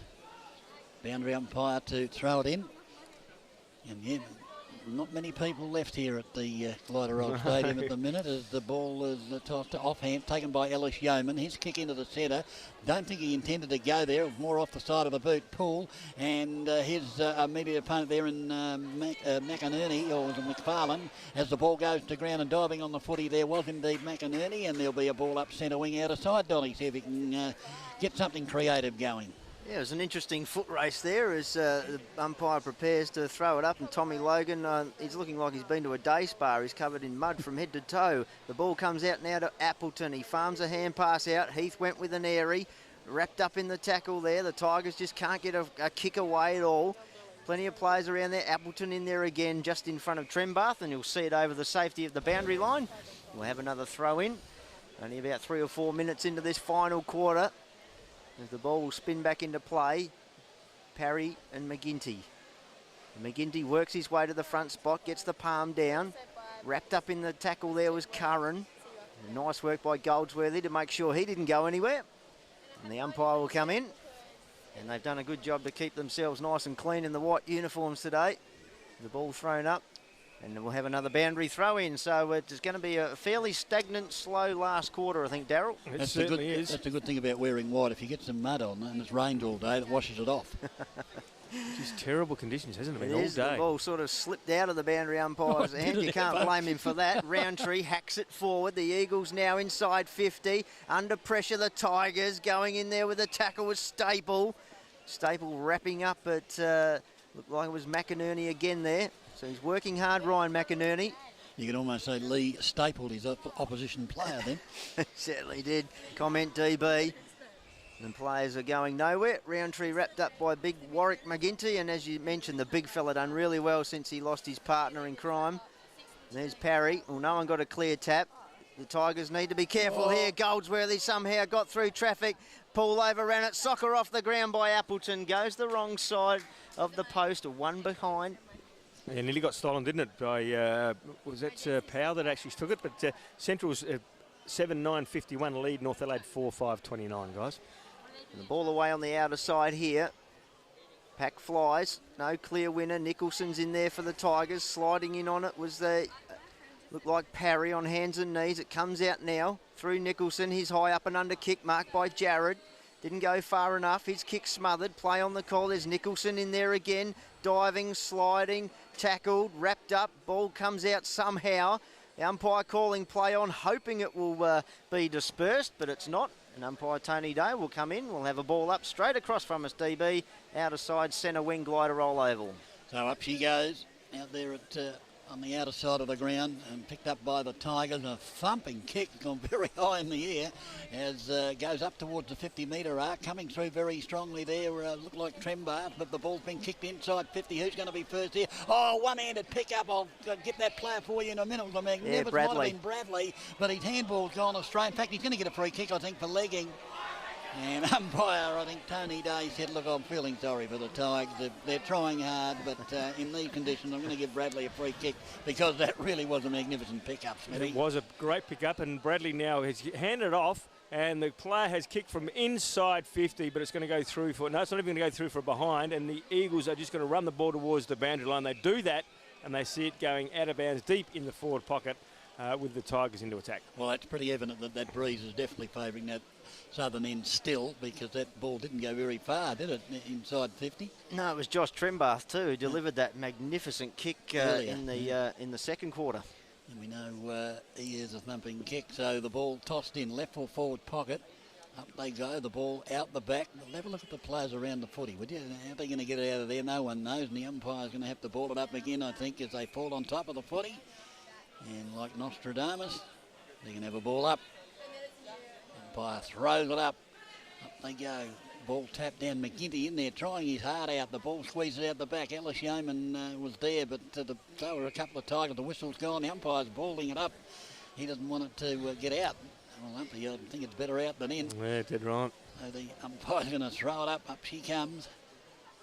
Speaker 3: Boundary umpire to throw it in. And yeah, not many people left here at the Glenelg Stadium at the minute as the ball is tossed offhand, taken by Ellis Yeoman. His kick into the centre. Don't think he intended to go there. It was more off the side of the boot pool. And his immediate opponent there in McInerney, or was it McFarlane, as the ball goes to ground and diving on the footy there was indeed McInerney. And there'll be a ball up centre wing out of side, Dolly, see if he can get something creative going.
Speaker 1: Yeah, it was an interesting foot race there as the umpire prepares to throw it up, and Tommy Logan, he's looking like he's been to a day spa. He's covered in mud from head to toe. The ball comes out now to Appleton. He farms a hand pass out. Heath went with an airy, wrapped up in the tackle there. The Tigers just can't get a kick away at all. Plenty of players around there. Appleton in there again, just in front of Trembarth, and you'll see it over the safety of the boundary line. We'll have another throw in. Only about 3 or 4 minutes into this final quarter. As the ball will spin back into play, Parry and McGinty. McGinty works his way to the front spot, gets the palm down. Wrapped up in the tackle there was Curran. Nice work by Goldsworthy to make sure he didn't go anywhere. And the umpire will come in. And they've done a good job to keep themselves nice and clean in the white uniforms today. The ball thrown up. And we'll have another boundary throw in. So it's going to be a fairly stagnant, slow last quarter, I think, Daryl.
Speaker 2: It certainly is.
Speaker 3: That's a good thing about wearing white. If you get some mud on and it's rained all day, it washes it off.
Speaker 2: Just terrible conditions, hasn't it been, all day?
Speaker 1: The ball sort of slipped out of the boundary umpire's hand. You can't blame him for that. Roundtree hacks it forward. The Eagles now inside 50. Under pressure, the Tigers going in there with a tackle with Staple. Staple wrapping up at, looked like it was McInerney again there. So he's working hard, Ryan McInerney.
Speaker 3: You can almost say Lee stapled his opposition player then.
Speaker 1: Certainly did. Comment DB. And players are going nowhere. Roundtree wrapped up by big Warwick McGinty. And as you mentioned, the big fella done really well since he lost his partner in crime. There's Parry. Well, no one got a clear tap. The Tigers need to be careful here. Goldsworthy somehow got through traffic. Pull over, ran it. Soccer off the ground by Appleton. Goes the wrong side of the post. One behind.
Speaker 2: Yeah, nearly got stolen, didn't it, by, was that Powell that actually took it? But Central's 7-9-51 lead, North Adelaide 4-5-29, guys.
Speaker 1: And the ball away on the outer side here. Pack flies, no clear winner. Nicholson's in there for the Tigers. Sliding in on it was the, looked like Parry on hands and knees. It comes out now through Nicholson. He's high up and under kick, marked by Jared. Didn't go far enough. His kick smothered. Play on the call. There's Nicholson in there again. Diving, sliding, tackled, wrapped up. Ball comes out somehow. The umpire calling play on, hoping it will be dispersed, but it's not. And umpire Tony Day will come in. We'll have a ball up straight across from us, DB. Outer side, centre wing, glider roll oval. So
Speaker 3: up she goes out there at on the outer side of the ground and picked up by the Tigers. A thumping kick, gone very high in the air as goes up towards the 50-metre arc. Coming through very strongly there, looked like Trembarth, but the ball's been kicked inside 50. Who's going to be first here? Oh, one-handed pick up. I'll get that player for you in a minute. The magnificent might have been Bradley, but his handball's gone astray. In fact, he's going to get a free kick, I think, for legging. And umpire, I think Tony Day said, look, I'm feeling sorry for the Tigers. They're trying hard, but in these conditions, I'm going to give Bradley a free kick because that really was a magnificent pickup, Smithy.
Speaker 2: It was a great pickup, and Bradley now has handed it off, and the player has kicked from inside 50, but it's going to go through for, no, it's not even going to go through for behind, and the Eagles are just going to run the ball towards the boundary line. They do that, and they see it going out of bounds deep in the forward pocket with the Tigers into attack.
Speaker 3: Well, it's pretty evident that that breeze is definitely favouring that southern end still, because that ball didn't go very far, did it, inside 50?
Speaker 1: No, it was Josh Trembarth too who delivered that magnificent kick in the second quarter.
Speaker 3: And we know he is a thumping kick, so the ball tossed in left or forward pocket. Up they go, the ball out the back. Have a look at the players around the footy, would you? How are they going to get it out of there? No one knows, and the umpire's going to have to ball it up again, I think, as they fall on top of the footy. And like Nostradamus, they're going to have a ball up. Umpire throws it up. Up they go. Ball tapped down. McGinty in there trying his heart out. The ball squeezes out the back. Ellis Yeoman was there, but there were a couple of Tigers. The whistle's gone. The umpire's balling it up. He doesn't want it to get out. Well, umpire, I think it's better out than in.
Speaker 2: Yeah, dead right.
Speaker 3: So the umpire's going to throw it up. Up she comes.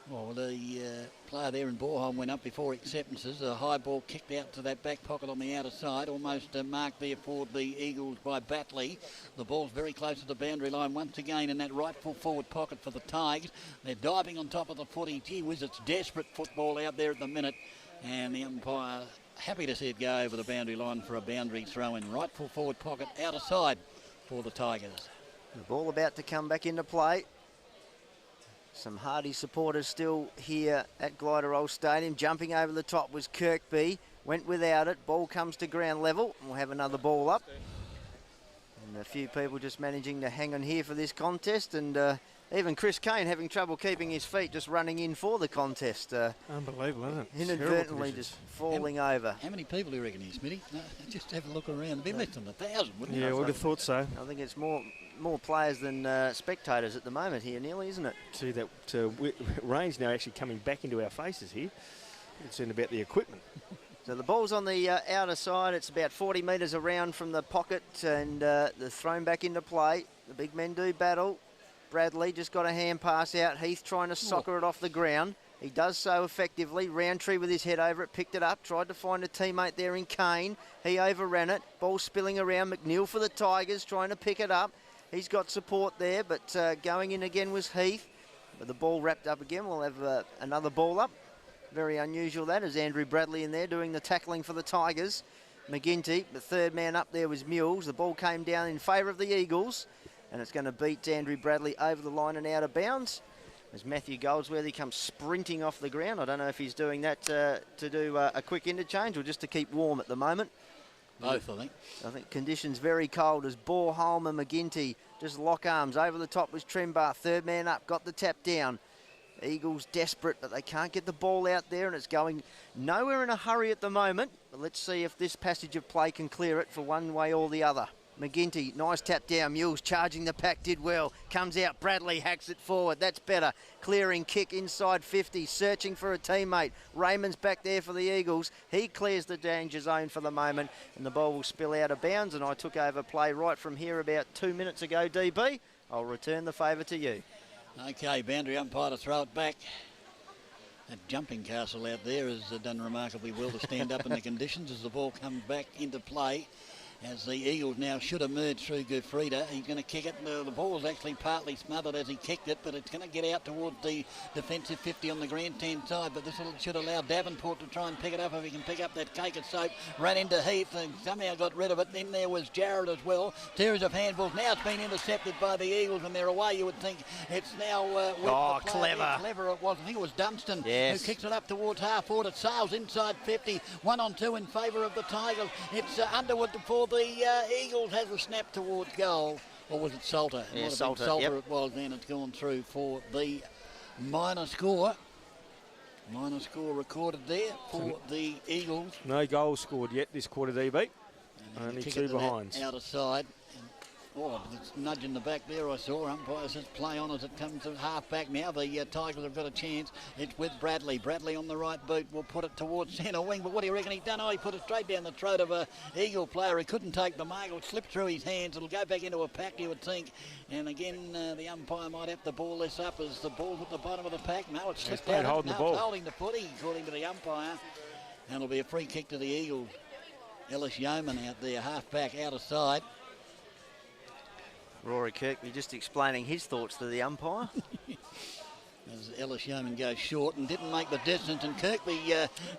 Speaker 3: Well, the player there in Borholm went up before acceptances. A high ball kicked out to that back pocket on the outer side, almost marked there for the Eagles by Batley. The ball's very close to the boundary line once again in that right full forward pocket for the Tigers. They're diving on top of the footy. Gee whiz, it's desperate football out there at the minute. And the umpire happy to see it go over the boundary line for a boundary throw in. Right full forward pocket, outer side for the Tigers.
Speaker 1: The ball about to come back into play. Some hardy supporters still here at Glenelg Stadium. Jumping over the top was Kirkby. Went without it. Ball comes to ground level. We'll have another ball up. And a few people just managing to hang on here for this contest. And even Chris Kane having trouble keeping his feet, just running in for the contest.
Speaker 2: Unbelievable, isn't it?
Speaker 1: Inadvertently just falling over.
Speaker 3: How many people do you reckon here, Smitty? Just have a look around. It'd be less than 1,000, wouldn't it?
Speaker 2: Yeah, I would have thought so.
Speaker 1: I think it's more players than spectators at the moment here, nearly, isn't it?
Speaker 2: See that rain's now actually coming back into our faces here. Concerned about the equipment.
Speaker 1: So the ball's on the outer side. It's about 40 metres around from the pocket, and they're thrown back into play. The big men do battle. Bradley just got a hand pass out. Heath trying to soccer it off the ground. He does so effectively. Roundtree with his head over it, picked it up, tried to find a teammate there in Kane. He overran it. Ball spilling around. McNeil for the Tigers, trying to pick it up. He's got support there, but going in again was Heath. But the ball wrapped up again. We'll have another ball up. Very unusual that, as Andrew Bradley in there doing the tackling for the Tigers. McGinty, the third man up there was Mules. The ball came down in favour of the Eagles, and it's going to beat Andrew Bradley over the line and out of bounds. As Matthew Goldsworthy comes sprinting off the ground. I don't know if he's doing that to do a quick interchange or just to keep warm at the moment.
Speaker 3: Both, I think.
Speaker 1: I think conditions very cold as Borholm and McGinty just lock arms. Over the top was Trembar, third man up, got the tap down. Eagles desperate, but they can't get the ball out there, and it's going nowhere in a hurry at the moment. But let's see if this passage of play can clear it for one way or the other. McGinty, nice tap down. Mules charging the pack, did well. Comes out, Bradley hacks it forward. That's better. Clearing kick inside 50, searching for a teammate. Raymond's back there for the Eagles. He clears the danger zone for the moment, and the ball will spill out of bounds. And I took over play right from here about 2 minutes ago, DB. I'll return the favour to you.
Speaker 3: Okay, boundary umpire to throw it back. That jumping castle out there has done remarkably well to stand up in the conditions as the ball comes back into play. As the Eagles now should emerge through Gufrida. He's going to kick it. The ball's actually partly smothered as he kicked it, but it's going to get out towards the defensive 50 on the grandstand side. But this should allow Davenport to try and pick it up if he can pick up that cake of soap. Ran into Heath and somehow got rid of it. Then there was Jarrett as well. Series of handballs. Now it's been intercepted by the Eagles and they're away. You would think it's now...
Speaker 1: clever.
Speaker 3: Clever it was. I think it was Dunstan
Speaker 1: who
Speaker 3: kicks it up towards half forward. It sails inside 50. 1-on-2 in favour of the Tigers. It's Underwood for the Eagles, has a snap towards goal. Or was it Salter?
Speaker 1: Yeah,
Speaker 3: Salter
Speaker 1: yep.
Speaker 3: it was, and it's gone through for the minor score. Minor score recorded there for the Eagles.
Speaker 2: No goals scored yet this quarter, DB.
Speaker 3: And
Speaker 2: only two behinds.
Speaker 3: Outer side. Oh, it's nudging the back there, I saw. Umpire says play on as it comes to half back now. The Tigers have got a chance. It's with Bradley. Bradley on the right boot will put it towards centre wing. But what do you reckon he's done? Oh, he put it straight down the throat of a Eagle player. He couldn't take the mark. It'll slip through his hands. It'll go back into a pack, you would think. And again, the umpire might have to ball this up as the ball's at the bottom of the pack. No, it's slipped out.
Speaker 2: Holding the ball.
Speaker 3: It's holding the footy, according to the umpire. And it'll be a free kick to the Eagles. Ellis Yeoman out there, half back, outer side.
Speaker 1: Rory Kirkby just explaining his thoughts to the umpire.
Speaker 3: As Ellis Yeoman goes short and didn't make the distance, and Kirkby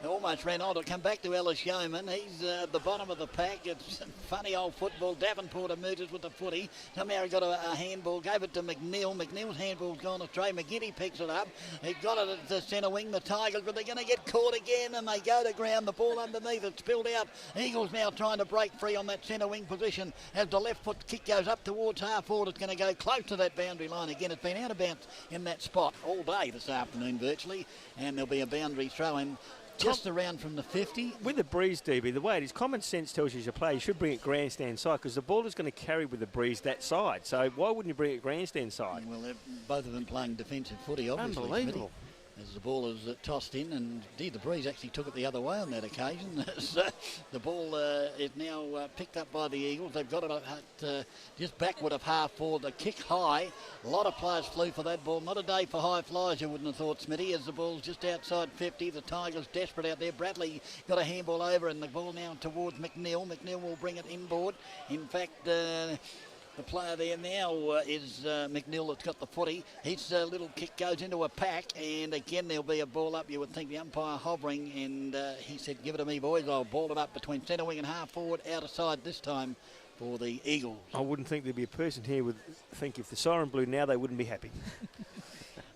Speaker 3: almost ran on to come back to Ellis Yeoman. He's at the bottom of the pack. It's funny old football. Davenport emerges with the footy. Somehow he got a handball, gave it to McNeil. McNeil's handball's gone astray. McGinty picks it up. He got it at the centre wing, the Tigers, but they're going to get caught again, and they go to ground. The ball underneath, it's spilled out. Eagles now trying to break free on that centre wing position. As the left foot kick goes up towards half forward, it's going to go close to that boundary line again. It's been out of bounds in that spot all day this afternoon virtually, and there'll be a boundary throw in just around from the 50.
Speaker 2: With the breeze, DB, the way it is, common sense tells you to play, you should bring it grandstand side because the ball is going to carry with the breeze that side. So why wouldn't you bring it grandstand side?
Speaker 3: Well, both of them playing defensive footy, obviously.
Speaker 2: Unbelievable.
Speaker 3: Smitty. As the ball is tossed in, and indeed the breeze actually took it the other way on that occasion. So the ball is now picked up by the Eagles. They've got it at just backward of half forward. The kick high. A lot of players flew for that ball. Not a day for high flyers, you wouldn't have thought, Smitty, as the ball's just outside 50. The Tigers desperate out there. Bradley got a handball over, and the ball now towards McNeil. McNeil will bring it inboard. In fact, the player there now is McNeil that's got the footy. His little kick goes into a pack, and again there'll be a ball up. You would think the umpire hovering, and he said, give it to me, boys. I'll ball it up between centre wing and half forward, out of side this time for the Eagles.
Speaker 2: I wouldn't think there'd be a person here would think if the siren blew now, they wouldn't be happy.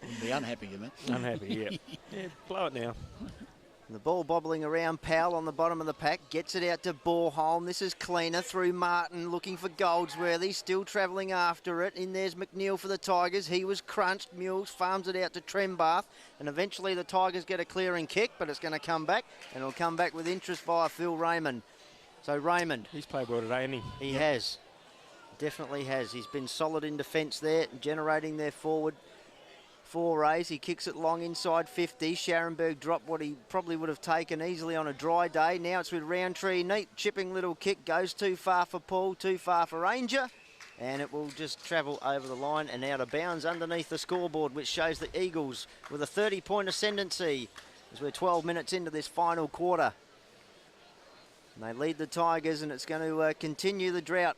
Speaker 3: Wouldn't be unhappy, you mean?
Speaker 2: Unhappy, yeah. Yeah, blow it now.
Speaker 1: The ball bobbling around. Powell on the bottom of the pack. Gets it out to Borholm. This is cleaner through Martin, looking for Goldsworthy. Still travelling after it. In there's McNeil for the Tigers. He was crunched. Mules farms it out to Trembath. And eventually the Tigers get a clearing kick, but it's going to come back. And it'll come back with interest via Phil Raymond. So Raymond.
Speaker 2: He's played well today, hasn't he?
Speaker 1: He has. Definitely has. He's been solid in defence there, generating their forward forays. He kicks it long inside 50. Scharenberg dropped what he probably would have taken easily on a dry day. Now it's with Roundtree. Neat chipping little kick. Goes too far for Paul, too far for Ranger. And it will just travel over the line and out of bounds underneath the scoreboard, which shows the Eagles with a 30-point ascendancy as we're 12 minutes into this final quarter. And they lead the Tigers, and it's going to continue the drought.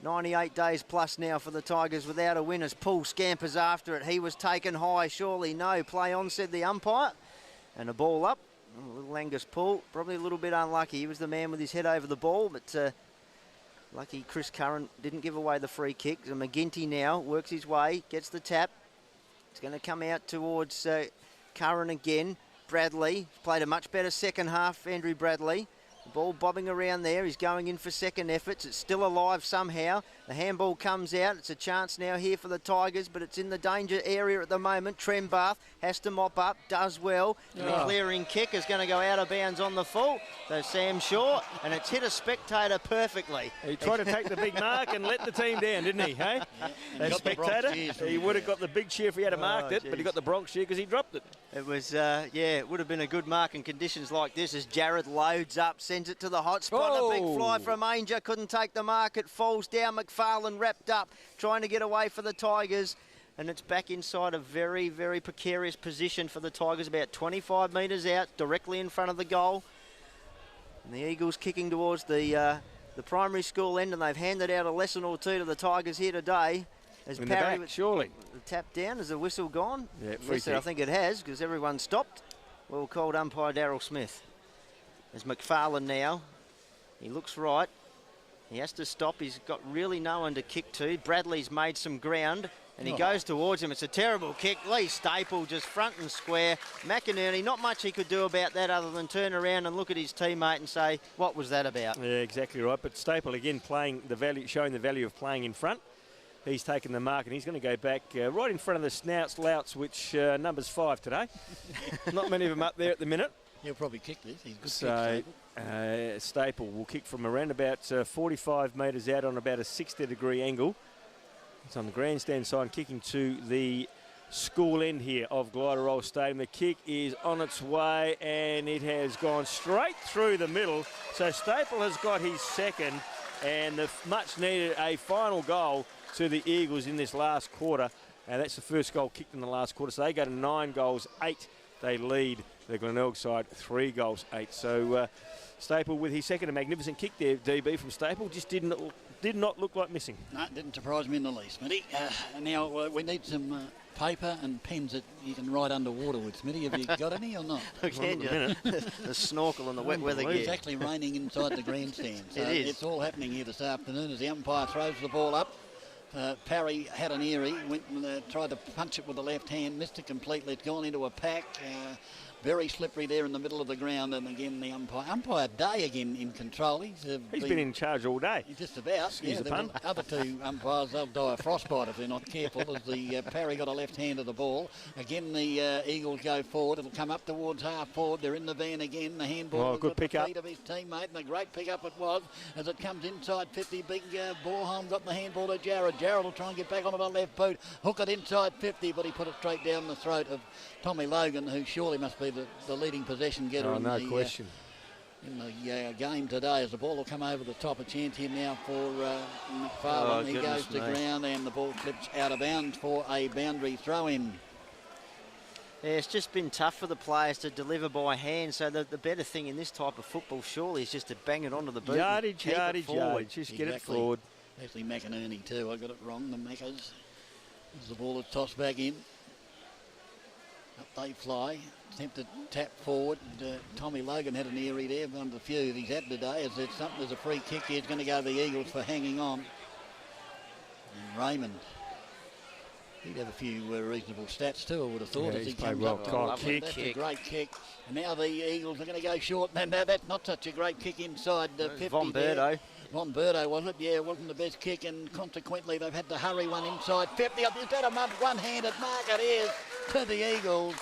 Speaker 1: 98 days plus now for the Tigers without a win as Paul scampers after it. He was taken high, surely no. Play on, said the umpire. And a ball up. A little Angus Paul, probably a little bit unlucky. He was the man with his head over the ball, but lucky Chris Curran didn't give away the free kick. So McGinty now works his way, gets the tap. It's going to come out towards Curran again. Bradley played a much better second half, Andrew Bradley. The ball bobbing around there. He's going in for second efforts. It's still alive somehow. The handball comes out. It's a chance now here for the Tigers, but it's in the danger area at the moment. Trembath has to mop up, does well. And the clearing kick is going to go out of bounds on the full. So Sam Shaw, and it's hit a spectator perfectly.
Speaker 2: He tried to take the big mark and let the team down, didn't he? Hey? That spectator, he would have got the big cheer if he had marked it, but he got the Bronx cheer because he dropped it.
Speaker 1: It was, yeah, it would have been a good mark in conditions like this as Jared loads up, sends it to the hot spot. A big fly from Ainger, couldn't take the mark. It falls down. McFarlane wrapped up, trying to get away for the Tigers. And it's back inside a very, very precarious position for the Tigers, about 25 metres out, directly in front of the goal. And the Eagles kicking towards the primary school end, and they've handed out a lesson or two to the Tigers here today. As
Speaker 2: in
Speaker 1: Parry
Speaker 2: the back, surely.
Speaker 1: The tap down, has the whistle gone?
Speaker 2: Yeah, free
Speaker 1: yes,
Speaker 2: kick.
Speaker 1: I think it has, because everyone stopped. Well called umpire Darryl Smith. There's McFarlane now. He looks right. He has to stop. He's got really no one to kick to. Bradley's made some ground, and he goes towards him. It's a terrible kick. Lee Staple just front and square. McInerney, not much he could do about that other than turn around and look at his teammate and say, what was that about?
Speaker 2: Yeah, exactly right. But Staple, again, playing the value, showing the value of playing in front. He's taken the mark, and he's going to go back right in front of the snouts louts, which numbers 5 today. Not many of them up there at the minute.
Speaker 3: He'll probably kick this. He's good
Speaker 2: so
Speaker 3: kick,
Speaker 2: Staple will kick from around about 45 metres out on about a 60-degree angle. It's on the grandstand side, kicking to the school end here of Glider Stadium. The kick is on its way, and it has gone straight through the middle. So Staple has got his second, and the much needed a final goal to the Eagles in this last quarter. And that's the first goal kicked in the last quarter. So they go to 9 goals, 8. They lead the Glenelg side 3 goals, 8. So Staple with his second, a magnificent kick there, DB from Staple, just did not look like missing.
Speaker 3: No, it didn't surprise me in the least, Smitty. Now we need some paper and pens that you can ride underwater with, Smitty. Have you got any or not?
Speaker 1: Can you? The snorkel and the wet weather gear.
Speaker 3: It's actually raining inside the grandstand. So
Speaker 1: it is.
Speaker 3: It's all happening here this afternoon as the umpire throws the ball up. Parry had an eerie, went and tried to punch it with the left hand, missed it completely. It's gone into a pack. Very slippery there in the middle of the ground, and again the umpire Day again in control. He's
Speaker 2: been in charge all day.
Speaker 3: Just about.
Speaker 2: Excuse the pun.
Speaker 3: Other two umpires, they'll die of frostbite if they're not careful. As the Parry got a left hand of the ball. Again the Eagles go forward. It'll come up towards half forward. They're in the van again. The handball
Speaker 2: good pick up
Speaker 3: of his teammate, and a great pick up it was as it comes inside 50. Big Borholm got the handball to Jared. Jared will try and get back onto the left boot. Hook it inside 50, but he put it straight down the throat of Tommy Logan, who surely must be the leading possession getter in the game today. As the ball will come over the top, a chance here now for McFarlane. He goes to ground, and the ball slips out of bounds for a boundary throw in.
Speaker 1: Yeah, it's just been tough for the players to deliver by hand, so the better thing in this type of football surely is just to bang it onto the boot.
Speaker 2: Yardage. Just get it forward.
Speaker 3: Actually, McInerney too. I got it wrong, the Maccas. As the ball is tossed back in. Up they fly. Attempted tap forward. Tommy Logan had an eerie there, one of the few that he's had today. There's a free kick here. It's going to go to the Eagles for hanging on. And Raymond. He'd have a few reasonable stats too, I would have thought.
Speaker 2: Yeah,
Speaker 3: as he
Speaker 2: played
Speaker 3: comes
Speaker 2: well.
Speaker 3: up. That's a great kick. And now the Eagles are going to go short. And that's not such a great kick inside 50
Speaker 1: Von
Speaker 3: there.
Speaker 1: Berto.
Speaker 3: Von Berto, was it? Yeah, it wasn't the best kick, and consequently they've had to hurry one inside 50. Is that a one-handed mark? It is to the Eagles.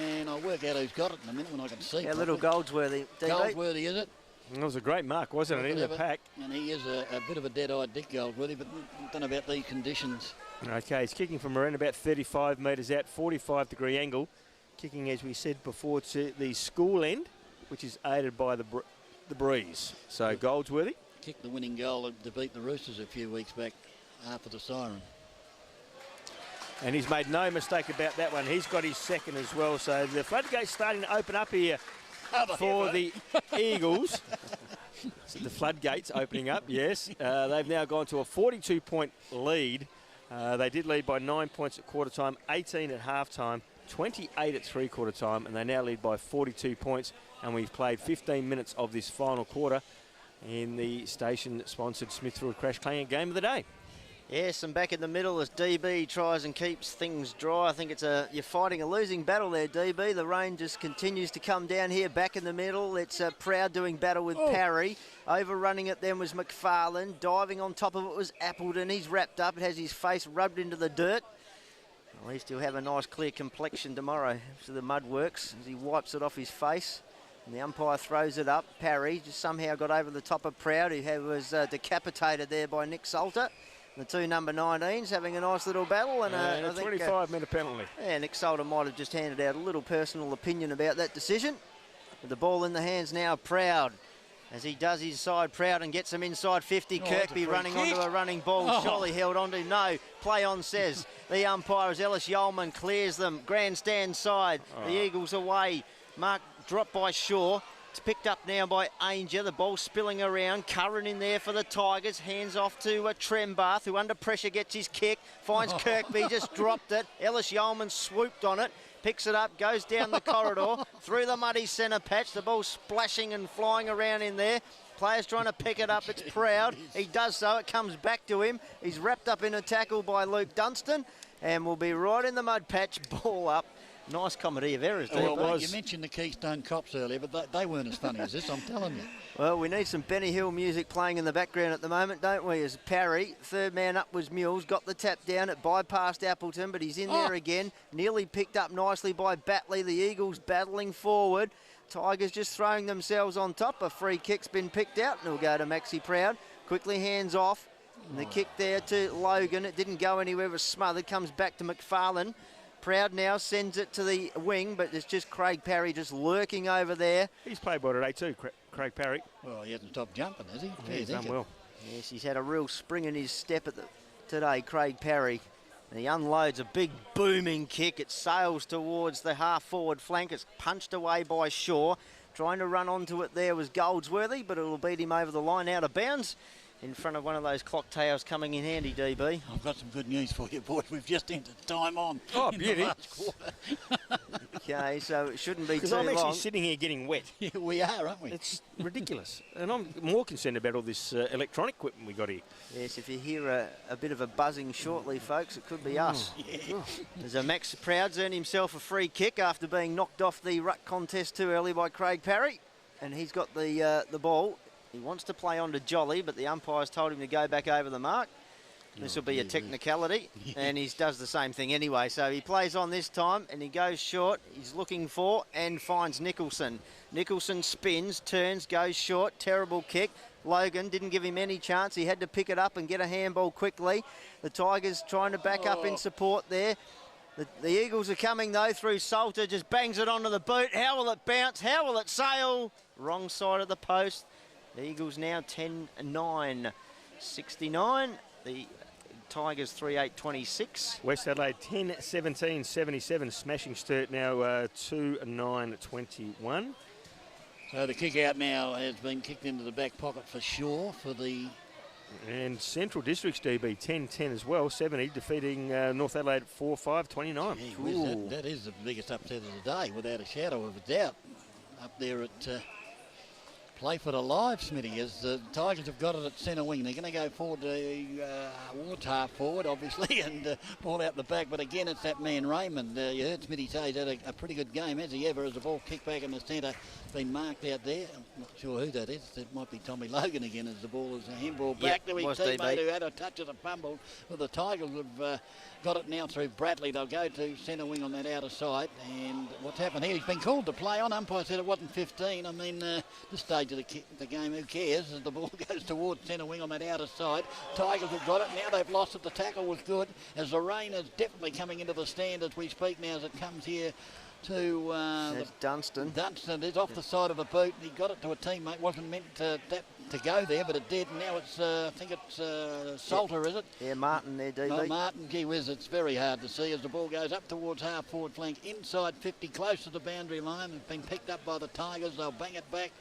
Speaker 3: And I'll work out who's got it in a minute when I can see.
Speaker 1: Yeah, little Goldsworthy.
Speaker 3: Goldsworthy, is it?
Speaker 2: It was a great mark, wasn't it, in the pack?
Speaker 3: And he is a bit of a dead-eyed Dick Goldsworthy, but don't know about these conditions.
Speaker 2: Okay, he's kicking from around about 35 metres out, 45-degree angle. Kicking, as we said before, to the school end, which is aided by the breeze. So Goldsworthy.
Speaker 3: Kicked the winning goal to beat the Roosters a few weeks back after the siren.
Speaker 2: And he's made no mistake about that one. He's got his second as well. So the floodgate's starting to open up here for the Eagles. So the floodgates opening up, yes. They've now gone to a 42-point lead. They did lead by 9 points at quarter time, 18 at half time, 28 at three-quarter time, and they now lead by 42 points. And we've played 15 minutes of this final quarter in the station-sponsored Smithfield Crash Clanging Game of the Day.
Speaker 1: Yes, and back in the middle as DB tries and keeps things dry. I think you're fighting a losing battle there, DB. The rain just continues to come down here back in the middle. It's Proud doing battle with Parry. Overrunning it then was McFarlane. Diving on top of it was Appleton. He's wrapped up. It has his face rubbed into the dirt. At least he'll have a nice clear complexion tomorrow after the mud works as he wipes it off his face. And the umpire throws it up. Parry just somehow got over the top of Proud, who was decapitated there by Nick Salter. The two number 19s having a nice little battle. And
Speaker 2: a 25-minute penalty.
Speaker 1: Yeah, Nick Salter might have just handed out a little personal opinion about that decision. With the ball in the hands now of Proud. As he does his side, Proud, and gets him inside 50. Kirkby running onto a running ball. Surely held onto. No. Play on, says the umpire, as Ellis Yeoman clears them. Grandstand side. The Eagles away. Mark dropped by Shaw. It's picked up now by Ainger. The ball spilling around. Curran in there for the Tigers. Hands off to Trembath, who under pressure gets his kick. Finds Kirkby, just dropped it. Ellis Yeoman swooped on it. Picks it up, goes down the corridor, through the muddy centre patch. The ball splashing and flying around in there. Players trying to pick it up. It's Proud. He does so. It comes back to him. He's wrapped up in a tackle by Luke Dunstan. And will be right in the mud patch. Ball up. Nice comedy of errors.
Speaker 3: You mentioned the Keystone Cops earlier, but they weren't as funny as this, I'm telling you.
Speaker 1: Well, we need some Benny Hill music playing in the background at the moment, don't we? As Parry, third man up was Mules, got the tap down, it bypassed Appleton, but he's in there again. Nearly picked up nicely by Batley. The Eagles battling forward. Tigers just throwing themselves on top. A free kick's been picked out, and it'll go to Maxi Proud. Quickly hands off. And the kick there to Logan. It didn't go anywhere, it was smothered. Comes back to McFarlane. Proud now sends it to the wing, but it's just Craig Parry just lurking over there.
Speaker 2: He's played well today too, Craig Parry.
Speaker 3: Well, he hasn't stopped jumping, has he?
Speaker 2: He's done well.
Speaker 1: Yes, he's had a real spring in his step today, Craig Parry. And he unloads a big booming kick. It sails towards the half-forward flank. It's punched away by Shaw. Trying to run onto it there was Goldsworthy, but it'll beat him over the line out of bounds. In front of one of those clock towers coming in handy, DB.
Speaker 3: I've got some good news for you, boys. We've just entered time on.
Speaker 2: Oh, beauty.
Speaker 3: The last quarter.
Speaker 1: Okay, so it shouldn't be too
Speaker 2: Because I'm actually
Speaker 1: long.
Speaker 2: sitting here getting wet.
Speaker 3: Yeah, we are, aren't we?
Speaker 2: It's ridiculous. And I'm more concerned about all this electronic equipment we got here.
Speaker 1: Yes, if you hear a bit of a buzzing shortly, folks, it could be us.
Speaker 3: Yeah.
Speaker 1: As Max Prouds earned himself a free kick after being knocked off the ruck contest too early by Craig Parry. And he's got the ball. He wants to play on to Jolly, but the umpires told him to go back over the mark. This will be a technicality, and he does the same thing anyway. So he plays on this time, and he goes short. He's looking for and finds Nicholson. Nicholson spins, turns, goes short. Terrible kick. Logan didn't give him any chance. He had to pick it up and get a handball quickly. The Tigers trying to back up in support there. The Eagles are coming, though, through Salter. Just bangs it onto the boot. How will it bounce? How will it sail? Wrong side of the post. The Eagles now 10-9. 69. The Tigers 3-8-26.
Speaker 2: West Adelaide 10-17-77, smashing Sturt now 2-9-21.
Speaker 3: So the kick out now has been kicked into the back pocket for sure for the...
Speaker 2: And Central District's DB 10-10 as well, 70, defeating North Adelaide 4-5-29.
Speaker 3: Gee whiz, that is the biggest upset of the day, without a shadow of a doubt. Up there at Playford alive, Smitty, as the Tigers have got it at centre wing. They're going to go forward to Ward's half forward, obviously, and ball out the back. But again, it's that man Raymond. You heard Smitty say he's had a pretty good game, has he ever, as the ball kicked back in the centre, been marked out there. I'm not sure who that is. It might be Tommy Logan again, as the ball is a handball back to his teammate who had a touch of the fumble. But the Tigers have got it now through Bradley. They'll go to centre wing on that outer side. And what's happened here? He's been called to play on. Umpire said it wasn't 15. I mean, this stage of the game, who cares? As the ball goes towards centre wing on that outer side. Tigers have got it. Now they've lost it. The tackle was good. As the rain is definitely coming into the stand as we speak now, as it comes here to
Speaker 1: Dunstan.
Speaker 3: Dunstan is off the side of the boot. He got it to a teammate. Wasn't meant to go there, but it did. And now it's, I think it's Salter, is it?
Speaker 1: Yeah, Martin there, DB.
Speaker 3: No, Martin, gee whiz, it's very hard to see as the ball goes up towards half forward flank, inside 50, close to the boundary line. It's been picked up by the Tigers. They'll bang it back.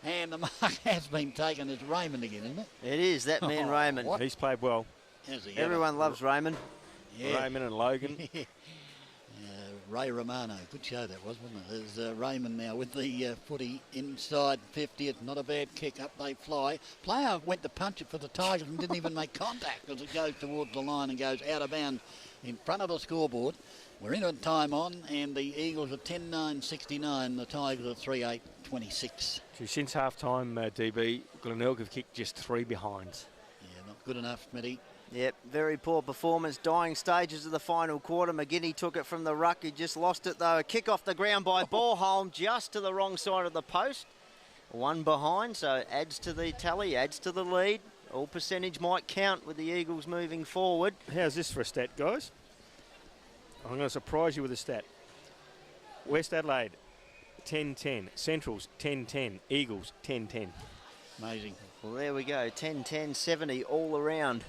Speaker 3: And the mark has been taken as Raymond again, isn't it?
Speaker 1: It is, that man Raymond.
Speaker 3: What?
Speaker 2: He's played well.
Speaker 1: Everyone loves Raymond.
Speaker 3: Yeah.
Speaker 2: Raymond and Logan.
Speaker 3: Ray Romano, good show that was, wasn't it? There's Raymond now with the footy inside 50. It's not a bad kick. Up they fly. Player went to punch it for the Tigers and didn't even make contact as it goes towards the line and goes out of bounds in front of the scoreboard. We're in on time on, and the Eagles are 10-9-69. The Tigers are 3-8-26.
Speaker 2: Since half-time, DB, Glenelg have kicked just 3 behinds.
Speaker 3: Yeah, not good enough, Smitty.
Speaker 1: Yep, very poor performance. Dying stages of the final quarter. McGinney took it from the ruck. He just lost it, though. A kick off the ground by Borholm, just to the wrong side of the post. 1 behind, so adds to the tally, adds to the lead. All percentage might count with the Eagles moving forward.
Speaker 2: How's this for a stat, guys? I'm going to surprise you with a stat. West Adelaide, 10-10. Centrals, 10-10. Eagles, 10-10.
Speaker 3: Amazing.
Speaker 1: Well, there we go. 10-10-70 all around.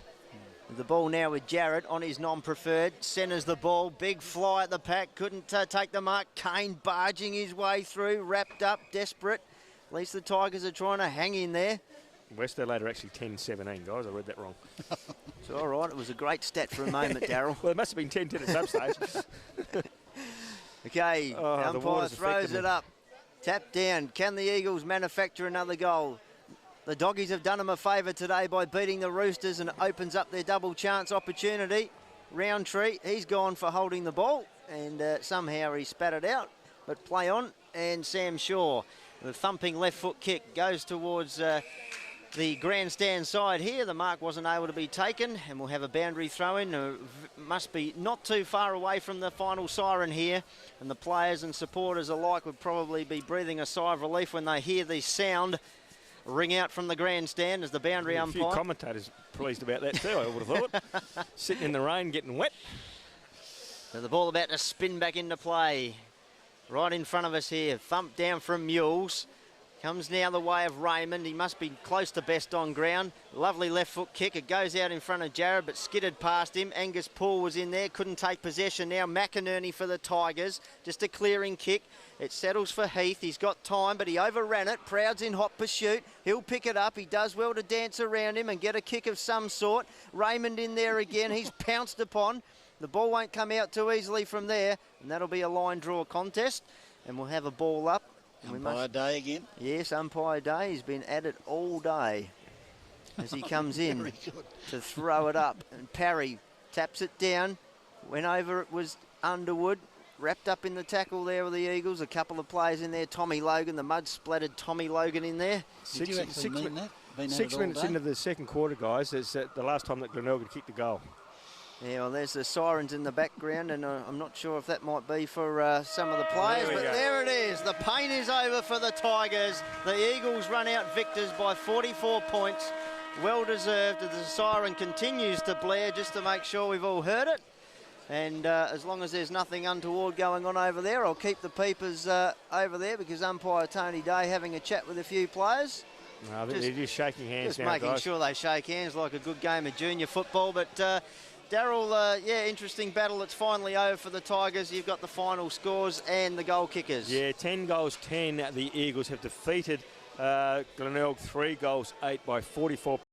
Speaker 1: The ball now with Jarrett on his non-preferred. Centres the ball. Big fly at the pack. Couldn't take the mark. Kane barging his way through. Wrapped up. Desperate. At least the Tigers are trying to hang in there.
Speaker 2: West Adelaide are actually 10-17, guys. I read that wrong.
Speaker 1: It's all right. It was a great stat for a moment, Daryl.
Speaker 2: Well, it must have been 10-10 at some stage.
Speaker 1: Okay, umpire throws it up. Tap down. Can the Eagles manufacture another goal? The Doggies have done them a favour today by beating the Roosters, and it opens up their double chance opportunity. Roundtree, he's gone for holding the ball, and somehow he spat it out. But play on, and Sam Shaw, the thumping left foot kick, goes towards the grandstand side here. The mark wasn't able to be taken, and we'll have a boundary throw in. Must be not too far away from the final siren here, and the players and supporters alike would probably be breathing a sigh of relief when they hear the sound ring out from the grandstand as the boundary umpire.
Speaker 2: A few commentators pleased about that too, I would have thought. Sitting in the rain, getting wet.
Speaker 1: So the ball about to spin back into play. Right in front of us here. Thump down from Mules. Comes now the way of Raymond. He must be close to best on ground. Lovely left foot kick. It goes out in front of Jarrett, but skidded past him. Angus Poole was in there. Couldn't take possession. Now McInerney for the Tigers. Just a clearing kick. It settles for Heath. He's got time, but he overran it. Proud's in hot pursuit. He'll pick it up. He does well to dance around him and get a kick of some sort. Raymond in there again. He's pounced upon. The ball won't come out too easily from there, and that'll be a line draw contest, and we'll have a ball up.
Speaker 3: Umpire day again.
Speaker 1: Yes, umpire day. He's been at it all day as he comes in to throw it up. And Parry taps it down. Went over, it was Underwood. Wrapped up in the tackle there with the Eagles. A couple of players in there. Tommy Logan, the mud-splattered Tommy Logan in there.
Speaker 3: Did you actually mean that?
Speaker 2: 6 minutes into the second quarter, guys. It's the last time that Glenelg had kicked the goal.
Speaker 1: Yeah, well, there's the sirens in the background, and I'm not sure if that might be for some of the players, but there it is. The pain is over for the Tigers. The Eagles run out victors by 44 points. Well deserved. The siren continues to blare just to make sure we've all heard it. And as long as there's nothing untoward going on over there, I'll keep the peepers over there, because umpire Tony Day having a chat with a few players.
Speaker 2: No, they're just shaking hands now,
Speaker 1: making sure they shake hands like a good game of junior football. But Darryl, yeah, interesting battle. It's finally over for the Tigers. You've got the final scores and the goal kickers.
Speaker 2: Yeah, 10 goals, 10. The Eagles have defeated Glenelg 3 goals, 8 by 44